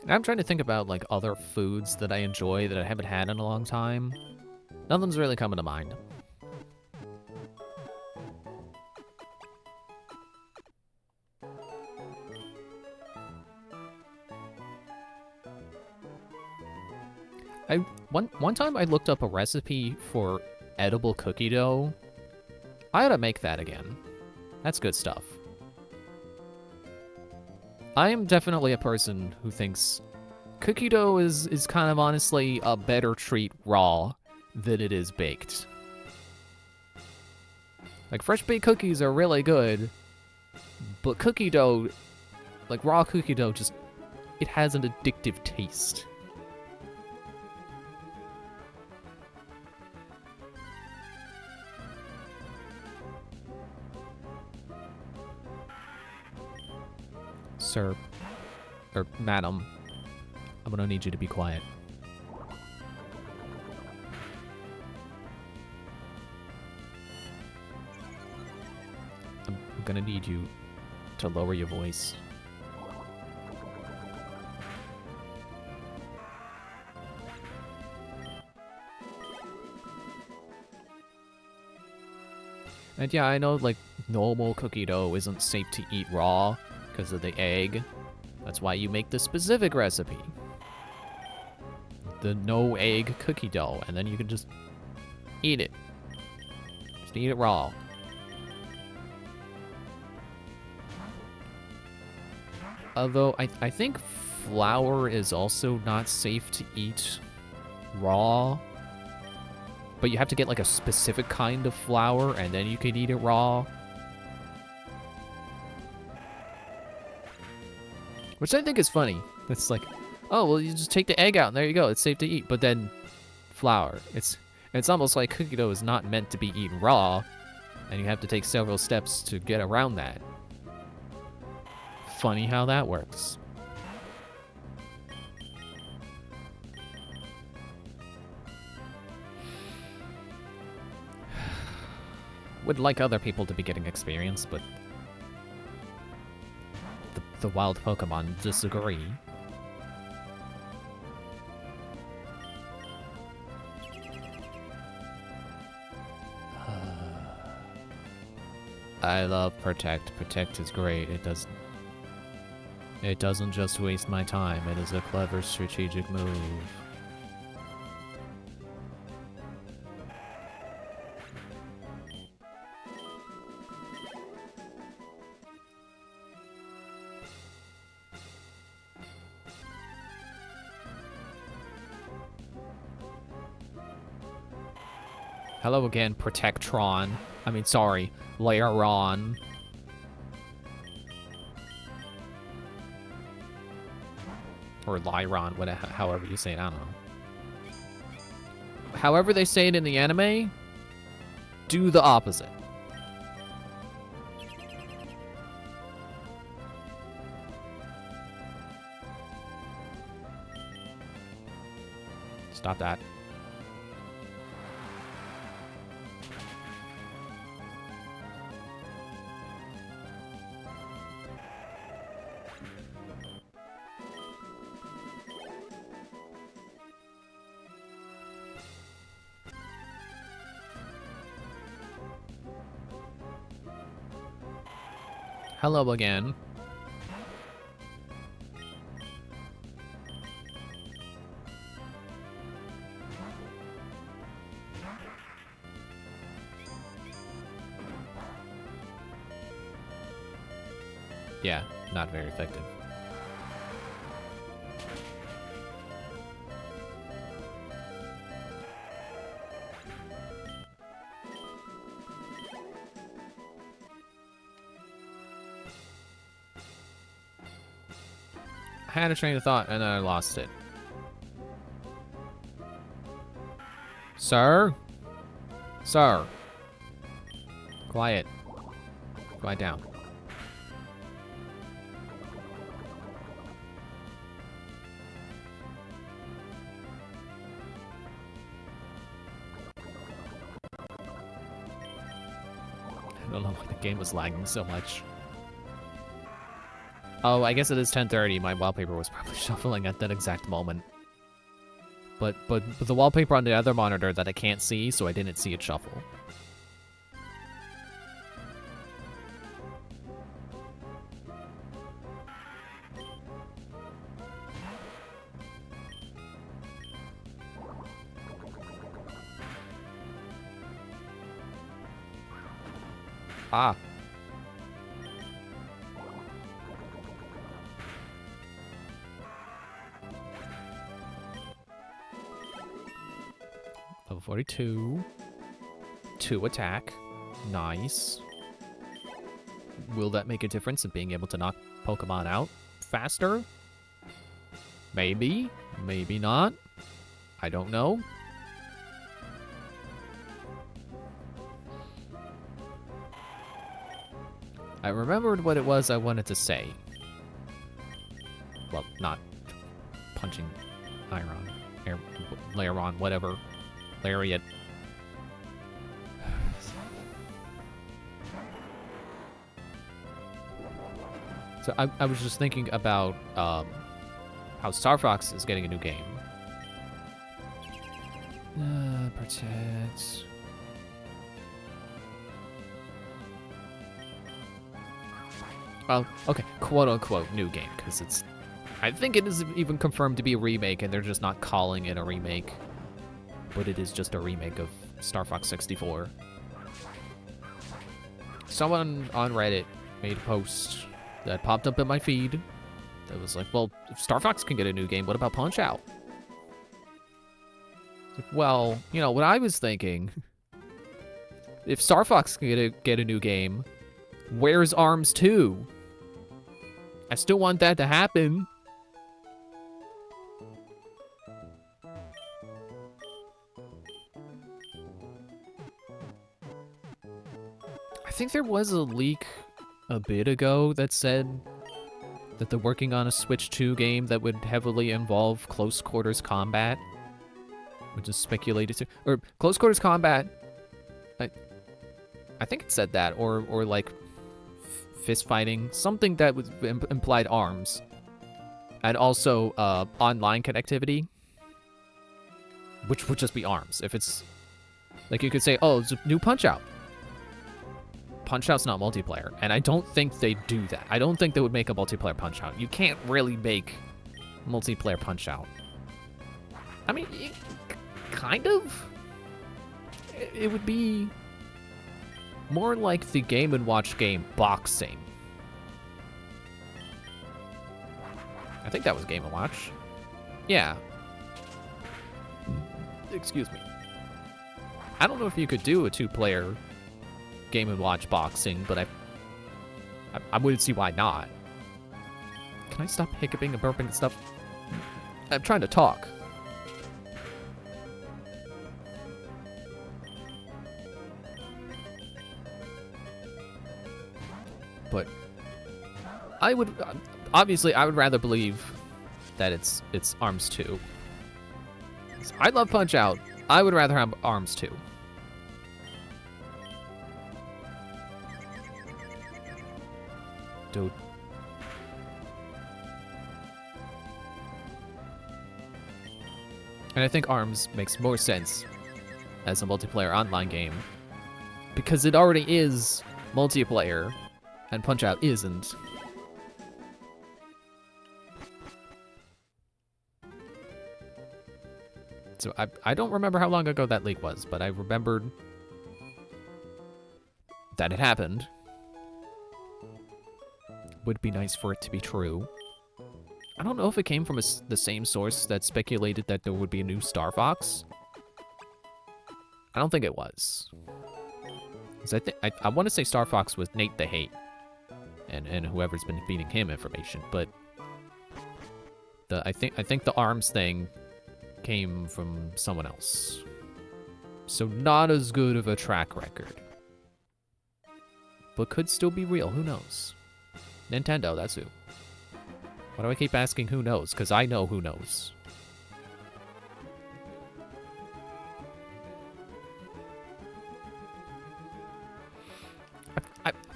I'm trying to think about, like, other foods that I enjoy that I haven't had in a long time. Nothing's really coming to mind. One time I looked up a recipe for edible cookie dough. I ought to make that again. That's good stuff. I am definitely a person who thinks cookie dough is kind of honestly a better treat raw than it is baked. Like, fresh baked cookies are really good, but cookie dough, like raw cookie dough, just, it has an addictive taste. Sir, or madam, I'm gonna need you to be quiet. I'm gonna need you to lower your voice. And yeah, I know, like, normal cookie dough isn't safe to eat raw because of the egg. That's why you make the specific recipe. The no egg cookie dough, and then you can just eat it. Just eat it raw. Although, I think flour is also not safe to eat raw. But you have to get, like, a specific kind of flour, and then you can eat it raw. Which I think is funny. It's like, oh, well, you just take the egg out, and there you go. It's safe to eat. But then, flour. It's almost like cookie dough is not meant to be eaten raw, and you have to take several steps to get around that. Funny how that works. Would like other people to be getting experience, but the wild Pokemon disagree. I love Protect. Protect is great. It doesn't just waste my time. It is a clever strategic move. Hello again, Protectron. I mean, sorry, Lairon. Or Lyron, whatever, however you say it, I don't know. However they say it in the anime, do the opposite. Stop that. Hello again. Yeah, not very effective. I had a train of thought and then I lost it. Sir? Sir. Quiet. Quiet down. I don't know why the game was lagging so much. Oh, I guess it is 10:30. My wallpaper was probably shuffling at that exact moment. But the wallpaper on the other monitor that I can't see, so I didn't see it shuffle. Ah. Level 42. 2 attack. Nice. Will that make a difference in being able to knock Pokemon out faster? Maybe. Maybe not. I don't know. I remembered what it was I wanted to say. Well, not punching Iron, Lairon, whatever. Lariat. So I was just thinking about how Star Fox is getting a new game. Protect. Well, okay, quote-unquote new game, because it's... I think it is even confirmed to be a remake, and they're just not calling it a remake. But it is just a remake of Star Fox 64. Someone on Reddit made a post that popped up in my feed that was like, well, if Star Fox can get a new game, what about Punch-Out? Well, you know, what I was thinking, if Star Fox can get a new game, where's ARMS 2? I still want that to happen. I think there was a leak a bit ago that said that they're working on a Switch 2 game that would heavily involve close quarters combat, which is speculated to, or close quarters combat. I think it said that, or like fist fighting, something that was implied arms, and also online connectivity, which would just be arms. If it's like, you could say, oh, it's a new Punch-Out. Punch-Out's not multiplayer, and I don't think they do that. I don't think they would make a multiplayer Punch-Out. You can't really make multiplayer Punch-Out. I mean, kind of. It would be more like the Game & Watch game Boxing. I think that was Game & Watch. Yeah. Excuse me. I don't know if you could do a 2-player Game & Watch Boxing, but I wouldn't see why not. Can I stop hiccuping and burping and stuff? I'm trying to talk. But I would, obviously, I would rather believe that it's ARMS 2. I love Punch-Out. I would rather have ARMS 2. Dude. And I think ARMS makes more sense as a multiplayer online game because it already is multiplayer and Punch-Out isn't. So I don't remember how long ago that leak was, but I remembered that it happened. Would be nice for it to be true. I don't know if it came from the same source that speculated that there would be a new Star Fox. I don't think it was. 'Cause I want to say Star Fox was Nate the Hate, and whoever's been feeding him information, but I think the ARMS thing came from someone else. So not as good of a track record. But could still be real, who knows? Nintendo, that's who. Why do I keep asking who knows? Because I know who knows.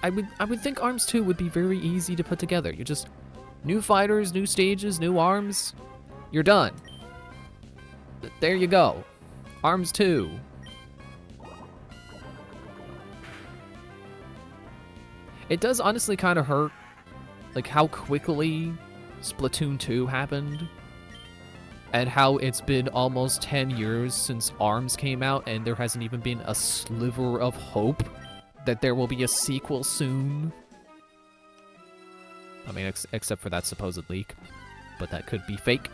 I would think ARMS 2 would be very easy to put together. You just, new fighters, new stages, new arms, you're done. There you go. ARMS 2. It does honestly kind of hurt, like, how quickly Splatoon 2 happened, and how it's been almost 10 years since ARMS came out, and there hasn't even been a sliver of hope that there will be a sequel soon. I mean, except for that supposed leak, but that could be fake.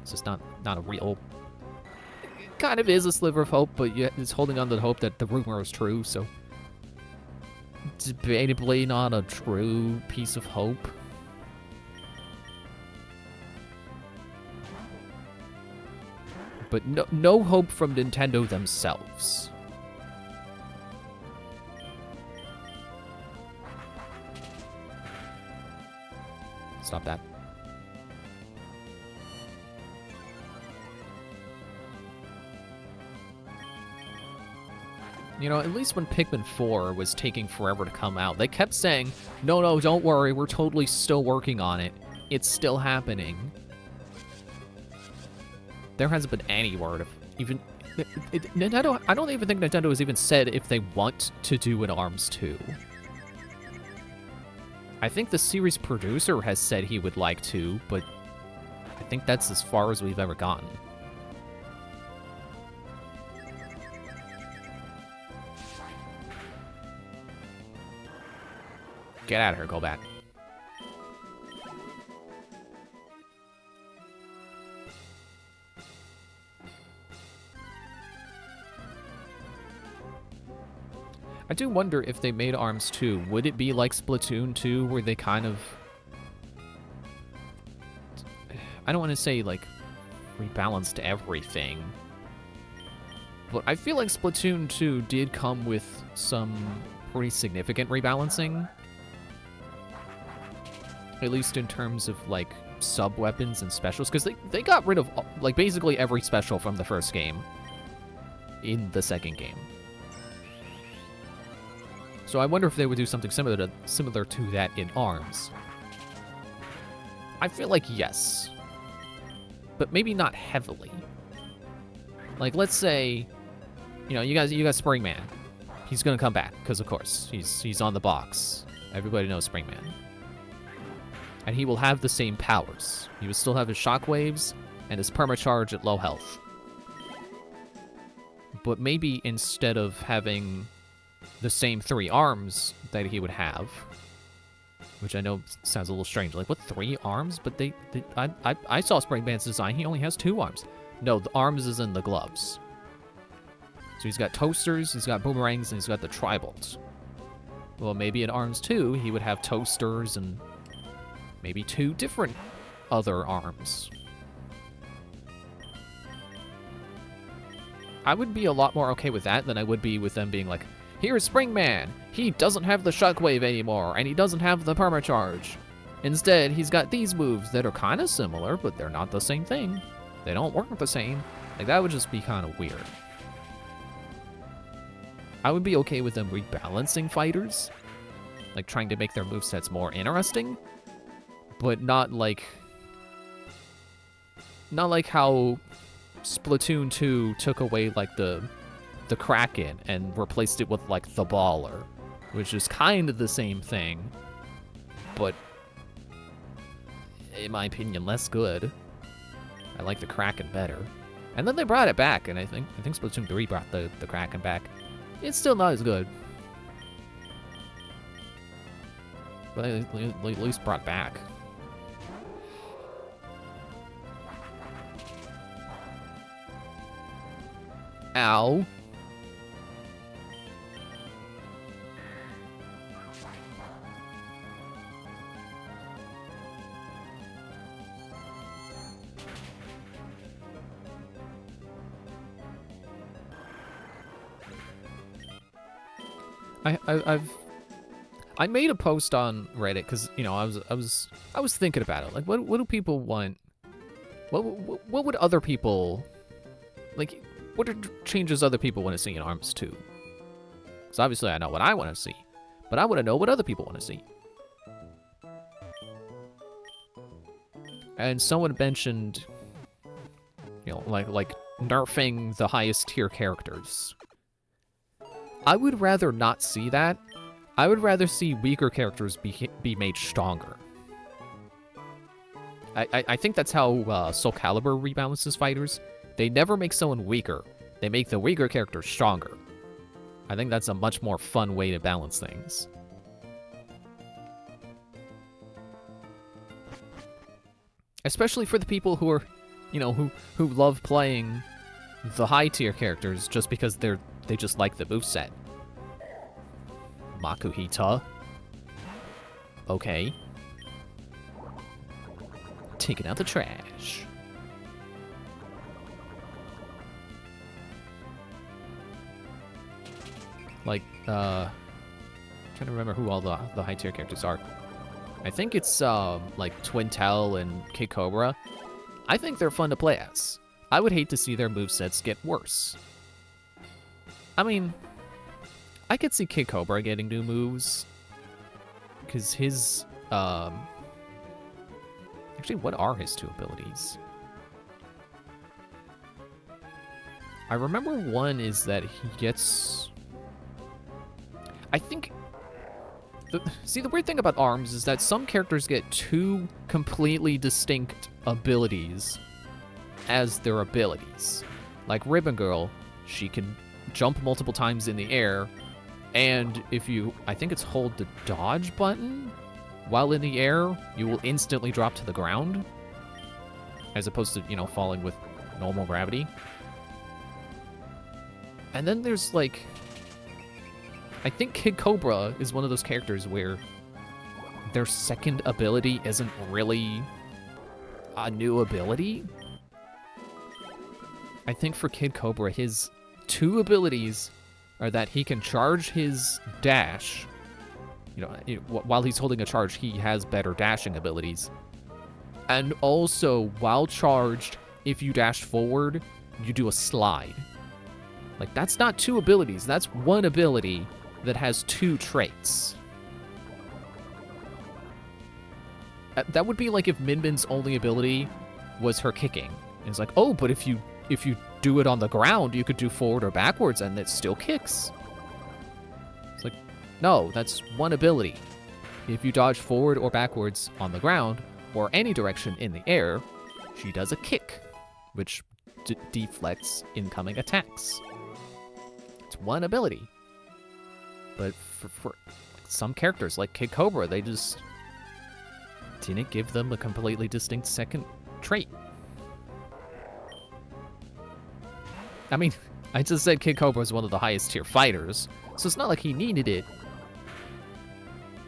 It's just not a real... It kind of is a sliver of hope, but yet it's holding on to the hope that the rumor is true, so... Debatably not a true piece of hope. But no hope from Nintendo themselves. Stop that. You know, at least when Pikmin 4 was taking forever to come out, they kept saying, no, don't worry, we're totally still working on it. It's still happening. There hasn't been any word of even... Nintendo, I don't even think Nintendo has even said if they want to do an ARMS 2. I think the series producer has said he would like to, but I think that's as far as we've ever gotten. Get out of here, go back. I do wonder if they made ARMS 2, would it be like Splatoon 2 where they kind of... I don't want to say, like, rebalanced everything. But I feel like Splatoon 2 did come with some pretty significant rebalancing. At least in terms of, like, sub-weapons and specials. Because they got rid of, like, basically every special from the first game in the second game. So I wonder if they would do something similar to that in ARMS. I feel like yes. But maybe not heavily. Like, let's say, you know, you got Springman. He's gonna come back, because of course, he's on the box. Everybody knows Springman. And he will have the same powers. He will still have his shockwaves and his permacharge at low health. But maybe instead of having the same 3 arms that he would have, which I know sounds a little strange. Like, what, 3 arms? But I saw Springman's design. He only has 2 arms. No, the arms is in the gloves. So he's got toasters, he's got boomerangs, and he's got the tri-bolts. Well, maybe in ARMS 2, he would have toasters and maybe 2 different other arms. I would be a lot more okay with that than I would be with them being like, here's Springman! He doesn't have the shockwave anymore, and he doesn't have the permacharge. Instead, he's got these moves that are kind of similar, but they're not the same thing. They don't work the same. Like, that would just be kind of weird. I would be okay with them rebalancing fighters. Like, trying to make their movesets more interesting. But not like how Splatoon 2 took away, like, the Kraken and replaced it with, like, the Baller, which is kind of the same thing, but in my opinion, less good. I like the Kraken better. And then they brought it back, and I think Splatoon 3 brought the Kraken back. It's still not as good, but at least brought back. Ow. I made a post on Reddit because, you know, I was thinking about it. Like, what do people want? What would other people, like, what are changes other people want to see in ARMS 2? Because obviously I know what I want to see, but I want to know what other people want to see. And someone mentioned, you know, like nerfing the highest tier characters. I would rather not see that. I would rather see weaker characters be made stronger. I think that's how Soul Calibur rebalances fighters. They never make someone weaker. They make the weaker character stronger. I think that's a much more fun way to balance things. Especially for the people who are, you know, who love playing the high tier characters just because they just like the moveset. Makuhita. Okay. Taking out the trash. Like, trying to remember who all the high tier characters are. I think it's, like, Twintel and Kid Cobra. I think they're fun to play as. I would hate to see their movesets get worse. I mean, I could see Kid Cobra getting new moves. Because his, actually, what are his 2 abilities? I remember one is that he gets... I think See, the weird thing about ARMS is that some characters get two completely distinct abilities as their abilities. Like Ribbon Girl, she can jump multiple times in the air, and if you, I think it's hold the dodge button while in the air, you will instantly drop to the ground, as opposed to, you know, falling with normal gravity. And then there's, like, I think Kid Cobra is one of those characters where their second ability isn't really a new ability. I think for Kid Cobra, his two abilities are that he can charge his dash. You know, while he's holding a charge, he has better dashing abilities. And also, while charged, if you dash forward, you do a slide. Like, that's not two abilities. That's one ability that has two traits. That would be like if Min Min's only ability was her kicking. It's like, oh, but if you do it on the ground, you could do forward or backwards and it still kicks. It's like, no, that's one ability. If you dodge forward or backwards on the ground, or any direction in the air, she does a kick, which deflects incoming attacks. It's one ability. But for some characters, like Kid Cobra, they just didn't give them a completely distinct second trait. I mean, I just said Kid Cobra is one of the highest tier fighters, so it's not like he needed it.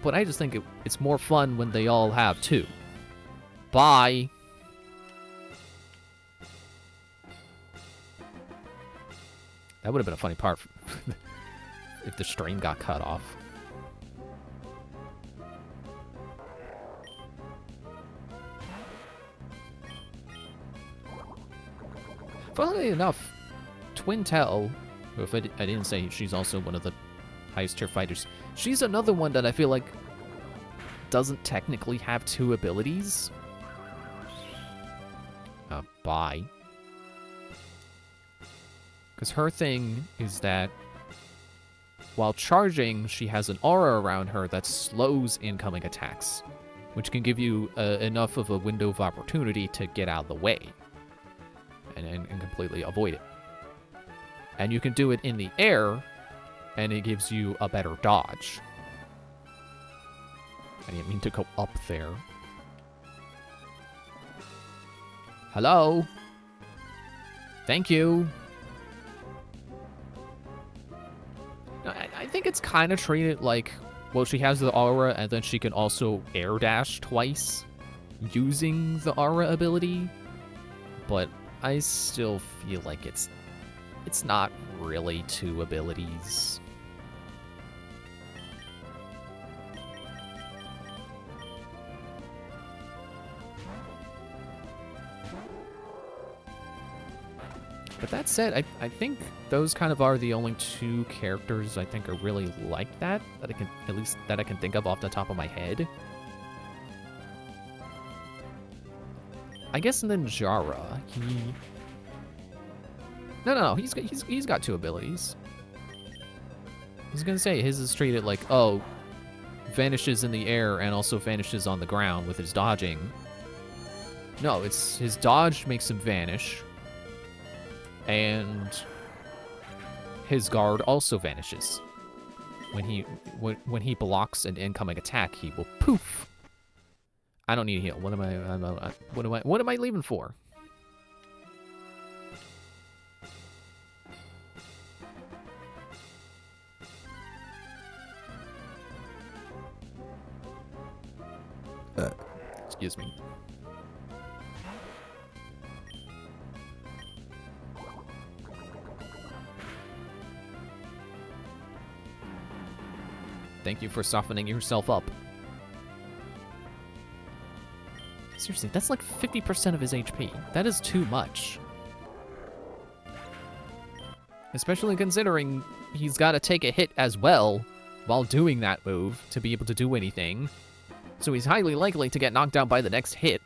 But I just think it's more fun when they all have two. Bye. That would have been a funny part if the stream got cut off. Funnily enough, Twintel, if I didn't say she's also one of the highest tier fighters, she's another one that I feel like doesn't technically have two abilities. Bye. Because her thing is that while charging, she has an aura around her that slows incoming attacks, which can give you enough of a window of opportunity to get out of the way and completely avoid it. And you can do it in the air, and it gives you a better dodge. I didn't mean to go up there. Hello? Thank you. I think it's kind of treated like, well, she has the aura, and then she can also air dash twice using the aura ability. But I still feel like it's not really two abilities. But that said, I think those kind of are the only two characters I think are really like that I can, at least that I can think of off the top of my head. I guess Ninjara, No, he's got two abilities. I was gonna say his is treated like, oh, vanishes in the air and also vanishes on the ground with his dodging. No, it's his dodge makes him vanish. And his guard also vanishes. When he blocks an incoming attack, he will poof. I don't need a heal. What am I leaving for? Excuse me. Thank you for softening yourself up. Seriously, that's like 50% of his HP. That is too much. Especially considering he's got to take a hit as well while doing that move to be able to do anything. So he's highly likely to get knocked down by the next hit.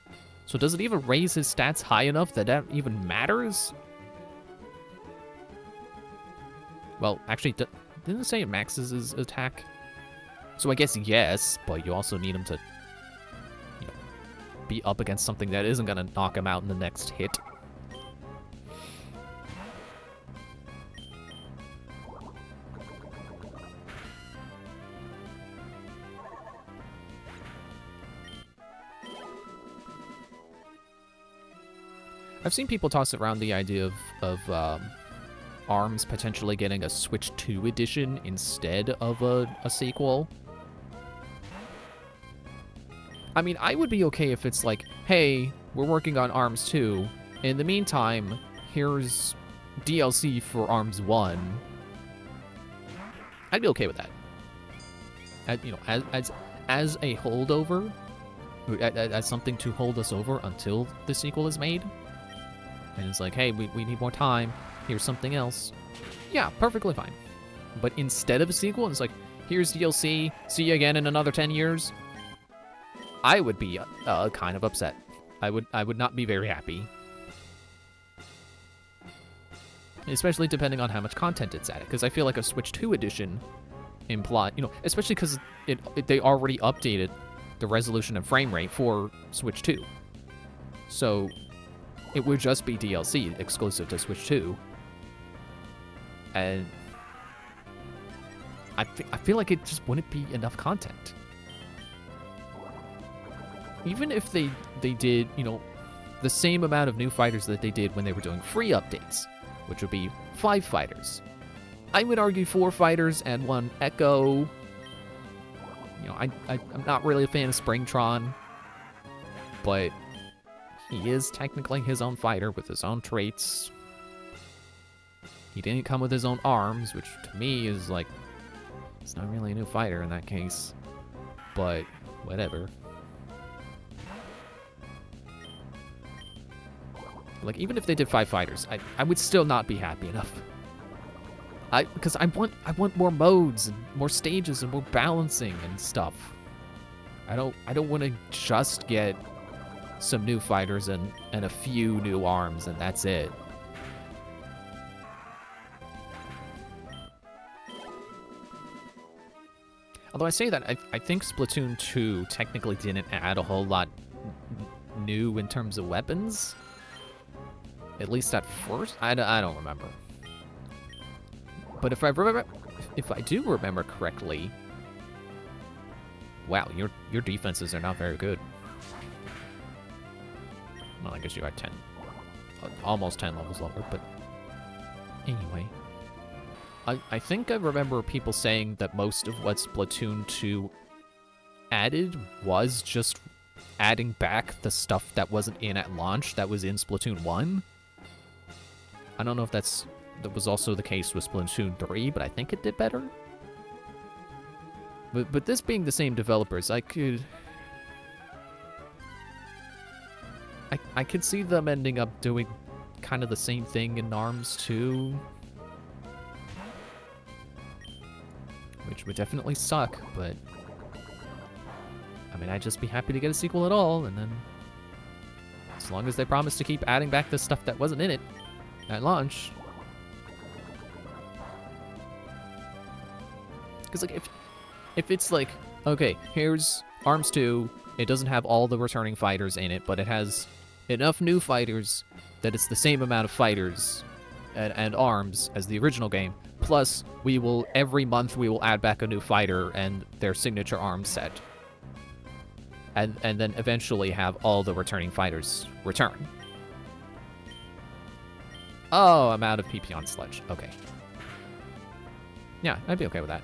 So does it even raise his stats high enough that that even matters? Well, actually, didn't it say it maxes his attack? So I guess yes, but you also need him to, you know, be up against something that isn't gonna knock him out in the next hit. I've seen people toss around the idea of ARMS potentially getting a Switch 2 edition instead of a sequel. I mean, I would be okay if it's like, hey, we're working on ARMS 2. In the meantime, here's DLC for ARMS 1. I'd be okay with that. You know, as a holdover, as something to hold us over until the sequel is made. And it's like, hey, we need more time. Here's something else. Yeah, perfectly fine. But instead of a sequel, it's like, here's DLC. See you again in another 10 years. I would be kind of upset. I would not be very happy. Especially depending on how much content it's added. Because I feel like a Switch 2 edition imply, you know, especially because they already updated the resolution and frame rate for Switch 2. So it would just be DLC exclusive to Switch 2. And I feel like it just wouldn't be enough content. Even if they did, you know, the same amount of new fighters that they did when they were doing free updates, which would be 5 fighters. I would argue 4 fighters and 1 Echo. You know, I'm not really a fan of Springtron, but he is technically his own fighter with his own traits. He didn't come with his own arms, which to me is like, it's not really a new fighter in that case, but whatever. Like, even if they did 5 fighters, I would still not be happy enough. Because I want more modes and more stages and more balancing and stuff. I don't want to just get some new fighters and a few new arms and that's it. Although I say that, I think Splatoon 2 technically didn't add a whole lot new in terms of weapons. At least at first, I don't remember. But if I do remember correctly, wow, your defenses are not very good. Well, I guess you are 10, almost 10 levels lower, but anyway. I think I remember people saying that most of what Splatoon 2 added was just adding back the stuff that wasn't in at launch that was in Splatoon 1. I don't know if that was also the case with Splatoon 3, but I think it did better. But this being the same developers, I could see them ending up doing kind of the same thing in ARMS 2. Which would definitely suck, but I mean, I'd just be happy to get a sequel at all, and then as long as they promise to keep adding back the stuff that wasn't in it at launch. Because, like, if it's like, okay, here's ARMS 2, it doesn't have all the returning fighters in it, but it has enough new fighters that it's the same amount of fighters and arms as the original game. Plus, every month we will add back a new fighter and their signature arm set. And then eventually have all the returning fighters return. Oh, I'm out of PP on Sludge. Okay. Yeah, I'd be okay with that.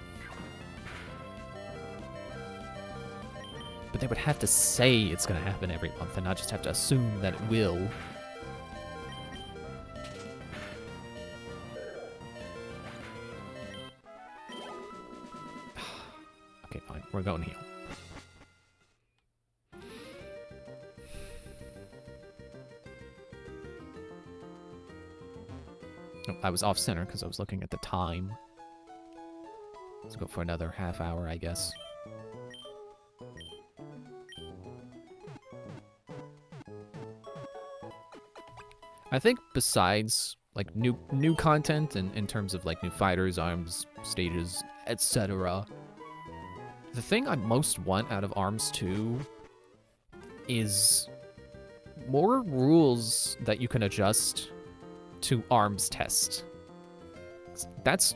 But they would have to say it's going to happen every month and not just have to assume that it will. Okay, fine. We're going heal. Oh, I was off center because I was looking at the time. Let's go for another half hour, I guess. I think besides like new content and in terms of like new fighters, arms, stages, etc., The thing I most want out of ARMS 2 is more rules that you can adjust to ARMS test. That's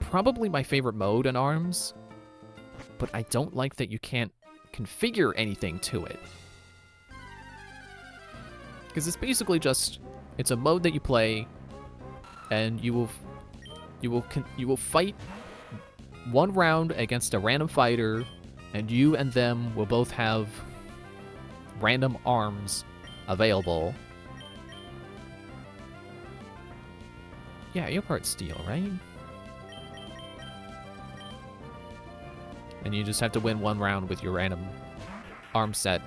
probably my favorite mode in ARMS, but I don't like that you can't configure anything to it. Because it's basically just, it's a mode that you play, and you will fight one round against a random fighter, and you and them will both have random arms available. Yeah, your part's steel, right? And you just have to win one round with your random arm set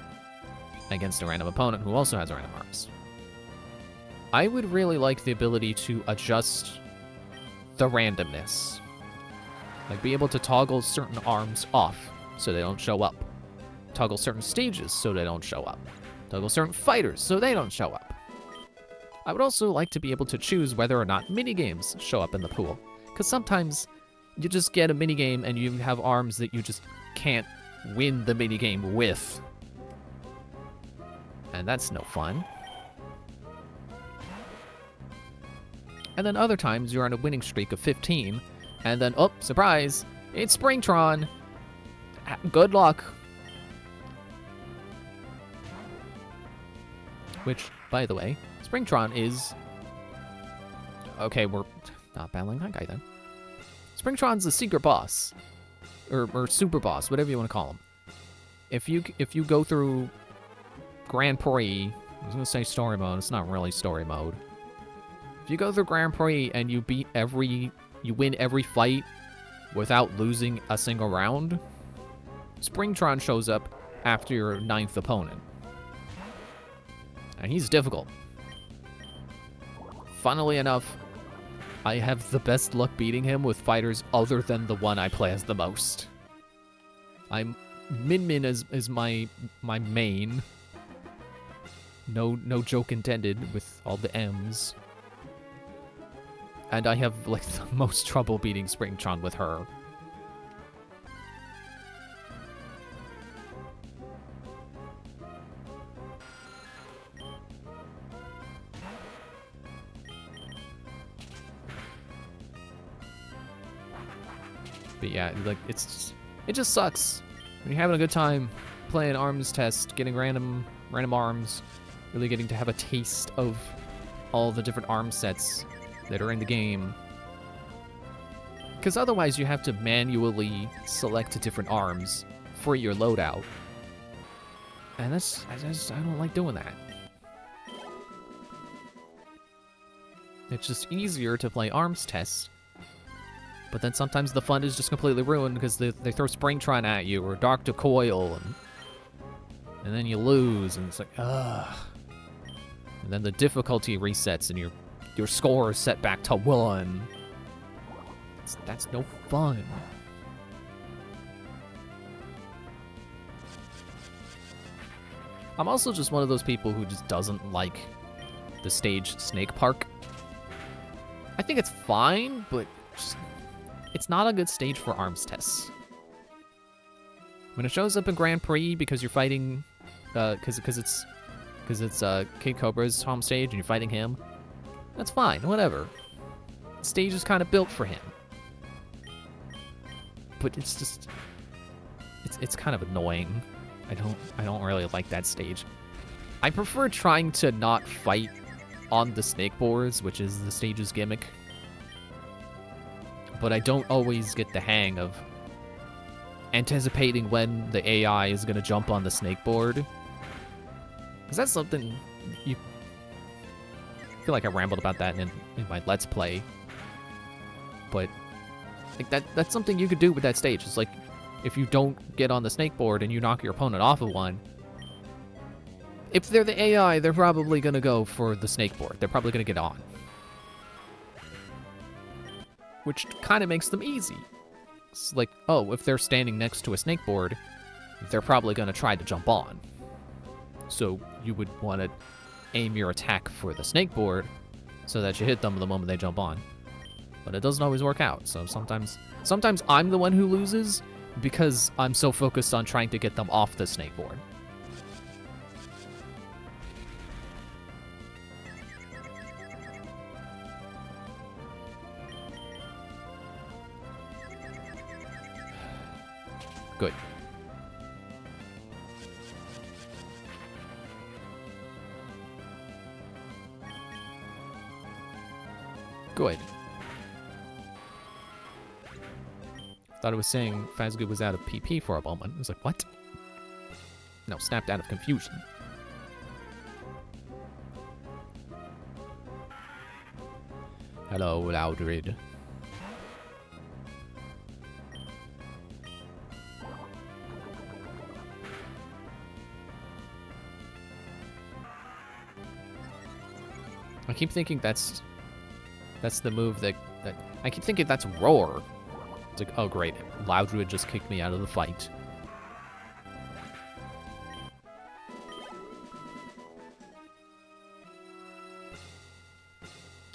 against a random opponent who also has random arms. I would really like the ability to adjust the randomness. Like, be able to toggle certain arms off so they don't show up. Toggle certain stages so they don't show up. Toggle certain fighters so they don't show up. I would also like to be able to choose whether or not minigames show up in the pool. Because sometimes you just get a minigame and you have arms that you just can't win the minigame with. And that's no fun. And then other times you're on a winning streak of 15, and then, oh, surprise, it's Springtron. Good luck. Which, by the way, Springtron is... Okay, we're not battling that guy then. Springtron's the secret boss. Or super boss, whatever you want to call him. If you go through Grand Prix, I was going to say story mode, it's not really story mode. If you go through Grand Prix and you win every fight without losing a single round, Springtron shows up after your 9th opponent. And he's difficult. Funnily enough, I have the best luck beating him with fighters other than the one I play as the most. Min Min is my main. No joke intended with all the M's. And I have, like, the most trouble beating Springtron with her. But yeah, like, it just sucks. When you're having a good time playing ARMS test, getting random arms, really getting to have a taste of all the different arm sets that are in the game. Because otherwise you have to manually select different arms for your loadout. And I don't like doing that. It's just easier to play ARMS tests. But then sometimes the fun is just completely ruined because they throw Springtron at you or Dark to Coil, and then you lose, and it's like, ugh. And then the difficulty resets and your score is set back to 1. That's no fun. I'm also just one of those people who just doesn't like the stage Snake Park. I think it's fine, but it's not a good stage for ARMS tests. When it shows up in Grand Prix because you're fighting, because it's Kid Cobra's home stage and you're fighting him, that's fine, whatever. The stage is kind of built for him. But it's just, it's kind of annoying. I don't really like that stage. I prefer trying to not fight on the snake boards, which is the stage's gimmick. But I don't always get the hang of anticipating when the AI is going to jump on the snake board. Because that's something you... I feel like I rambled about that in my Let's Play. But like that's something you could do with that stage. It's like, if you don't get on the snake board and you knock your opponent off of one, if they're the AI, they're probably going to go for the snake board. They're probably going to get on. Which kind of makes them easy. It's like, oh, if they're standing next to a snake board, they're probably going to try to jump on. So you would want to aim your attack for the snake board so that you hit them the moment they jump on. But it doesn't always work out, so sometimes I'm the one who loses because I'm so focused on trying to get them off the snakeboard. Good. Good. Thought it was saying Fazgu was out of PP for a moment. I was like, what? No, snapped out of confusion. Hello, Loudred. I keep thinking that's the move that I keep thinking that's Roar. It's like, oh great, Loudred just kicked me out of the fight.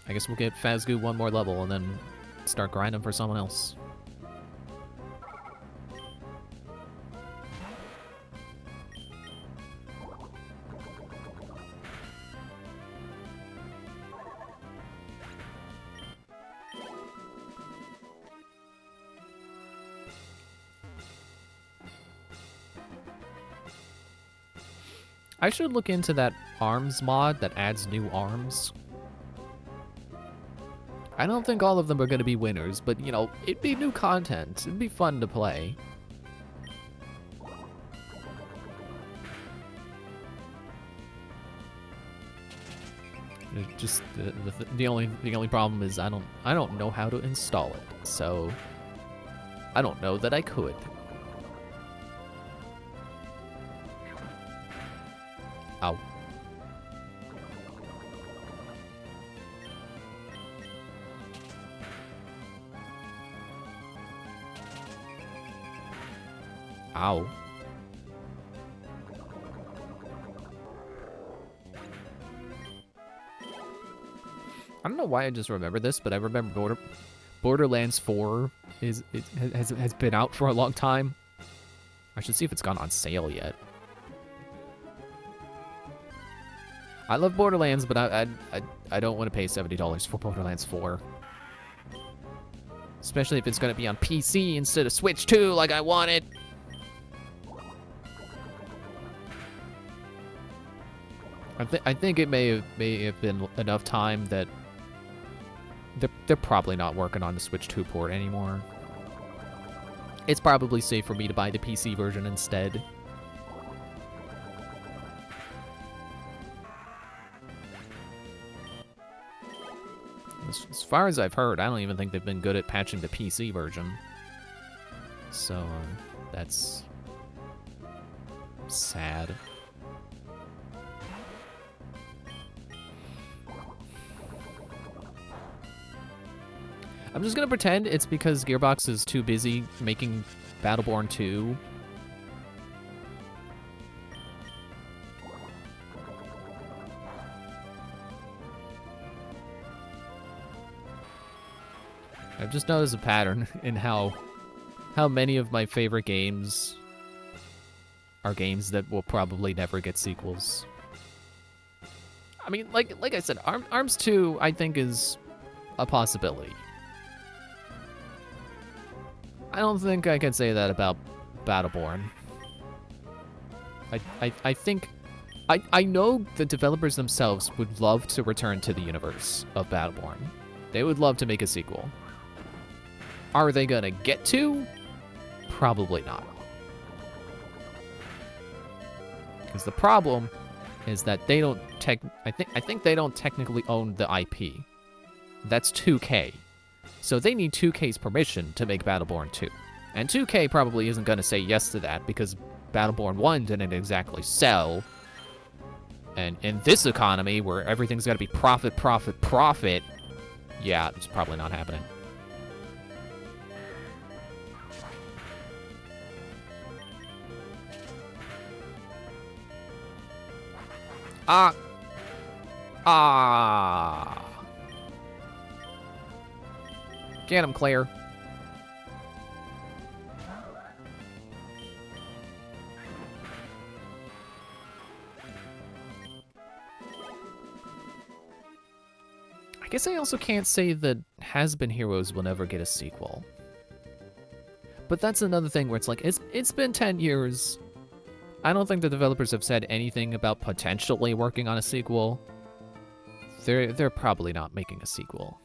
I guess we'll get Fazgu one more level and then start grinding for someone else. I should look into that arms mod that adds new arms. I don't think all of them are going to be winners, but, you know, it'd be new content. It'd be fun to play. Just the only problem is I don't know how to install it, so I don't know that I could. Ow. Ow. I don't know why I just remember this, but I remember Borderlands 4 has been out for a long time. I should see if it's gone on sale yet. I love Borderlands, but I don't want to pay $70 for Borderlands 4. Especially if it's going to be on PC instead of Switch 2 like I wanted. I think it may have been enough time that they're probably not working on the Switch 2 port anymore. It's probably safe for me to buy the PC version instead. As far as I've heard, I don't even think they've been good at patching the PC version. So, that's sad. I'm just gonna pretend it's because Gearbox is too busy making Battleborn 2. I've just noticed a pattern in how many of my favorite games are games that will probably never get sequels. I mean, like I said, ARMS 2 I think is a possibility. I don't think I can say that about Battleborn. I think I know the developers themselves would love to return to the universe of Battleborn. They would love to make a sequel. Are they gonna get to? Probably not. Because the problem is that they don't I think they don't technically own the IP. That's 2K. So they need 2K's permission to make Battleborn 2. And 2K probably isn't gonna say yes to that because Battleborn 1 didn't exactly sell. And in this economy where everything's gotta be profit, profit, profit, yeah, it's probably not happening. Get him, Claire. I guess I also can't say that Has Been Heroes will never get a sequel. But that's another thing where it's like, it's been 10 years. I don't think the developers have said anything about potentially working on a sequel. They're probably not making a sequel.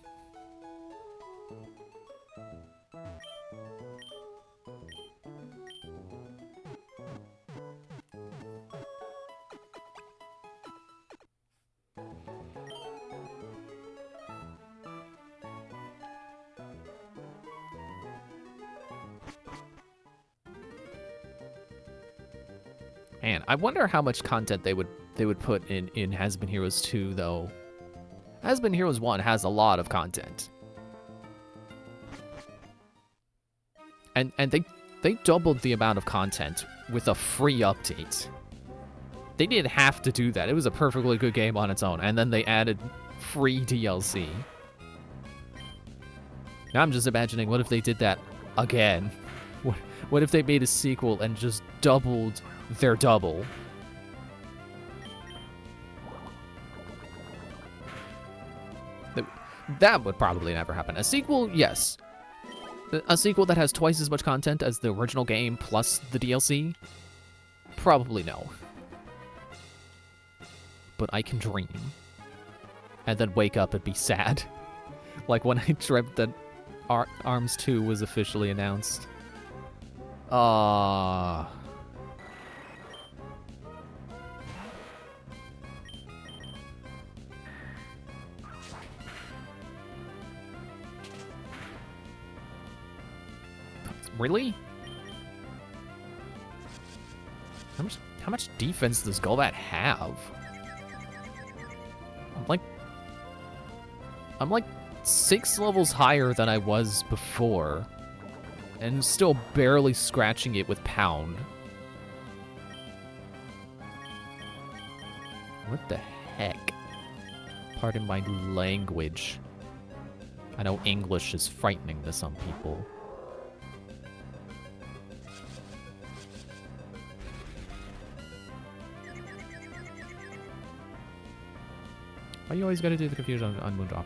Man, I wonder how much content they would put in Has Been Heroes 2 though. Has Been Heroes 1 has a lot of content. And they doubled the amount of content with a free update. They didn't have to do that. It was a perfectly good game on its own, and then they added free DLC. Now I'm just imagining, what if they did that again? What if they made a sequel and just doubled their double? That would probably never happen. A sequel, yes. A sequel that has twice as much content as the original game plus the DLC? Probably no. But I can dream. And then wake up and be sad. Like when I dreamt that ARMS 2 was officially announced. Really? How much defense does Golbat have? I'm like 6 levels higher than I was before, and still barely scratching it with Pound. What the heck? Pardon my language. I know English is frightening to some people. Why you always gotta do the confusion on Moondrop?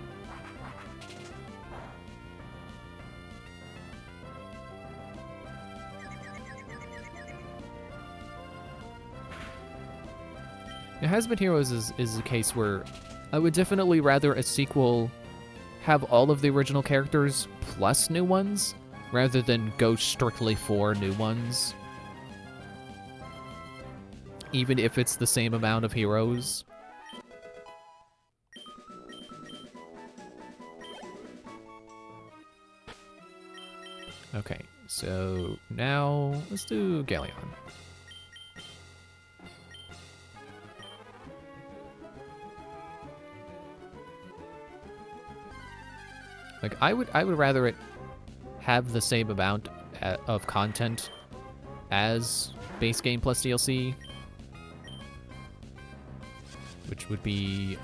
It Has Been Heroes is a case where I would definitely rather a sequel have all of the original characters plus new ones, rather than go strictly for new ones. Even if it's the same amount of heroes. Okay, so now let's do Galleon. Like I would rather it have the same amount of content as base game plus DLC, which would be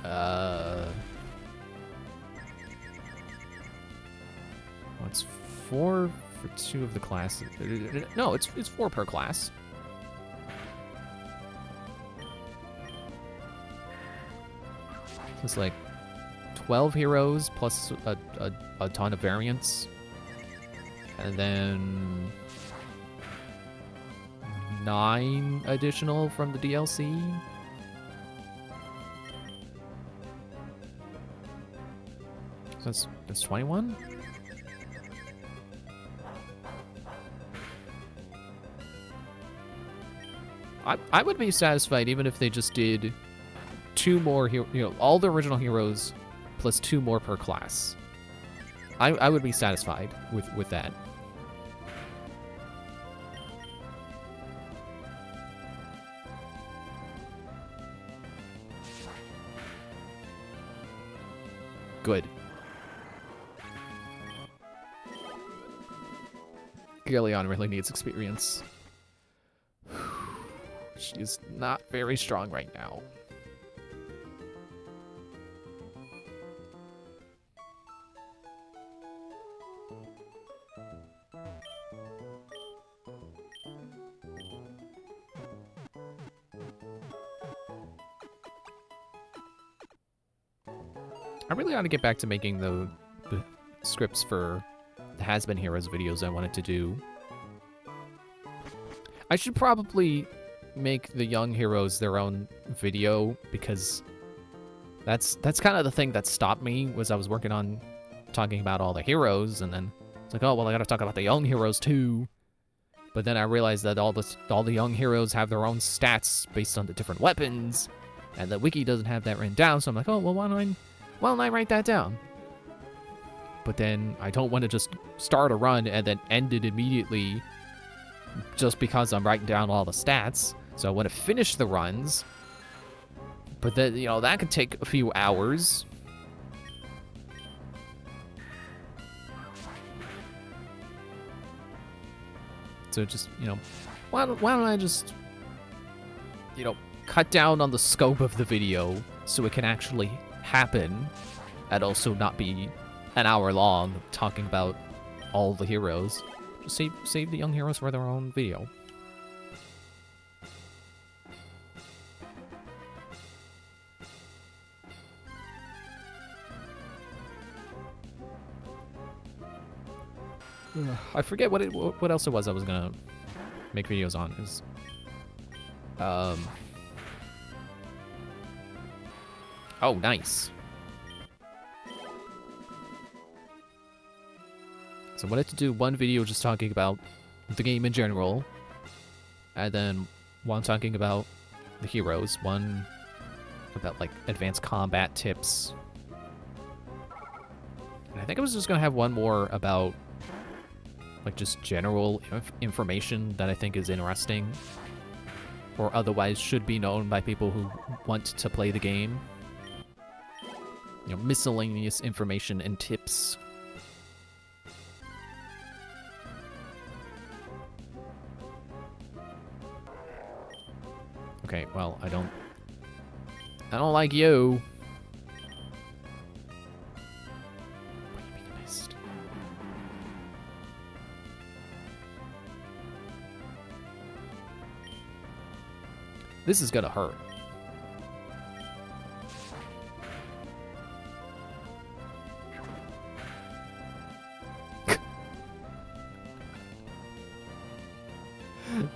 what's 4 for 2 of the classes? No, it's 4 per class. It's like 12 heroes plus a ton of variants, and then 9 additional from the DLC. So that's 21. I would be satisfied even if they just did 2 more, all the original heroes plus 2 more per class. I would be satisfied with that. Good. Galleon really needs experience. She's not very strong right now. I really ought to get back to making the scripts for the Has Been Heroes videos I wanted to do. I should probably make the young heroes their own video, because that's kind of the thing that stopped me, was I was working on talking about all the heroes, and then it's like, oh, well, I gotta talk about the young heroes too. But then I realized that all the young heroes have their own stats based on the different weapons, and the wiki doesn't have that written down, so I'm like, oh, well, why don't I write that down? But then I don't want to just start a run and then end it immediately just because I'm writing down all the stats. So I want to finish the runs, but then, you know, that could take a few hours. So just, you know, why don't I just, you know, cut down on the scope of the video so it can actually happen, and also not be an hour long talking about all the heroes. Just save the young heroes for their own video. I forget what else it was I was gonna make videos on. Is oh, nice. So I wanted to do one video just talking about the game in general, and then one talking about the heroes, one about like advanced combat tips. And I think I was just gonna have one more about like just general information that I think is interesting, or otherwise should be known by people who want to play the game. You know, miscellaneous information and tips. Okay, well, I don't like you. What do you mean you missed? This is gonna hurt.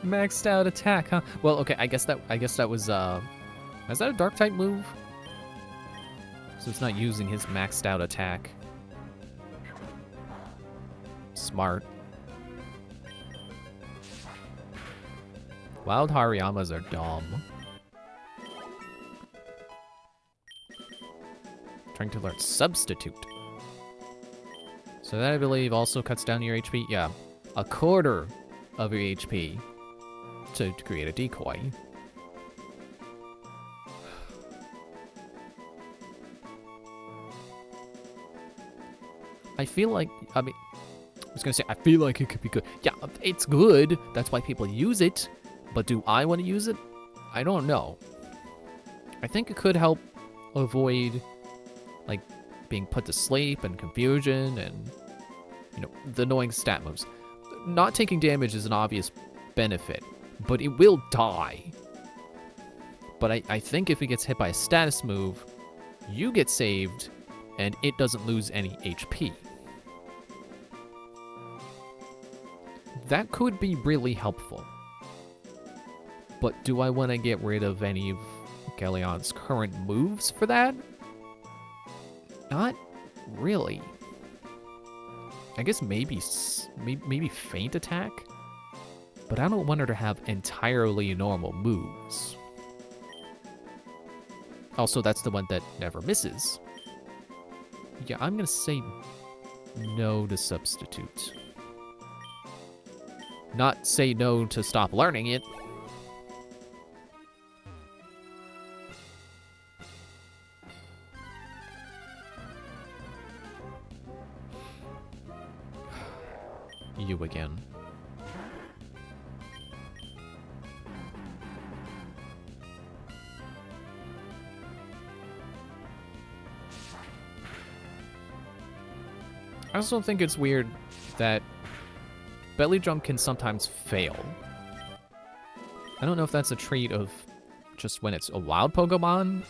Maxed out attack, huh? Well, okay, I guess that was is that a dark type move? So it's not using his maxed out attack. Smart. Wild Hariyamas are dumb. Trying to learn Substitute. So that, I believe, also cuts down your HP. Yeah, a quarter of your HP to create a decoy. I feel like, I mean, I was gonna say, I feel like it could be good. Yeah, it's good. That's why people use it. But do I want to use it? I don't know. I think it could help avoid, like, being put to sleep and confusion and, you know, the annoying stat moves. Not taking damage is an obvious benefit, but it will die. But I think if it gets hit by a status move, you get saved, and it doesn't lose any HP. That could be really helpful. But do I want to get rid of any of Galleon's current moves for that? Not really. I guess maybe feint attack, but I don't want her to have entirely normal moves. Also, that's the one that never misses. Yeah, I'm gonna say no to Substitute. Not say no to stop learning it. You again. I also think it's weird that belly jump can sometimes fail. I don't know if that's a trait of just when it's a wild Pokemon,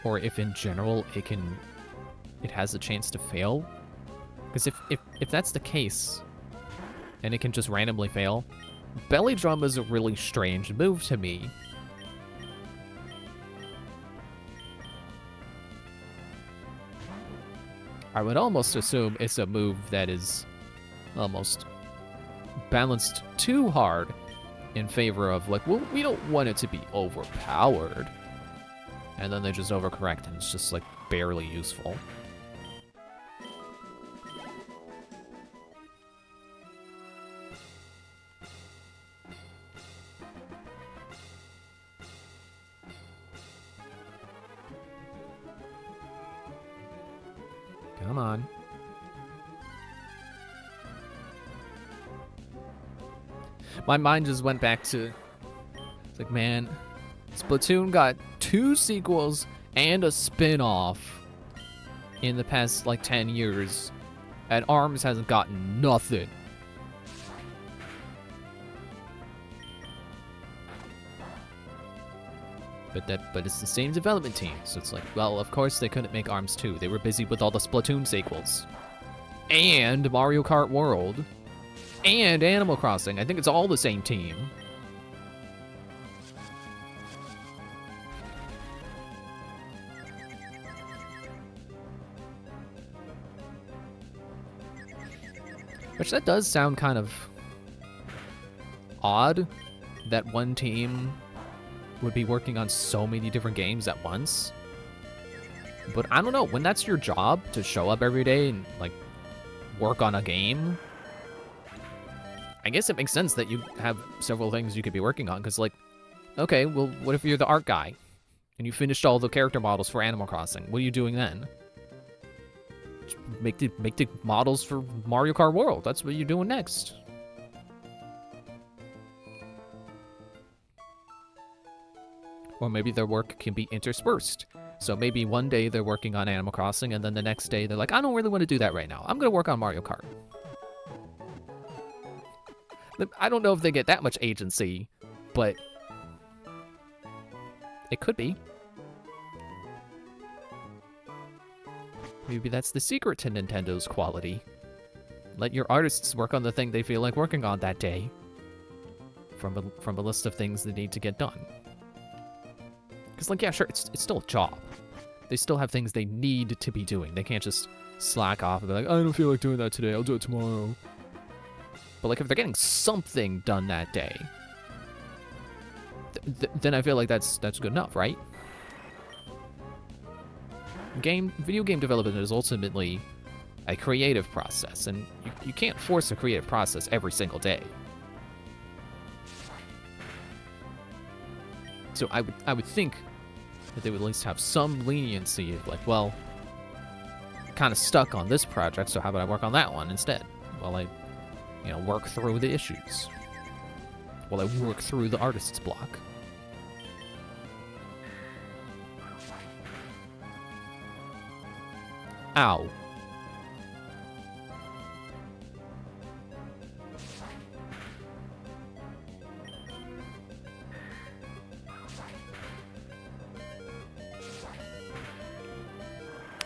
or if in general it has a chance to fail. Because if that's the case, and it can just randomly fail, belly drum is a really strange move to me. I would almost assume it's a move that is almost balanced too hard in favor of, like, well, we don't want it to be overpowered. And then they just overcorrect, and it's just, like, barely useful. Come on. My mind just went back to, it's like, man, Splatoon got 2 sequels and a spin-off in the past, like, 10 years, and ARMS hasn't gotten nothing. But it's the same development team, so it's like, well, of course they couldn't make ARMS 2. They were busy with all the Splatoon sequels. And Mario Kart World. And Animal Crossing. I think it's all the same team. Which, that does sound kind of odd that one team would be working on so many different games at once. But I don't know, when that's your job, to show up every day and, like, work on a game, I guess it makes sense that you have several things you could be working on, because, like, okay, well, what if you're the art guy, and you finished all the character models for Animal Crossing? What are you doing then? Make the models for Mario Kart World. That's what you're doing next. Or maybe their work can be interspersed. So maybe one day they're working on Animal Crossing, and then the next day they're like, I don't really want to do that right now. I'm going to work on Mario Kart. I don't know if they get that much agency, but it could be. Maybe that's the secret to Nintendo's quality. Let your artists work on the thing they feel like working on that day, from a list of things that need to get done. Because, like, yeah, sure, it's still a job. They still have things they need to be doing. They can't just slack off and be like, I don't feel like doing that today, I'll do it tomorrow. But, like, if they're getting something done that day, then I feel like that's good enough, right? Video game development is ultimately a creative process, and you can't force a creative process every single day. So I would think that they would at least have some leniency of, like, well, kind of stuck on this project, so how about I work on that one instead? While I, you know, work through the issues. While I work through the artist's block. Ow.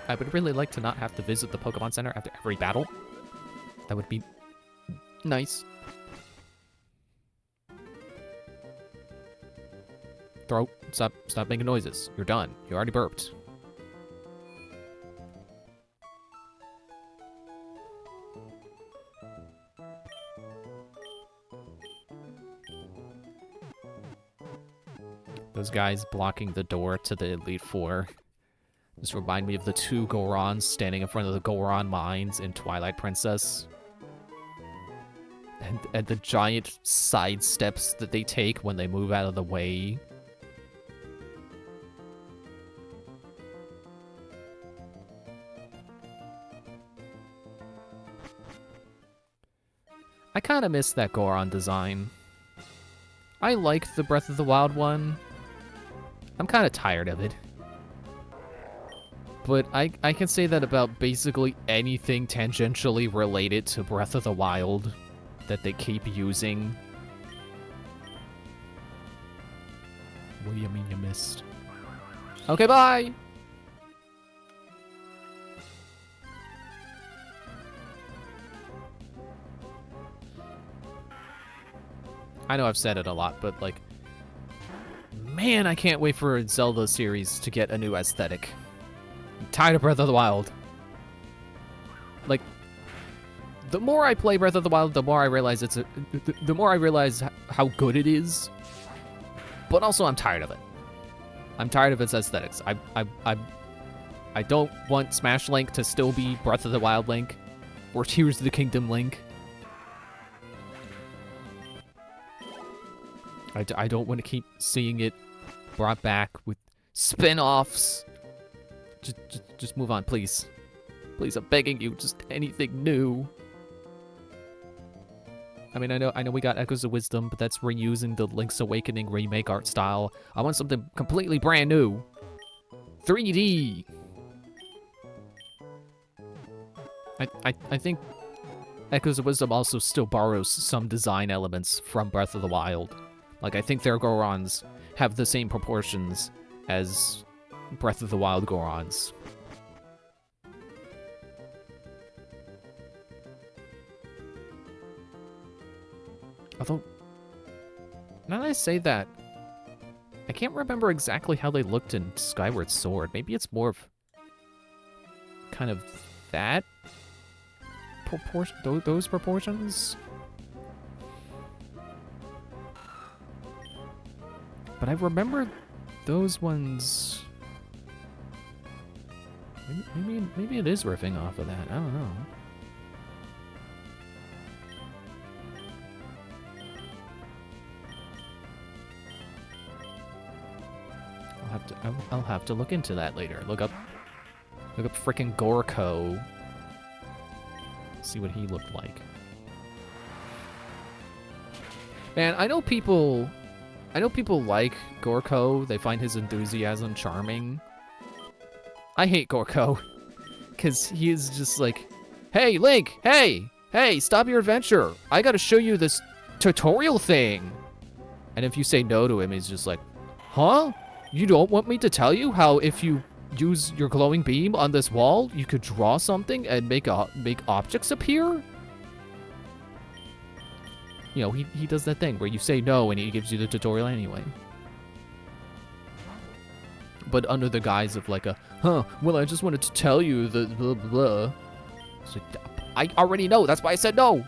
I would really like to not have to visit the Pokemon Center after every battle. That would be nice. Throat, stop making noises. You're done. You already burped. Those guys blocking the door to the Elite Four just remind me of the 2 Gorons standing in front of the Goron mines in Twilight Princess. And the giant side steps that they take when they move out of the way. I kind of miss that Goron design. I like the Breath of the Wild one. I'm kind of tired of it. But I can say that about basically anything tangentially related to Breath of the Wild that they keep using. What do you mean you missed? Okay, bye! I know I've said it a lot, but like, man, I can't wait for Zelda series to get a new aesthetic. I'm tired of Breath of the Wild. Like, the more I play Breath of the Wild, the more I realize the more I realize how good it is. But also, I'm tired of it. I'm tired of its aesthetics. I don't want Smash Link to still be Breath of the Wild Link or Tears of the Kingdom Link. I don't want to keep seeing it brought back with spin-offs. Just move on, please. Please, I'm begging you, just anything new. I mean, I know we got Echoes of Wisdom, but that's reusing the Link's Awakening remake art style. I want something completely brand new. 3D. I think Echoes of Wisdom also still borrows some design elements from Breath of the Wild. Like, I think their Gorons have the same proportions as Breath of the Wild Gorons. Although, now that I say that, I can't remember exactly how they looked in Skyward Sword. Maybe it's more of kind of that proportion, those proportions? But I remember those ones. Maybe it is riffing off of that. I don't know. I'll have to look into that later. Look up frickin' Gorko. See what he looked like. Man, I know people like Gorko. They find his enthusiasm charming. I hate Gorko, because he is just like, hey, Link, hey, stop your adventure. I gotta show you this tutorial thing. And if you say no to him, he's just like, huh? You don't want me to tell you how if you use your glowing beam on this wall, you could draw something and make objects appear? You know, he does that thing where you say no and he gives you the tutorial anyway. But under the guise of like well, I just wanted to tell you the blah, blah, blah. It's like, I already know, that's why I said no.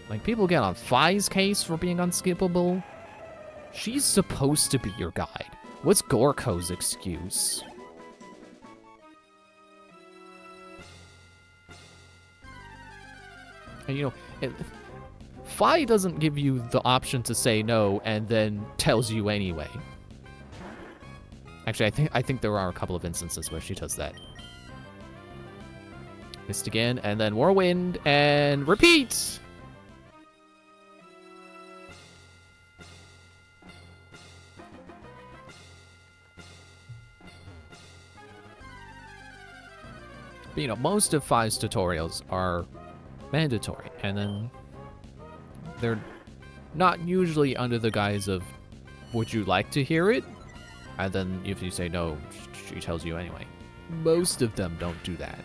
Like, people get on Fi's case for being unskippable. She's supposed to be your guide. What's Gorko's excuse? And you know, Fi doesn't give you the option to say no and then tells you anyway. Actually, I think there are a couple of instances where she does that. Missed again, and then Whirlwind, and repeat! But, you know, most of Fi's tutorials are mandatory, and then they're not usually under the guise of, would you like to hear it? And then if you say no, she tells you anyway. Most of them don't do that.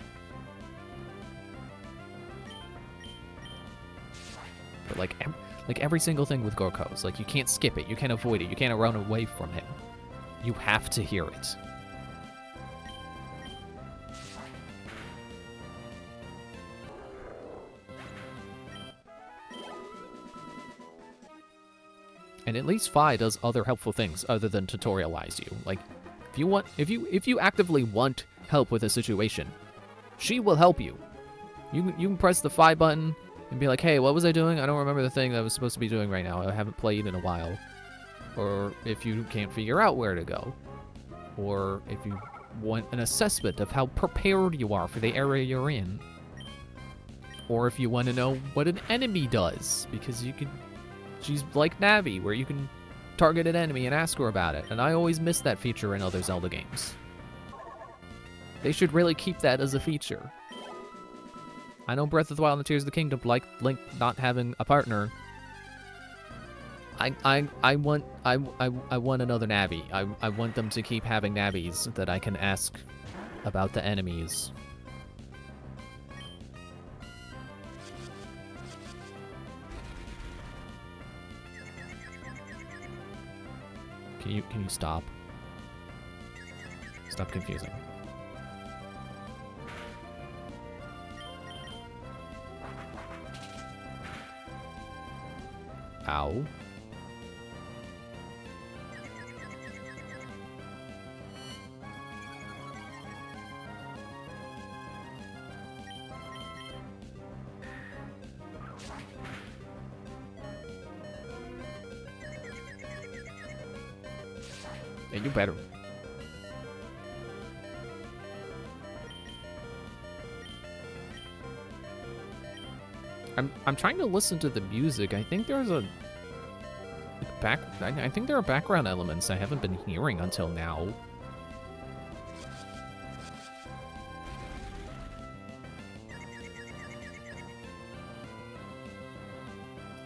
But like every single thing with Gorko is like, you can't skip it, you can't avoid it, you can't run away from him. You have to hear it. And at least Fi does other helpful things other than tutorialize you. Like, if you actively want help with a situation, she will help you. You can press the Fi button and be like, hey, what was I doing? I don't remember the thing that I was supposed to be doing right now. I haven't played in a while. Or if you can't figure out where to go. Or if you want an assessment of how prepared you are for the area you're in. Or if you want to know what an enemy does, because you can... She's like Navi, where you can target an enemy and ask her about it, and I always miss that feature in other Zelda games. They should really keep that as a feature. I know Breath of the Wild and Tears of the Kingdom like Link not having a partner. I want another Navi. I want them to keep having Navis that I can ask about the enemies. Can you stop? Stop confusing. Ow. Yeah, you better. I'm trying to listen to the music. I think there's a I think there are background elements I haven't been hearing until now.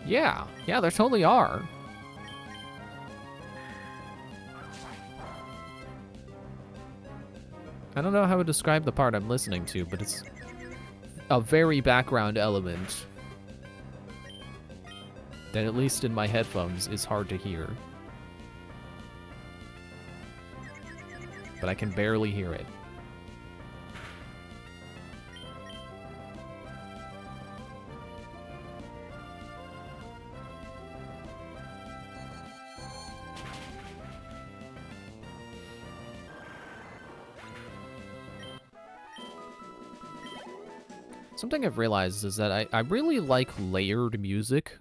Yeah, there totally are. I don't know how to describe the part I'm listening to, but it's a very background element that, at least in my headphones, is hard to hear. But I can barely hear it. Something I've realized is that I really like layered music.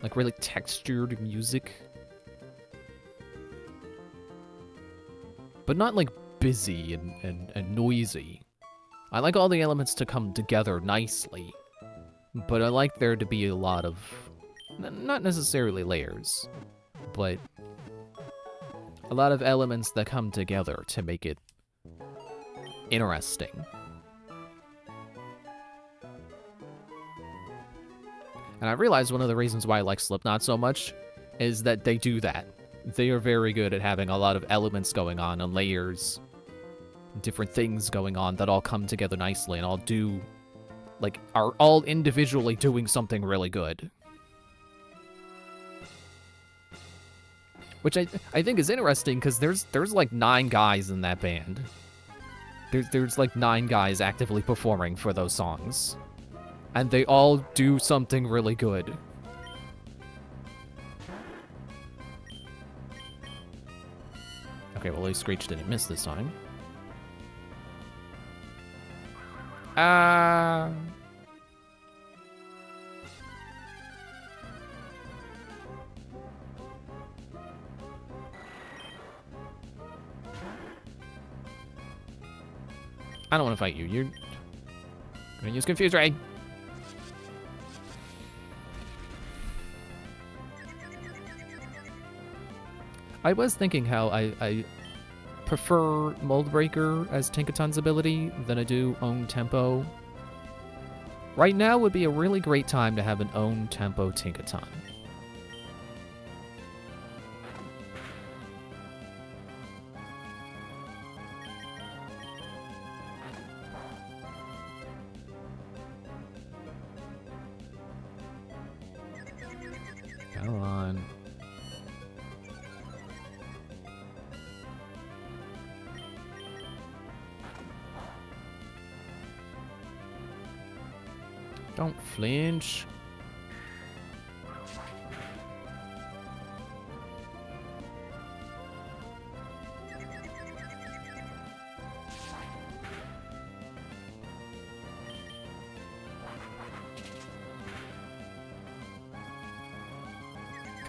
Like really textured music. But not like busy and noisy. I like all the elements to come together nicely. But I like there to be a lot of, not necessarily layers, but a lot of elements that come together to make it interesting. And I realized one of the reasons why I like Slipknot so much is that they do that. They are very good at having a lot of elements going on and layers, different things going on that all come together nicely and all do, like, are all individually doing something really good. Which I think is interesting because there's like 9 guys in that band. There's like 9 guys actively performing for those songs. And they all do something really good. Okay, well, at least Screech didn't miss this time. I don't want to fight you. You're gonna use Confuse Ray. I was thinking how I prefer Mold Breaker as Tinkaton's ability than I do Own Tempo. Right now would be a really great time to have an Own Tempo Tinkaton. Come on. Don't flinch.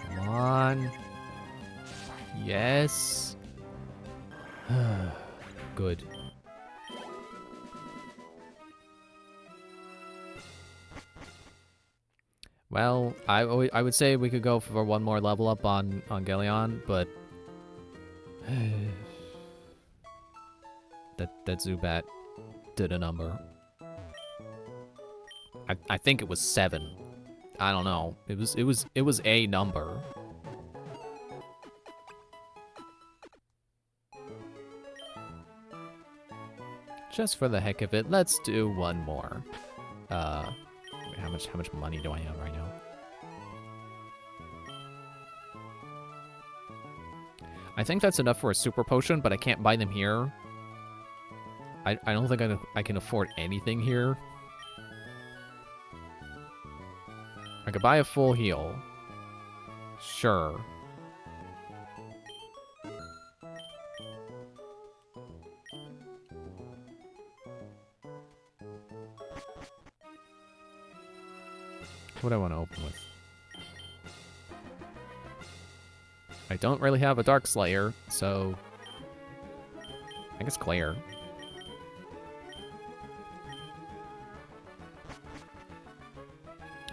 Come on. Yes. Good. Well, I would say we could go for one more level up on Galeon, but that Zubat did a number. I think it was 7. I don't know. It was a number. Just for the heck of it, let's do one more. How much money do I have right now? I think that's enough for a super potion, but I can't buy them here. I don't think I can afford anything here. I could buy a full heal. Sure. What do I want to open with? I don't really have a Dark Slayer, so I guess Claire.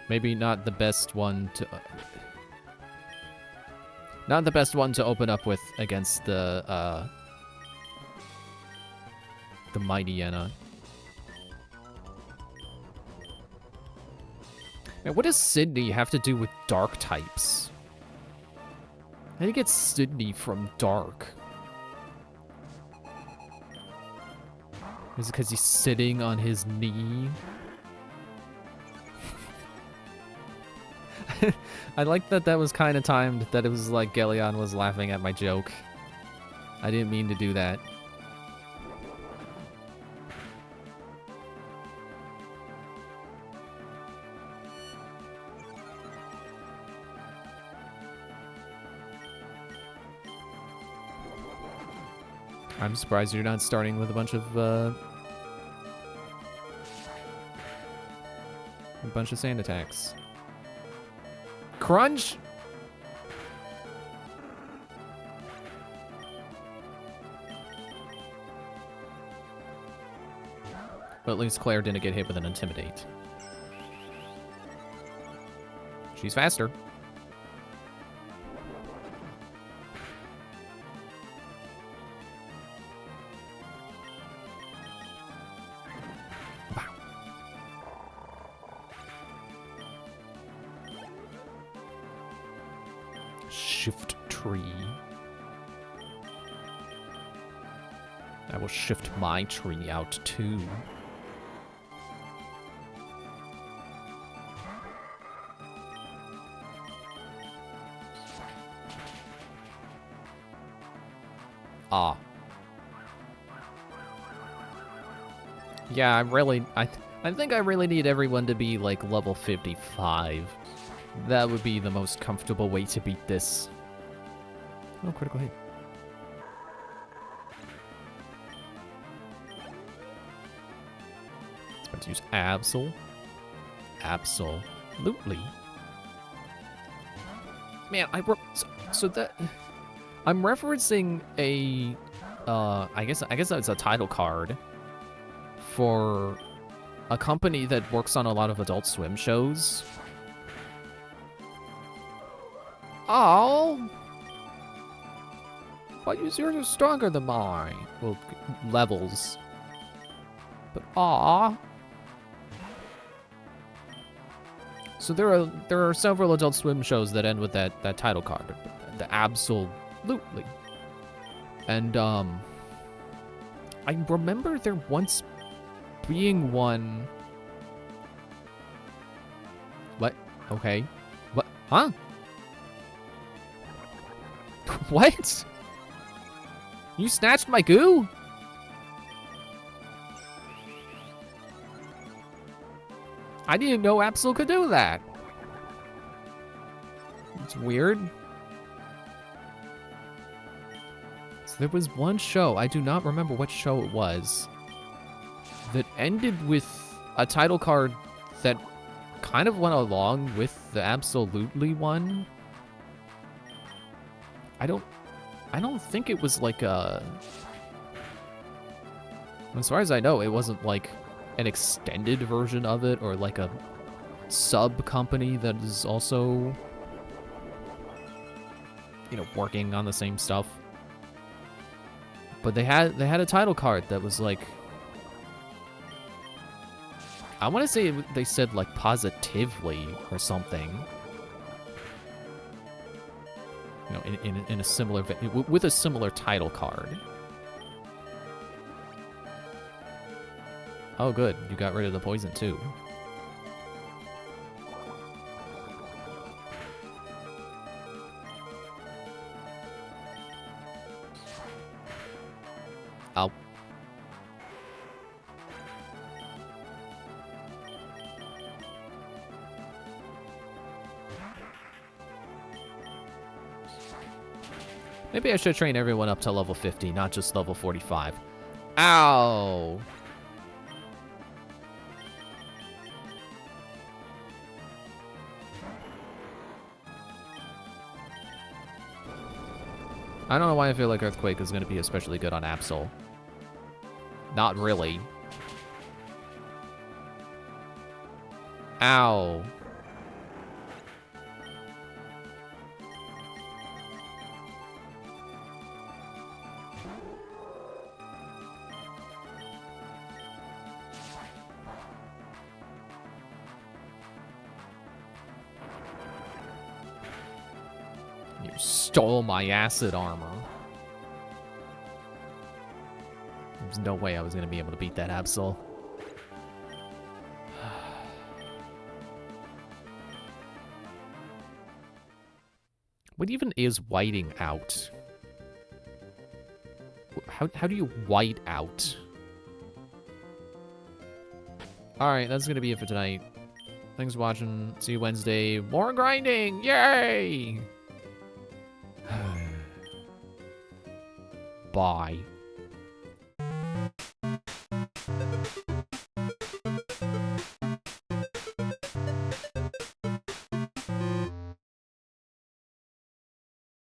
Maybe not the best one to... not the best one to open up with against the Mighty Yenna. Man, what does Sydney have to do with dark types? How do you get Sydney from dark? Is it because he's sitting on his knee? I like that was kind of timed, that it was like Gelion was laughing at my joke. I didn't mean to do that. I'm surprised you're not starting with a bunch of sand attacks. Crunch? But at least Claire didn't get hit with an Intimidate. She's faster. Shift tree. I will shift my tree out too. Ah. Yeah, I think I really need everyone to be like level 55. That would be the most comfortable way to beat this. Oh, critical hit. Let's use Absol. Absolutely. Man, so that I'm referencing a I guess that's a title card for a company that works on a lot of Adult Swim shows. Oh, but yours are stronger than mine. Well, levels. But so there are several Adult Swim shows that end with that title card, the absolutely. And I remember there once being one. What? Okay. What? Huh? What? You snatched my goo? I didn't know Absol could do that. It's weird. So there was one show, I do not remember what show it was, that ended with a title card that kind of went along with the Absolutely one. I don't think it was like a... As far as I know, it wasn't like an extended version of it or like a sub company that is also, you know, working on the same stuff. But they had a title card that was like, I want to say they said like positively or something. You know, in a similar, with a similar title card. Oh, good. You got rid of the poison, too. Oh. Maybe I should train everyone up to level 50, not just level 45. Ow! I don't know why I feel like Earthquake is going to be especially good on Absol. Not really. Ow. You stole my acid armor. There's no way I was going to be able to beat that Absol. What even is whiting out? How do you white out? Alright, that's gonna be it for tonight. Thanks for watching. See you Wednesday. More grinding! Yay! Bye.